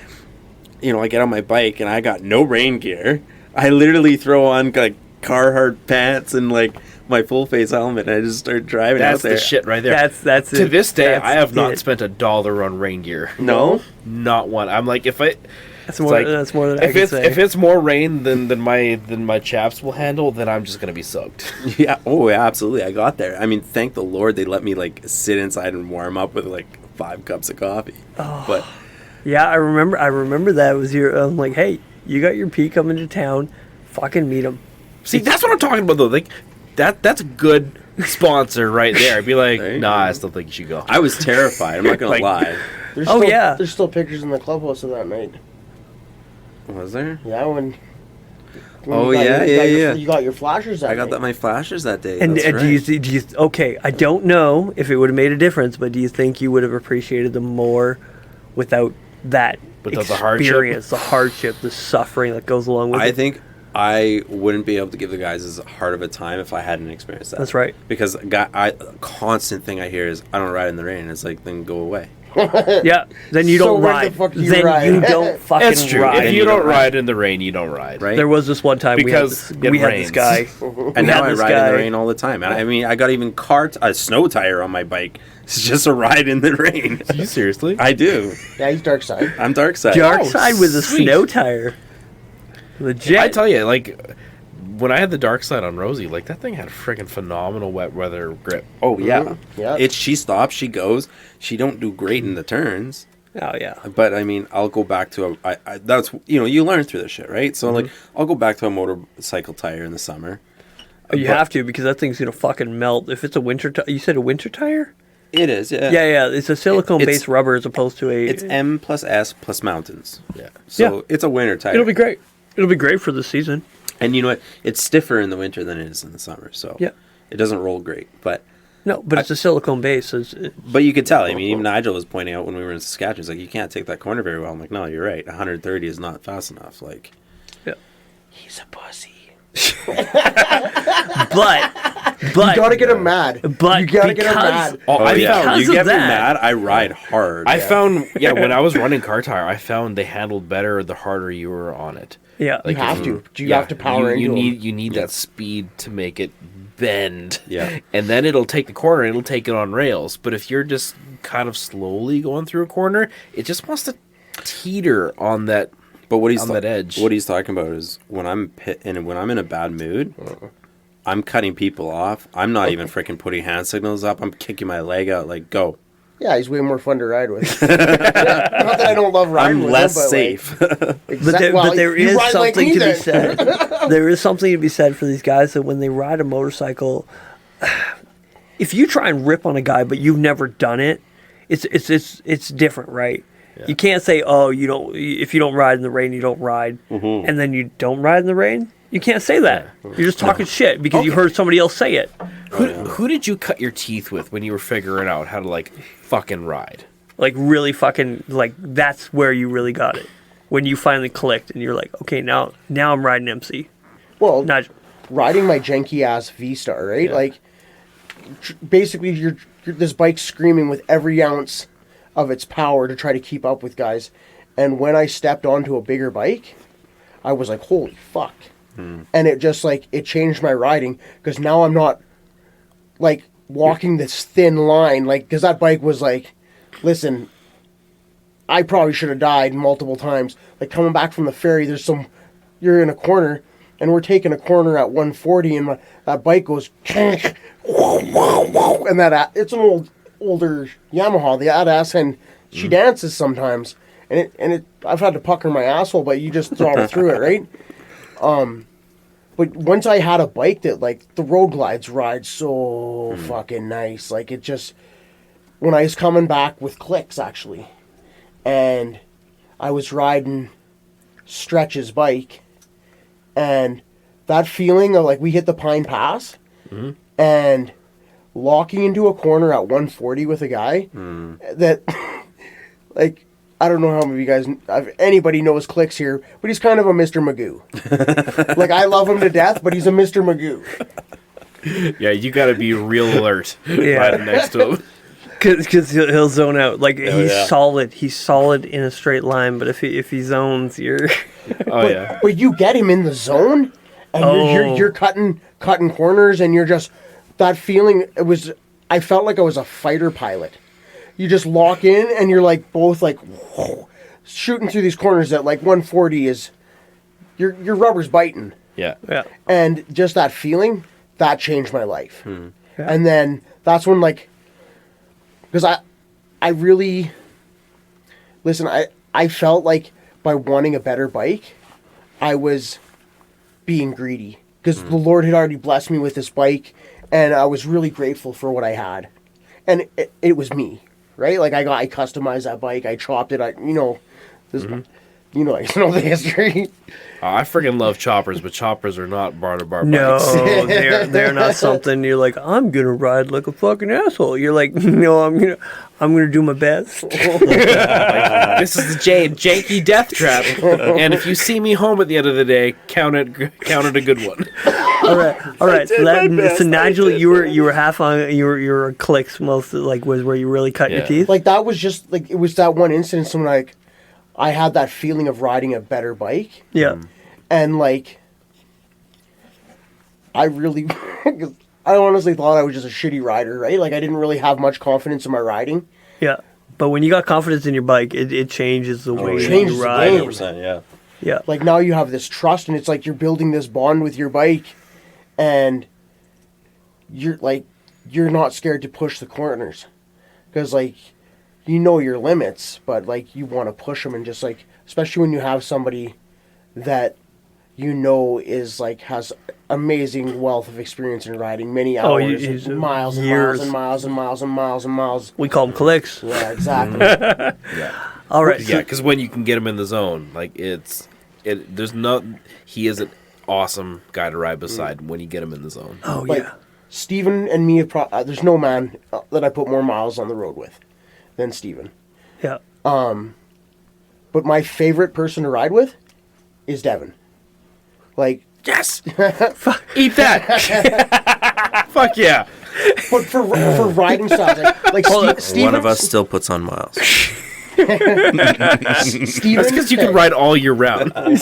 I get on my bike and I got no rain gear. I literally throw on like Carhartt pants and like my full face helmet and I just start driving That's out there. the shit right there. That's To it. this day, That's I have not it. spent $1 on rain gear. No? Not one. I'm like, That's more. That's more than I can say. if it's more rain than my chaps will handle, then I'm just gonna be soaked. Yeah. Oh, yeah, absolutely. I got there. I mean, thank the Lord they let me like sit inside and warm up with like 5 cups of coffee. Oh. But Yeah, I remember that was your. I'm like, hey, you got your P coming to town, fucking meet him. See, that's what I'm talking about though. Like that's a good sponsor right there. I'd be like, There you nah, go. I still think you should go. I was terrified. I'm not gonna Like- lie. There's Oh, still, yeah. There's still pictures in the clubhouse of that night. Was there? Yeah, when Oh, you got yeah, your- yeah. You got your flashers that I got night. my flashers that day. And That's do right. you okay? I don't know if it would have made a difference, but do you think you would have appreciated them more without that Without the hardship? experience, the hardship, the suffering that goes along with I it? think I wouldn't be able to give the guys as hard of a time if I hadn't experienced that. That's right. Because constant thing I hear is I don't ride in the rain. It's like then go away. Yeah. Then you So don't when the ride. fuck do you Then ride? you don't fucking That's true. ride. If you don't ride in the rain, you don't ride. Right? There was this one time Because we had rains. this guy. And now I this ride in guy- the rain all the time. And I mean, I got even a snow tire on my bike. It's just a ride in the rain. Are you seriously? I do. Yeah, he's dark side. I'm dark side. Dark Oh, side with a sweet. snow tire. Legit. I tell you, like when I had the dark side on Rosie, like that thing had a freaking phenomenal wet weather grip. Oh yeah, Yeah. She stops, she goes. She don't do great in the turns. Oh yeah. But I mean, I'll go back to that's you learn through this shit, right? So like, I'll go back to a motorcycle tire in the summer. You have to, because that thing's gonna fucking melt if it's a winter. You said a winter tire? It is, yeah. Yeah. It's a silicone-based rubber as opposed to a. It's M plus S plus mountains. Yeah. So it's a winter tire. It'll be great. It'll be great for the season. And you know what? It's stiffer in the winter than it is in the summer. So Yeah. it doesn't roll great, but. No, but it's a silicone base. So But you could tell. I mean, even Nigel was pointing out when we were in Saskatchewan, he's like, you can't take that corner very well. I'm like, no, you're right. 130 is not fast enough. Like, yeah. He's a pussy. But You gotta get him mad. But you gotta get him because- mad. Oh, I yeah. found you Because get of me that- mad, I ride hard. I found when I was running car tire, I found they handled better the harder you were on it. Yeah. You have to. You have to power you into him. need you need that speed to make it bend. Yeah. And then it'll take the corner, it'll take it on rails. But if you're just kind of slowly going through a corner, it just wants to teeter on that. But what he's on that edge. What he's talking about is when I'm when I'm in a bad mood, I'm cutting people off. I'm not even freaking putting hand signals up. I'm kicking my leg out. Like, go. Yeah, he's way more fun to ride with. Not that I don't love riding I'm with less him, but safe. But there you is ride like something me to be then. said. There is something to be said for these guys that when they ride a motorcycle, if you try and rip on a guy but you've never done it, it's different, right? Yeah. You can't say, oh, you don't. If you don't ride in the rain, you don't ride, and then you don't ride in the rain. You can't say that. You're just talking shit because you heard somebody else say it. Who did you cut your teeth with when you were figuring out how to like fucking ride? Like really fucking like that's where you really got it. When you finally clicked and you're like, okay, now I'm riding MC. Well, Nigel. riding my janky ass V-Star, right? Yeah. Like, basically, you're this bike's screaming with every ounce of its power to try to keep up with guys. And when I stepped onto a bigger bike, I was like, holy fuck. And it just like, it changed my riding because now I'm not like walking this thin line. Like, because that bike was like, listen, I probably should have died multiple times. Like coming back from the ferry, you're in a corner and we're taking a corner at 140 and that bike goes, and it's an older Yamaha, that ass, and she dances sometimes. And I've had to pucker my asshole, but you just throttle through it, right? But once I had a bike that, like, the road glides ride so fucking nice. Like, it just... When I was coming back with clicks, actually, and I was riding Stretch's bike, and that feeling of, like, we hit the Pine Pass, and locking into a corner at 140 with a guy, that, like... I don't know how many of you guys, if anybody knows Clicks here, but he's kind of a Mr. Magoo. Like, I love him to death, but he's a Mr. Magoo. Yeah, you got to be real alert riding next to him. Because he'll zone out. Like, he's yeah. solid. He's solid in a straight line, but if he zones, you're... But you get him in the zone, and you're cutting corners, and you're just... That feeling, I felt like I was a fighter pilot. You just lock in and you're like both like whoa, shooting through these corners that like 140 is your rubber's biting. Yeah. And just that feeling, that changed my life. Yeah. And then that's when like, because I really, listen, I felt like by wanting a better bike, I was being greedy because the Lord had already blessed me with this bike and I was really grateful for what I had. And it was me. Right, like I customized that bike. I chopped it. I know the history. I freaking love choppers, but choppers are not bar-to-bar bikes. No, they're not something you're like, I'm gonna ride like a fucking asshole. You're like, no, I'm gonna do my best. This is the janky death trap, and if you see me home at the end of the day, count it a good one. All right. So Nigel, you were half on. You were clicks most like was where you really cut your teeth. Like that was just like it was that one instance when like I had that feeling of riding a better bike. Yeah. And like I really, I honestly thought I was just a shitty rider, right? Like I didn't really have much confidence in my riding. Yeah. But when you got confidence in your bike, it changes the way changes you the ride. game. 100%, yeah. Yeah. Like now you have this trust, and it's like you're building this bond with your bike, and you're not scared to push the corners, because like you know your limits, but like you want to push them, and just like, especially when you have somebody that you know is like has amazing wealth of experience in riding, many hours, he's and miles and years. miles and miles and miles and miles and miles. We call them clicks. Yeah, exactly. Yeah. All right. Yeah, because when you can get him in the zone, like there's no. He is an awesome guy to ride beside when you get him in the zone. Oh Like, yeah. Steven and me, there's no man that I put more miles on the road with than Steven. Yeah. But my favorite person to ride with is Devin. Like, Yes, eat that. Fuck yeah. but for riding styles, like Steven, One of us still puts on miles. Steven, That's because you can ride all year round. I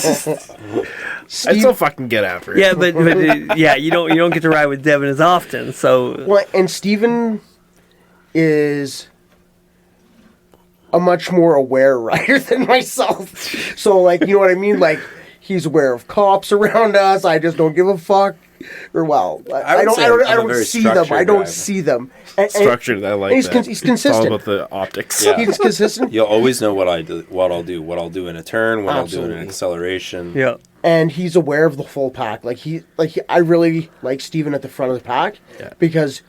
still fucking get after it. Yeah, but yeah, you don't get to ride with Devin as often. So Well, and Steven is a much more aware rider than myself. So, like, you know what I mean? Like, he's aware of cops around us. I just don't give a fuck. Or well, I would say I'm a don't very see them. I structured don't driver. see them. And Structured, I like and that. he's It's all consistent. about the optics. Yeah. He's consistent, You'll always know what I'll do in a turn, what I'll do in Absolutely. an acceleration. yeah. and he's aware of the full pack. I really like Steven at the front of the pack because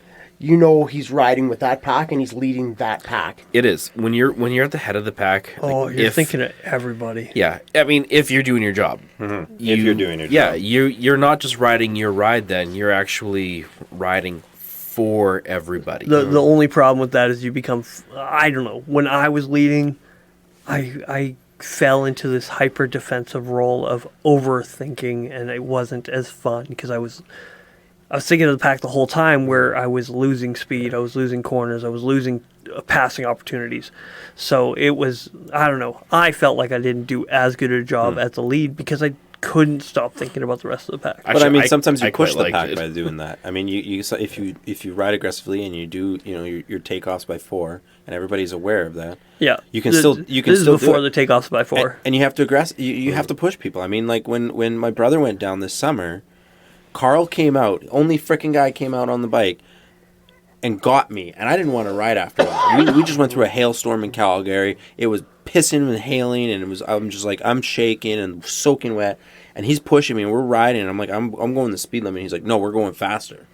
you know he's riding with that pack and he's leading that pack. It is when you're at the head of the pack. Oh, like, you're thinking of everybody. Yeah, I mean, if you're doing your job, If you're doing your yeah, job. you're not just riding your ride. Then you're actually riding for everybody. The only problem with that is you become. I don't know. When I was leading, I fell into this hyper defensive role of overthinking, and it wasn't as fun because I was thinking of the pack the whole time, where I was losing speed, I was losing corners, I was losing passing opportunities. So it was, I don't know, I felt like I didn't do as good a job at the lead because I couldn't stop thinking about the rest of the pack. But I mean, sometimes you I push quite the liked pack it. by doing that. I mean, so if you ride aggressively and you do your takeoffs by 4, and everybody's aware of that. Yeah, You can this still is do before it. the takeoffs by 4. And you have to you have to push people. I mean, like when my brother went down this summer, Carl came out, only freaking guy came out on the bike and got me, and I didn't want to ride after that. We just went through a hailstorm in Calgary. It was pissing and hailing, and I'm shaking and soaking wet, and he's pushing me, and we're riding, and I'm like, I'm going the speed limit. He's like, no, we're going faster.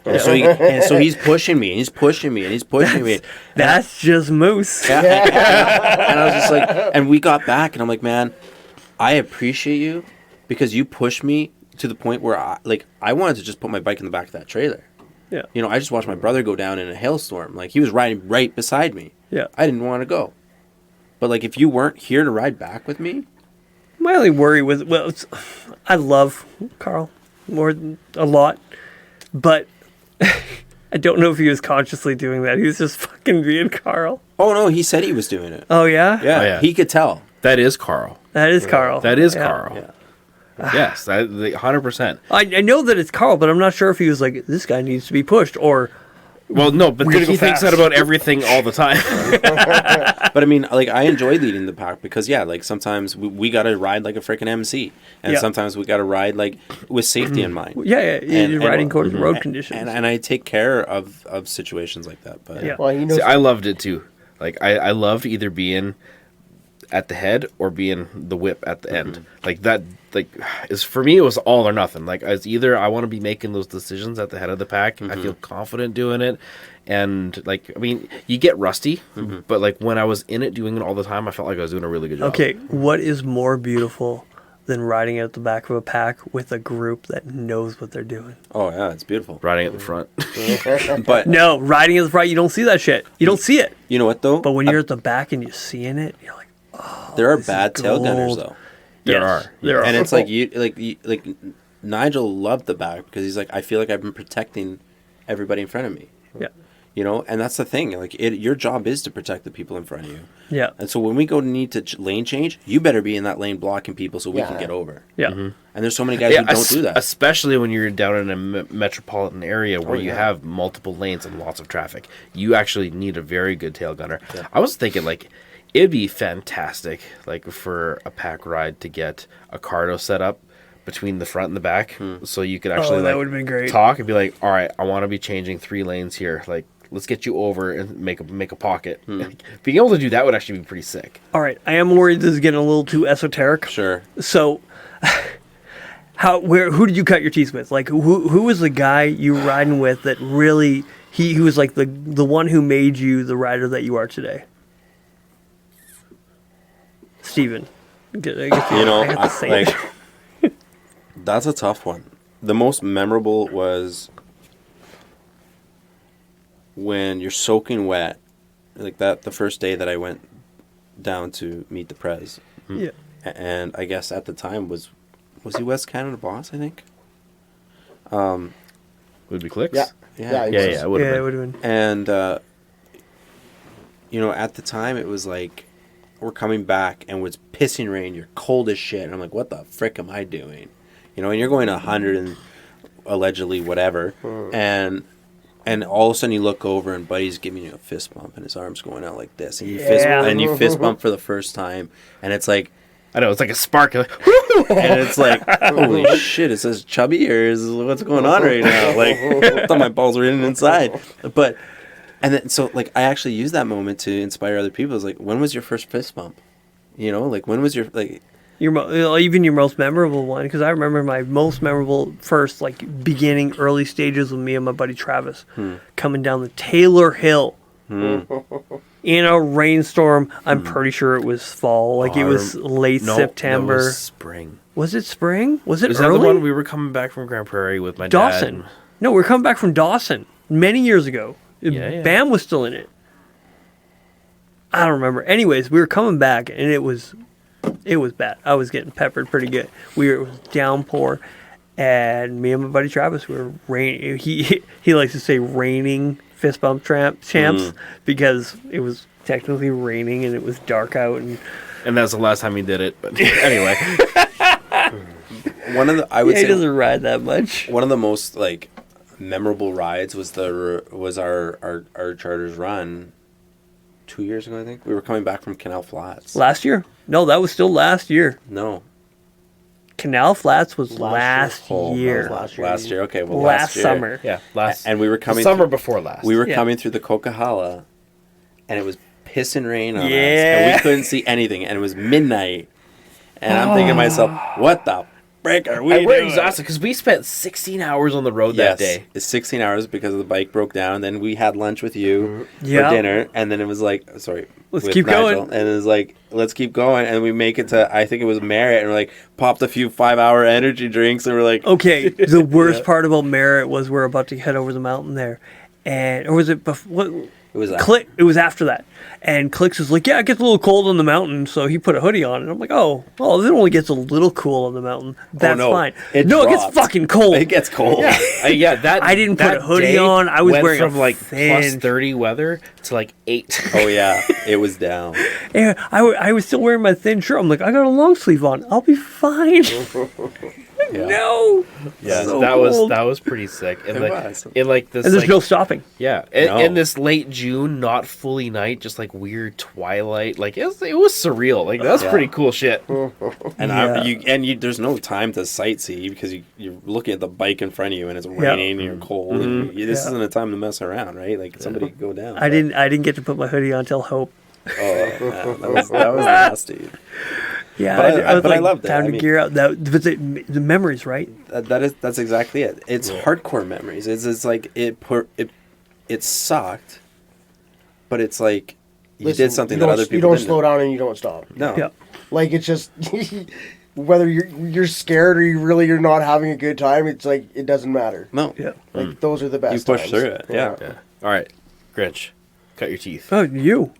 And so he's pushing me, and he's pushing me, and he's pushing me. That's just moose. And I was just like, and we got back, and I'm like, man, I appreciate you because you pushed me to the point where I wanted to just put my bike in the back of that trailer. Yeah. You know, I just watched my brother go down in a hailstorm. Like, he was riding right beside me. Yeah. I didn't want to go. But, like, if you weren't here to ride back with me, My only worry was, I love Carl a lot, but I don't know if he was consciously doing that. He was just fucking being Carl. oh, no, he said he was doing it. Oh, yeah? Yeah, Oh, yeah. he could tell. That is Carl. That is Carl. That is Yeah. Carl. Yeah. Yes, 100%. I know that it's Carl, but I'm not sure if he was like, this guy needs to be pushed, or Well, no, but We're gonna he go thinks fast. that about everything all the time. But, I mean, like, I enjoy leading the pack because, yeah, like, sometimes we got to ride like a freaking MC. And Yeah. sometimes we got to ride, like, with safety in mind. yeah, you're riding according to road And- conditions. And I take care of situations like that. But Yeah. Well, he knows. See, I loved it too. Like I loved either being at the head or being the whip at the end. Like that. Like is for me, it was all or nothing. Like it's either I want to be making those decisions at the head of the pack. I feel confident doing it, and like I mean, you get rusty, but like when I was in it, doing it all the time, I felt like I was doing a really good job. Okay, what is more beautiful than riding at the back of a pack with a group that knows what they're doing? Oh, yeah, it's beautiful. Riding at the front. But No, riding at the front, you don't see that shit. You don't see it. you know what, though? But when you're at the back and you're seeing it, you're like, there are this is bad tail gunners, gold. though. There yes, are. There are. And it's like like Nigel loved the back because he's like, I feel like I've been protecting everybody in front of me. Yeah. You know, and that's the thing. Like, your job is to protect the people in front of you. Yeah. And so when we go to need to lane change, you better be in that lane blocking people so we can Yeah. get over. Yeah. And there's so many guys who don't do that. Especially when you're down in a metropolitan area where you yeah. have multiple lanes and lots of traffic. You actually need a very good tail gunner. I was thinking, like, it'd be fantastic, like for a pack ride, to get a cardo set up between the front and the back, so you could actually that like would've been great. talk and be like, all right, I want to be changing 3 lanes here. Like, let's get you over and make a pocket. Being able to do that would actually be pretty sick. All right, I am worried this is getting a little too esoteric. Sure. So, who did you cut your teeth with? Like, who was the guy you were riding with that really he was like the one who made you the rider that you are today? Steven. I guess You know, I have to say it. that's a tough one. The most memorable was when you're soaking wet, like that. The first day that I went down to meet the Prez, Yeah. and I guess at the time was he West Canada boss? I think. Would it be Clicks? Yeah. Yeah. he Yeah, was. yeah, it would Yeah, have it been. would have been. And you know, at the time it was like we're coming back and it's pissing rain. You're cold as shit, and I'm like, what the frick am I doing? You know, and you're going 100 and allegedly whatever, and all of a sudden you look over and Buddy's giving you a fist bump and his arm's going out like this, and you fist bump for the first time, and it's like, I know, it's like a spark. Like, and it's like, holy shit, is this chubby or is what's going on right now? Like, I thought my balls were in inside, but. And then, so, like, I actually used that moment to inspire other people. I was like, when was your first fist bump? You know, like, when was your, like... Even your most memorable one, because I remember my most memorable first, like, beginning, early stages with me and my buddy Travis, coming down the Taylor Hill in a rainstorm. I'm pretty sure it was fall. Like, it was late September. No, it was spring. Was it spring? Was it Is early? that the one we were coming back from Grand Prairie with my Dawson. dad? No, we were coming back from Dawson many years ago. Yeah. Bam was still in it. I don't remember. Anyways, we were coming back, and it was bad. I was getting peppered pretty good. It was downpour, and me and my buddy Travis were rain. He likes to say raining fist bump champs because it was technically raining and it was dark out. And that's the last time he did it. But anyway, I would he say doesn't ride that much. one of the most, like, memorable rides was our charters run 2 years ago. I think we were coming back from Canal Flats. Last year? No, that was still last year. No, Canal Flats was last Oh, that year. was last year. last year. Okay, well, Last year. summer. yeah, last And we were coming. summer before last. We were Yeah. coming through the Coquihalla, and it was pissing rain on us, Yeah. and we couldn't see anything, and it was midnight. And I'm thinking to myself, what the frick are we And we're doing? exhausted because we spent 16 hours on the road Yes, that day. it's 16 hours because the bike broke down. Then we had lunch with you Yeah. for dinner, and then it was like, Let's with keep Nigel, going. and it was like, let's keep going, and we make it to, I think it was Merritt, and we're like, popped a few 5-hour energy drinks, and we're like, Okay, the worst part about Merritt was we're about to head over the mountain there. Or was it before? it was Click. It was after that, and Clicks was like, "Yeah, it gets a little cold on the mountain," so he put a hoodie on, and I'm like, "Oh, well, it only gets a little cool on the mountain. That's no, fine." it No, it gets dropped. fucking cold. It gets cold. Yeah, that I didn't put that a hoodie day on. I was went wearing a from like thin- plus 30 weather to like 8. Oh yeah, it was down. And I was still wearing my thin shirt. I'm like, I got a long sleeve on. I'll be fine. Yeah. No. Yeah, So that cold. was pretty sick. And It like was. in like this, And there's like, no stopping. yeah, No. in this late June, not fully night, just like weird twilight. Like it was surreal. Like that's Yeah. pretty cool shit. And Yeah. there's no time to sightsee because you're looking at the bike in front of you and it's raining and you're cold. And this Yeah. isn't a time to mess around, right? Like somebody go down. I didn't get to put my hoodie on till Hope. Oh, yeah, that was nasty. Yeah, But I was but I like, loved it. time I to mean- gear out. But the memories, right? That's exactly it. It's hardcore memories. It's like it sucked, but it's like you Listen, did something you that don't- other people You don't didn't. slow down and you don't stop. No. Yeah. Like, it's just whether you're scared or you're not having a good time. It's like it doesn't matter. No. Yeah. Like those are the best. You push times. through it. Yeah. Yeah. All right, Grinch, cut your teeth. Oh, you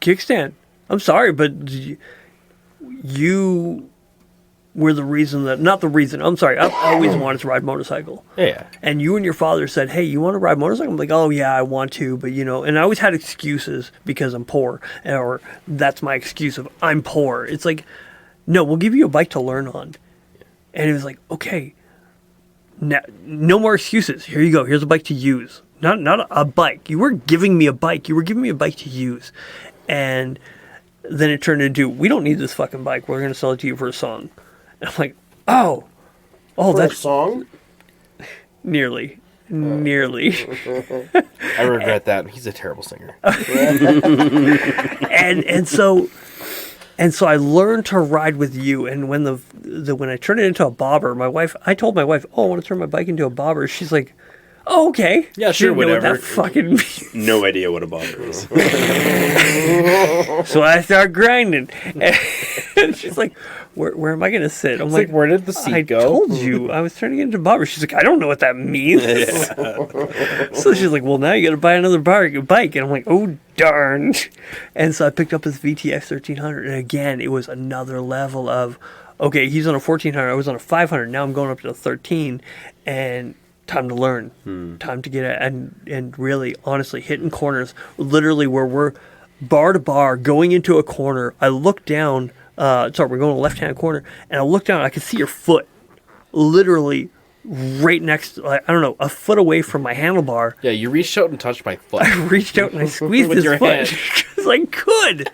kickstand. I'm sorry, but you were the reason that not the reason. I'm sorry. I've always wanted to ride motorcycle. Yeah. And you and your father said, "Hey, you want to ride motorcycle?" I'm like, "Oh yeah, I want to," but and I always had excuses because I'm poor, or that's my excuse of I'm poor. It's like, no, we'll give you a bike to learn on, and it was like, okay, no more excuses. Here you go. Here's a bike to use. Not a bike. You were giving me a bike. You were giving me a bike to use, and then it turned into, we don't need this fucking bike. We're going to sell it to you for a song. And I'm like, oh, For a that's song? nearly. I regret that. He's a terrible singer. and so I learned to ride with you. And when when I turned it into a bobber, I told my wife, oh, I want to turn my bike into a bobber. She's like, oh, okay. Yeah, She sure, didn't know whatever. what that fucking means. No idea what a bobber is. So I start grinding. And she's like, where am I going to sit? I'm It's like, where did the seat I go? told you I was turning it into a bobber. She's like, I don't know what that means. So she's like, well, now you got to buy another bike. And I'm like, oh, darn. And so I picked up this VTX 1300. And again, it was another level of, okay, he's on a 1400. I was on a 500. Now I'm going up to a 13. And time to learn. Time to get it. And really, honestly, hitting corners, literally where we're bar to bar, going into a corner. I look down. We're going to the left-hand corner, and I look down, I can see your foot literally right next, I don't know, a foot away from my handlebar. Yeah, you reached out and touched my foot. I reached out and I squeezed With his your foot hand. because I could.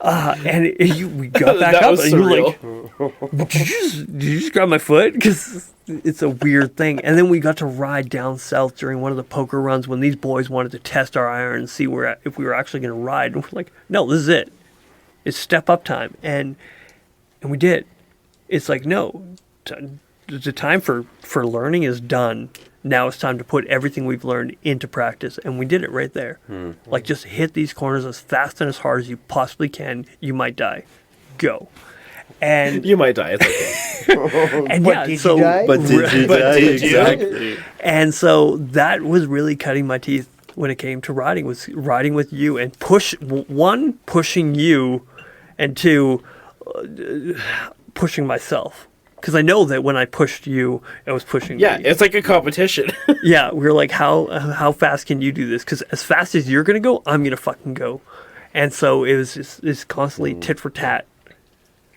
We got back That up, was and you were surreal. like, did you just grab my foot? Because it's a weird thing. And then we got to ride down south during one of the poker runs when these boys wanted to test our iron and see if we were actually going to ride. And we're like, no, this is it. It's step up time, and we did. It's like, no, the time for learning is done. Now it's time to put everything we've learned into practice, and we did it right there. Like, just hit these corners as fast and as hard as you possibly can. You might die. Go. And You might die. It's okay. and But yeah, did so you die? But did you die? Exactly. and so that was really cutting my teeth when it came to riding, was riding with you and pushing you, and two, pushing myself. Because I know that when I pushed you, I was pushing Yeah, me. it's like a competition. Yeah, we were like, how fast can you do this? Because as fast as you're going to go, I'm going to fucking go. And so it was just it's constantly tit for tat.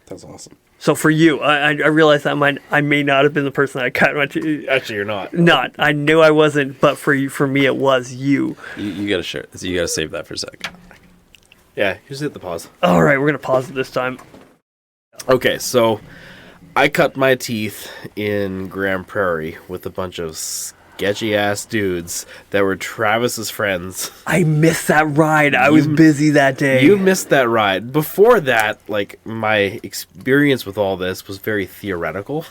That's awesome. So for you, I realized that I may not have been the person that cut my teeth. Actually, you're not. Not. I knew I wasn't, but for me, it was you. You gotta share. You gotta save that for a sec. Yeah, just hit the pause. All right, we're going to pause it this time. Okay, so I cut my teeth in Grand Prairie with a bunch of sketchy ass dudes that were Travis's friends. I missed that ride. I was busy that day. You missed that ride. Before that, like, my experience with all this was very theoretical,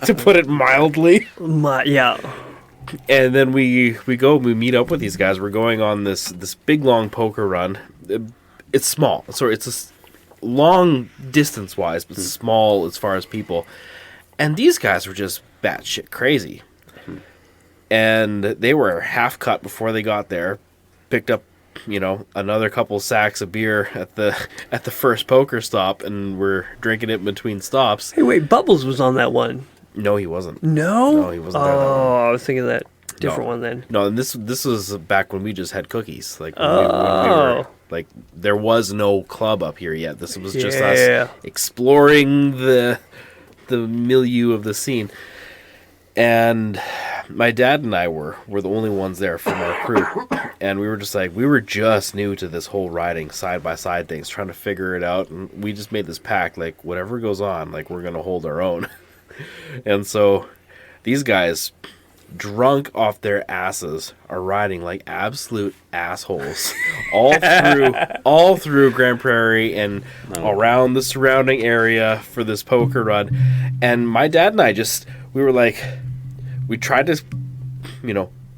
to put it mildly. Yeah. And then we meet up with these guys. We're going on this big long poker run. It's small, so it's a long distance wise, but small as far as people. And these guys were just batshit crazy. And they were half cut before they got there. Picked up, another couple sacks of beer at the first poker stop, and we're drinking it in between stops. Hey, wait, Bubbles was on that one. No, he wasn't. No? No, he wasn't there that Oh, I was thinking that different No. one then. No, and this was back when we just had cookies. Like when Oh. we were, like, there was no club up here yet. This was just Yeah. us exploring the milieu of the scene. And my dad and I were the only ones there from our crew. And we were just new to this whole riding side by side things, trying to figure it out. And we just made this pact, like, whatever goes on, like, we're going to hold our own. And so these guys, drunk off their asses, are riding like absolute assholes all through Grand Prairie and around the surrounding area for this poker run. And my dad and I we tried to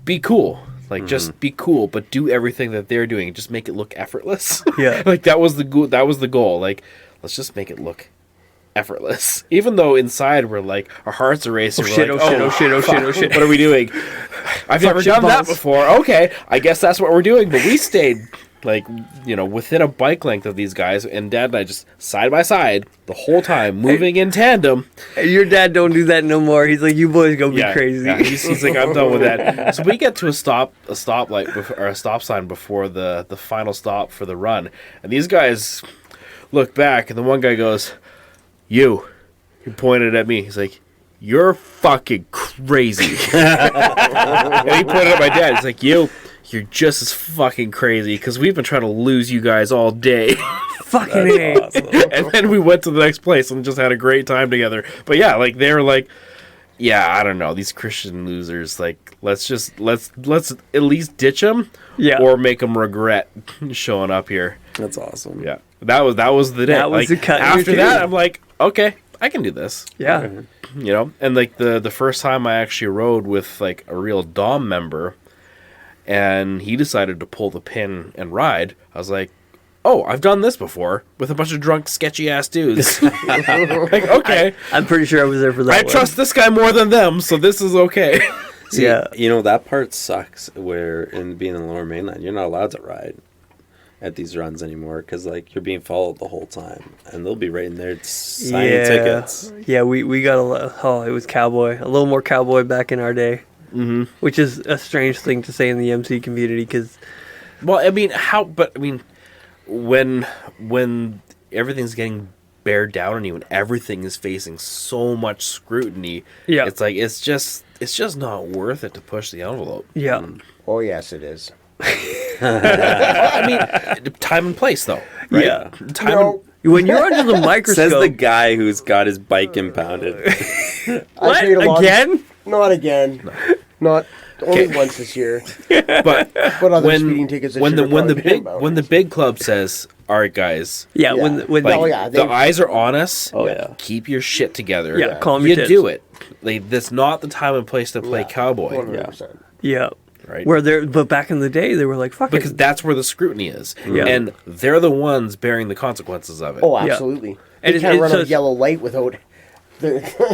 be cool, like, just be cool, but do everything that they're doing, just make it look effortless. Yeah. Like, that was the goal. Like, let's just make it look effortless, even though inside we're like, our hearts are racing. Oh shit, oh shit. What are we doing? I've never shit, done that balls. before. Okay, I guess that's what we're doing. But we stayed, like, within a bike length of these guys, and Dad and I just side by side the whole time, moving in tandem. Hey, your dad don't do that no more. He's like, you boys go be crazy. Yeah, he's like, I'm done with that. So we get to a stop sign before the final stop for the run, and these guys look back, and the one guy goes, "You," he pointed at me. He's like, "You're fucking crazy." And he pointed at my dad. He's like, "You're you're just as fucking crazy because we've been trying to lose you guys all day. Fucking A. Awesome. And then we went to the next place and just had a great time together. But yeah, like they were like, yeah, I don't know, these Christian losers. Like, let's at least ditch them, Yeah. or make them regret showing up here. That's awesome. Yeah, that was the day. That was like, the cut in your after that, teeth. I'm like, okay, I can do this. Yeah. You know, and like the first time I actually rode with like a real Dom member, and he decided to pull the pin and ride, I was like, oh, I've done this before with a bunch of drunk, sketchy ass dudes. Like, okay, I'm pretty sure I was there for that I one. trust this guy more than them, so this is okay. See, Yeah. you know, that part sucks where in being in the Lower Mainland, you're not allowed to ride at these runs anymore because, like, you're being followed the whole time. And they'll be right in there signing tickets. Yeah, we got it was cowboy. A little more cowboy back in our day. Mm-hmm. Which is a strange thing to say in the MC community because... Well, I mean, when everything's getting bared down on you and everything is facing so much scrutiny, Yeah. it's like it's just not worth it to push the envelope. Yeah. Oh, yes, it is. I mean, time and place though, right? Yeah. Time No. When you're under the microscope... Says the guy who's got his bike impounded. What? I paid a lot. Again? Not again. Not only once this year. but But other speeding tickets this when year the have probably been big about when the big club says, "All right, guys, Yeah, Yeah. when like, Oh, yeah, the they- eyes are on us. Oh, yeah. Keep your shit together. Yeah, calm your you tits. do it. Like that's not the time and place to play Yeah, cowboy, 100%. Yeah. right? But back in the day, they were like, fuck Because it. that's where the scrutiny is, Yeah. and they're the ones bearing the consequences of it. Oh, absolutely. And You it- can't it run a says- yellow light without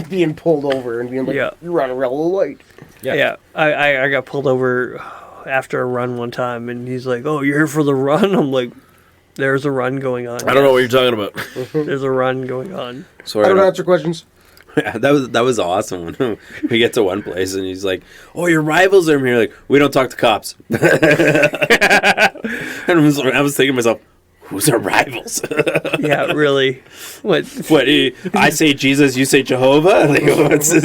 being pulled over and being like, Yeah. you run a yellow light. Yeah. I got pulled over after a run one time, and he's like, oh, you're here for the run? I'm like, there's a run going on. I don't know what you're talking about. There's a run going on. Sorry, I don't I don't- answer questions. Yeah, that was awesome when we get to one place and he's like, "Oh, your rivals are here." Like, we don't talk to cops. And I was thinking to myself, "Who's our rivals?" Yeah, really. What? What? I say Jesus, you say Jehovah. Like,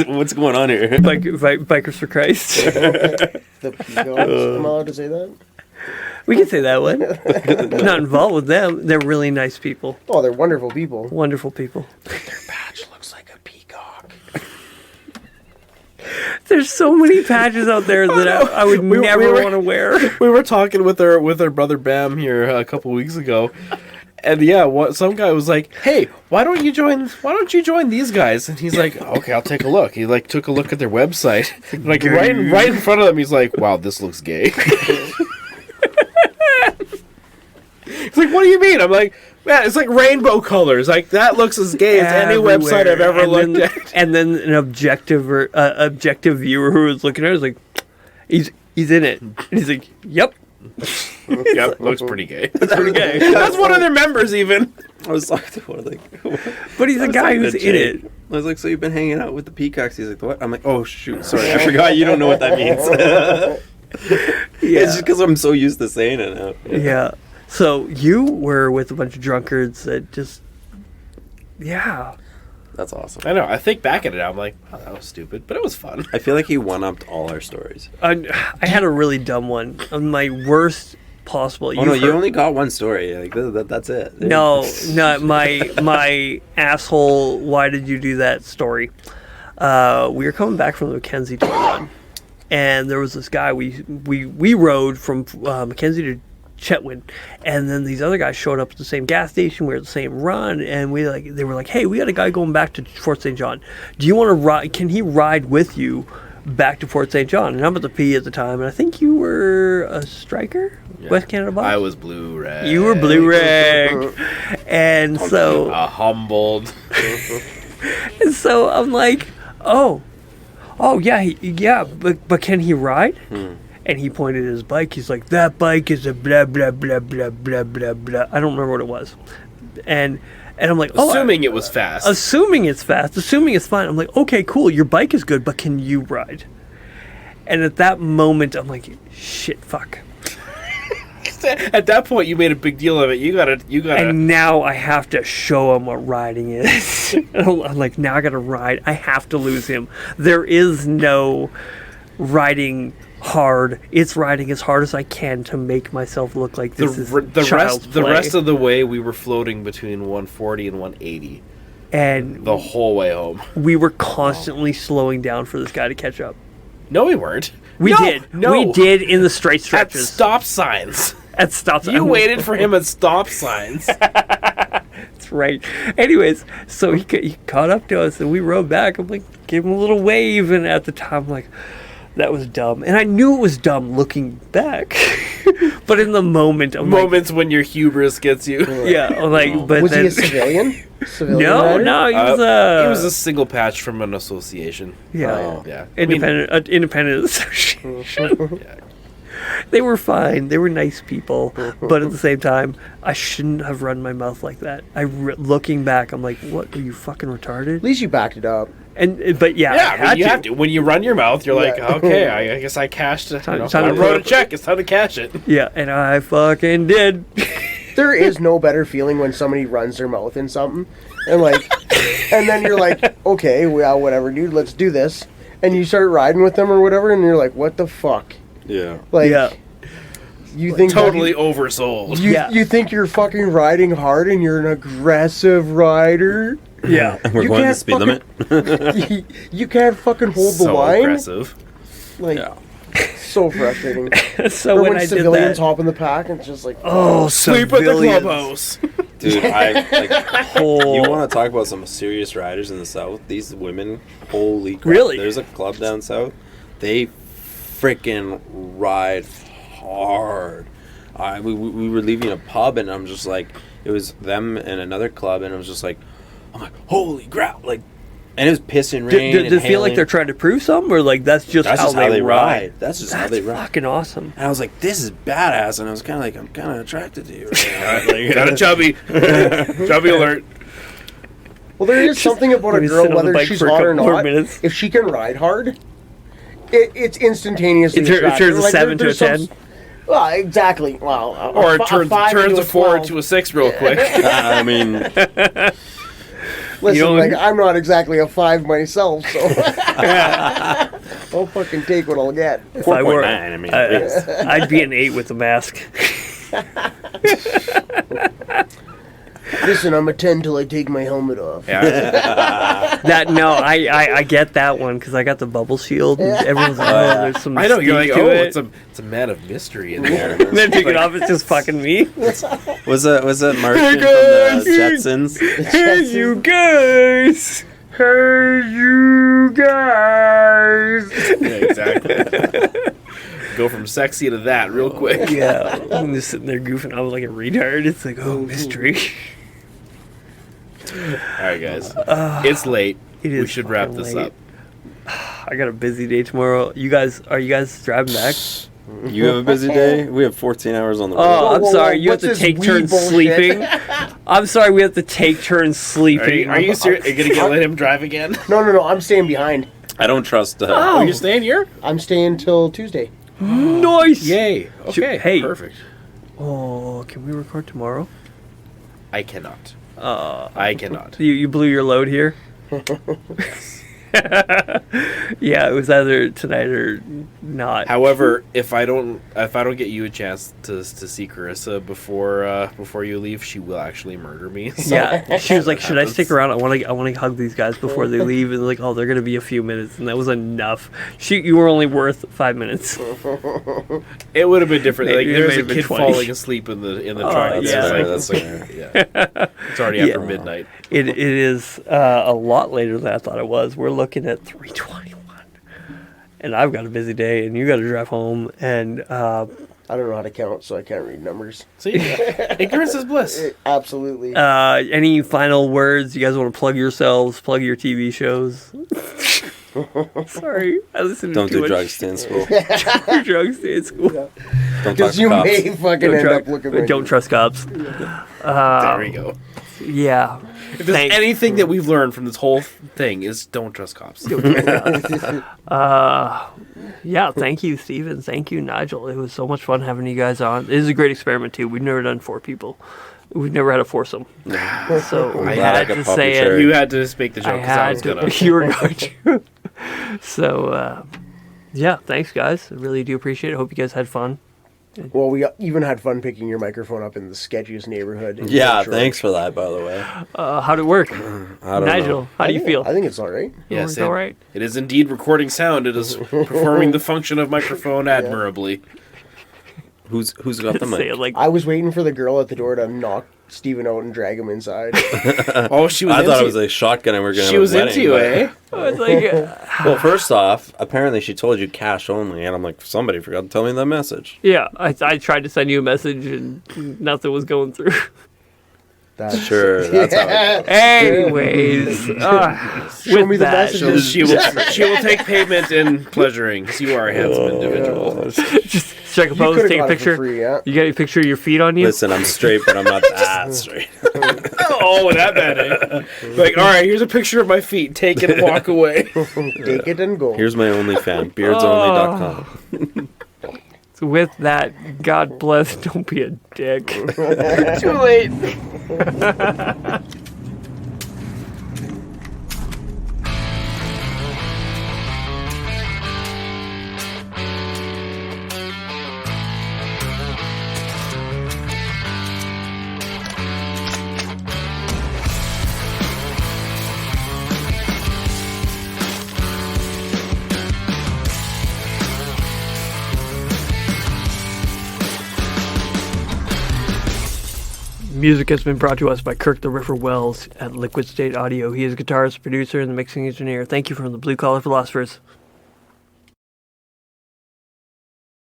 what's going on here? Bikers for Christ. The peacocks. Am I allowed to say that? We can say that one. Not involved with them. They're really nice people. Oh, they're wonderful people. Wonderful people. Patch looks like a peacock. There's so many patches out there that I would never were- want to wear. We were talking with our brother Bam here a couple weeks ago, and yeah, some guy was like, "Hey, why don't you join these guys?" And he's like, "Okay, I'll take a look." He like took a look at their website, like right in front of them. He's like, "Wow, this looks gay." He's like, "What do you mean?" I'm like, "Man, it's like rainbow colors. Like that looks as gay as any website I've ever looked at." And then an objective viewer who was looking at it was like, he's in it. And he's like, yep. Yep, looks pretty gay. That's pretty gay. That's one of their members, even. I was talking to one, like, But he's a guy talking who's to in Jay. it. I was like, "So you've been hanging out with the peacocks?" He's like, "What?" I'm like, "Oh shoot, sorry, I forgot. You don't know what that means." Yeah. It's just because I'm so used to saying it now. Yeah. So you were with a bunch of drunkards that just, yeah. That's awesome. I know. I think back at it, I'm like, oh, that was stupid, but it was fun. I feel like he one-upped all our stories. I had a really dumb one. My worst possible. Oh no, you only got one story. Like that's it. No, my asshole. Why did you do that story? We were coming back from the Mackenzie tour run, and there was this guy. We rode from Mackenzie to Chetwynd, and then these other guys showed up at the same gas station. We were at the same run, and they were like, "Hey, we got a guy going back to Fort St. John. Do you want to ride? Can he ride with you back to Fort St. John?" And I'm at the P at the time, and I think you were a striker, West Canada box. I was blue rag. You were blue rag, and so humbled. and so I'm like, oh yeah, but can he ride? And he pointed at his bike. He's like, that bike is a blah blah blah blah blah blah blah. I don't remember what it was, and I'm like, Assuming it was fast. assuming it's fast, assuming it's fine. I'm like, okay, cool, your bike is good, but can you ride? And at that moment, I'm like, shit, fuck. At that point, you made a big deal of it. You gotta. And now I have to show him what riding is. I'm like, now I gotta ride. I have to lose him. There is no riding hard. It's riding as hard as I can to make myself look like this is child's the play. rest of the way we were floating between 140 and 180 and the whole way home. we were constantly slowing down for this guy to catch up. No, we weren't. We did. No. We did in the straight At stretches. stop signs. At stop signs. You waited for him at stop signs. That's right. Anyways, so he caught up to us and we rode back. I'm like, give him a little wave. And at the time, I'm like, that was dumb. And I knew it was dumb looking back. But in the moment, I'm Moments when your hubris gets you. like, yeah, I'm like, but Was then, he a civilian? no, rider? no, he was He was a single patch from an association. yeah, Yeah. independent association. Yeah. They were fine. They were nice people. But at the same time, I shouldn't have run my mouth like that. Looking back, I'm like, what? Are you fucking retarded? At least you backed it up. But yeah, Yeah, I I mean, had you to. have to. When you run your mouth, you're like, Yeah. okay, I guess I cashed it. Time I to wrote a put- check. It's time to cash it. Yeah, and I fucking did. There is no better feeling when somebody runs their mouth in something, and and then you're like, okay, well, whatever, dude, let's do this, and you start riding with them or whatever, and you're like, what the fuck? Yeah. Like, Yeah. you think Totally oversold. Yeah. you think you're fucking riding hard and you're an aggressive rider? Yeah. We're You going the can't speed limit. You can't fucking hold the So line. aggressive. Like, Yeah. so frustrating. So Or when when I did civilians that, hop in the pack and it's just like, oh, Sleep at the civilians. clubhouse. Dude, Oh. you want to talk about some serious riders in the South? These women, holy crap. Really? There's a club down South. They freaking ride hard. We were leaving a pub, and I'm just like, it was them and another club, and I was just like, I'm like, holy crap. Like, and it was pissing rain. Does it and feel like hailing. they're trying to prove something, or like that's just That's how just how they ride? That's just how That's they ride. fucking awesome. And I was like, this is badass. And I was kind of like, I'm kind of attracted to you right now. Like, Got a chubby. Chubby alert. well, there is something about a maybe girl, sit on the whether bike she's for a hot or couple more not, minutes. if she can ride hard, it's instantaneously It turns attractive. a 7 to a there's some 10. Well, exactly. Well, Or it turns a 4 12. into a 6 real quick. I mean, Listen, You know- like, I'm not exactly a 5 myself, so I'll fucking take what I'll get. If I were, 4.9, I mean, I'd be an 8 with the mask. Listen, I'm a 10 till I take my helmet off. Yeah. I get that one because I got the bubble shield. And everyone's like, oh, there's some. I know. You're like, mystique to oh, it. it's a man of mystery in there. And then take it off. It's just fucking me. was that Martian from the Jetsons? Hey, you guys. Hey, you guys. Yeah, exactly. Go from sexy to that real quick. Yeah, I'm just sitting there goofing out like a retard. It's like, oh, mystery. All right, guys. It's late. It We is should wrap fucking this late. up. I got a busy day tomorrow. Are you guys driving back? You have a busy day? We have 14 hours on the road. Oh, I'm whoa, sorry. whoa, You have what's to this take weed turns bullshit? sleeping. I'm sorry. We have to take turns sleeping. Are you serious? Are you gonna let him drive again? No, I'm staying behind. I don't trust. Oh, you're staying here? I'm staying till Tuesday. Nice. Yay. Okay. Hey. Perfect. Oh, can we record tomorrow? I cannot. I cannot. You blew your load here. Yeah, it was either tonight or not. However, if I don't get you a chance to see Carissa before you leave, she will actually murder me. So. Yeah, she was like, "Should I stick around? I want to hug these guys before they leave." And like, "Oh, they're gonna be a few minutes," and that was enough. You were only worth 5 minutes. It would have been different. Like Maybe it there was may a have been kid 20. falling asleep in the Oh, truck. yeah. It's like, yeah. It's already after Yeah. midnight. It is a lot later than I thought it was. We're looking at 3:21, and I've got a busy day, and you got to drive home. And I don't know how to count, so I can't read numbers. See, ignorance is bliss. Absolutely. any final words? You guys want to plug yourselves? Plug your TV shows? Sorry, I listened to Don't too do much drugs. Stay in school. do drugs in school. Don't talk Because to you cops. may fucking end up looking like Don't trust cops. There we go. Yeah. If there's anything that we've learned from this whole thing is don't trust cops. Yeah, thank you, Steven. Thank you, Nigel. It was so much fun having you guys on. This is a great experiment, too. We've never done 4 people. We've never had a foursome. So I glad I had got to puppy say cherry. it. You had to just make the I joke because I had was to. gonna. You were going to. So, Yeah, thanks, guys. I really do appreciate it. Hope you guys had fun. Well, we even had fun picking your microphone up in the sketchiest neighborhood. in Yeah, Detroit. thanks for that, by the way. How'd it work? I don't Nigel, know. how do you feel? I think it's all right. Yes, it's all right. it is indeed recording sound. It is performing the function of microphone admirably. Who's got the Say mic? it like I was waiting for the girl at the door to knock Steven out and drag him inside. Oh, she was. I into thought it was a shotgun and we are going to She have was a wedding. into you, but- eh? I was like, Well, first off, apparently she told you cash only, and I'm like, somebody forgot to tell me that message. yeah. I tried to send you a message and nothing was going through. That's Sure, that's how it Anyways, Show me the that, message. She will take payment in pleasuring because you are a handsome individual. just check a You pose, could've take a got it for picture. free, yeah. You got a picture of your feet on you? Listen, I'm straight, but I'm not that straight. Oh, that bad, eh? Like, all right, here's a picture of my feet. Take it and walk away. Take it and go. Here's my OnlyFans, beardsonly.com. So with that, God bless. Don't be a dick. Too late. Music has been brought to us by Kirk the River Wells at Liquid State Audio. He is a guitarist, producer, and the mixing engineer. Thank you from the Blue Collar Philosophers.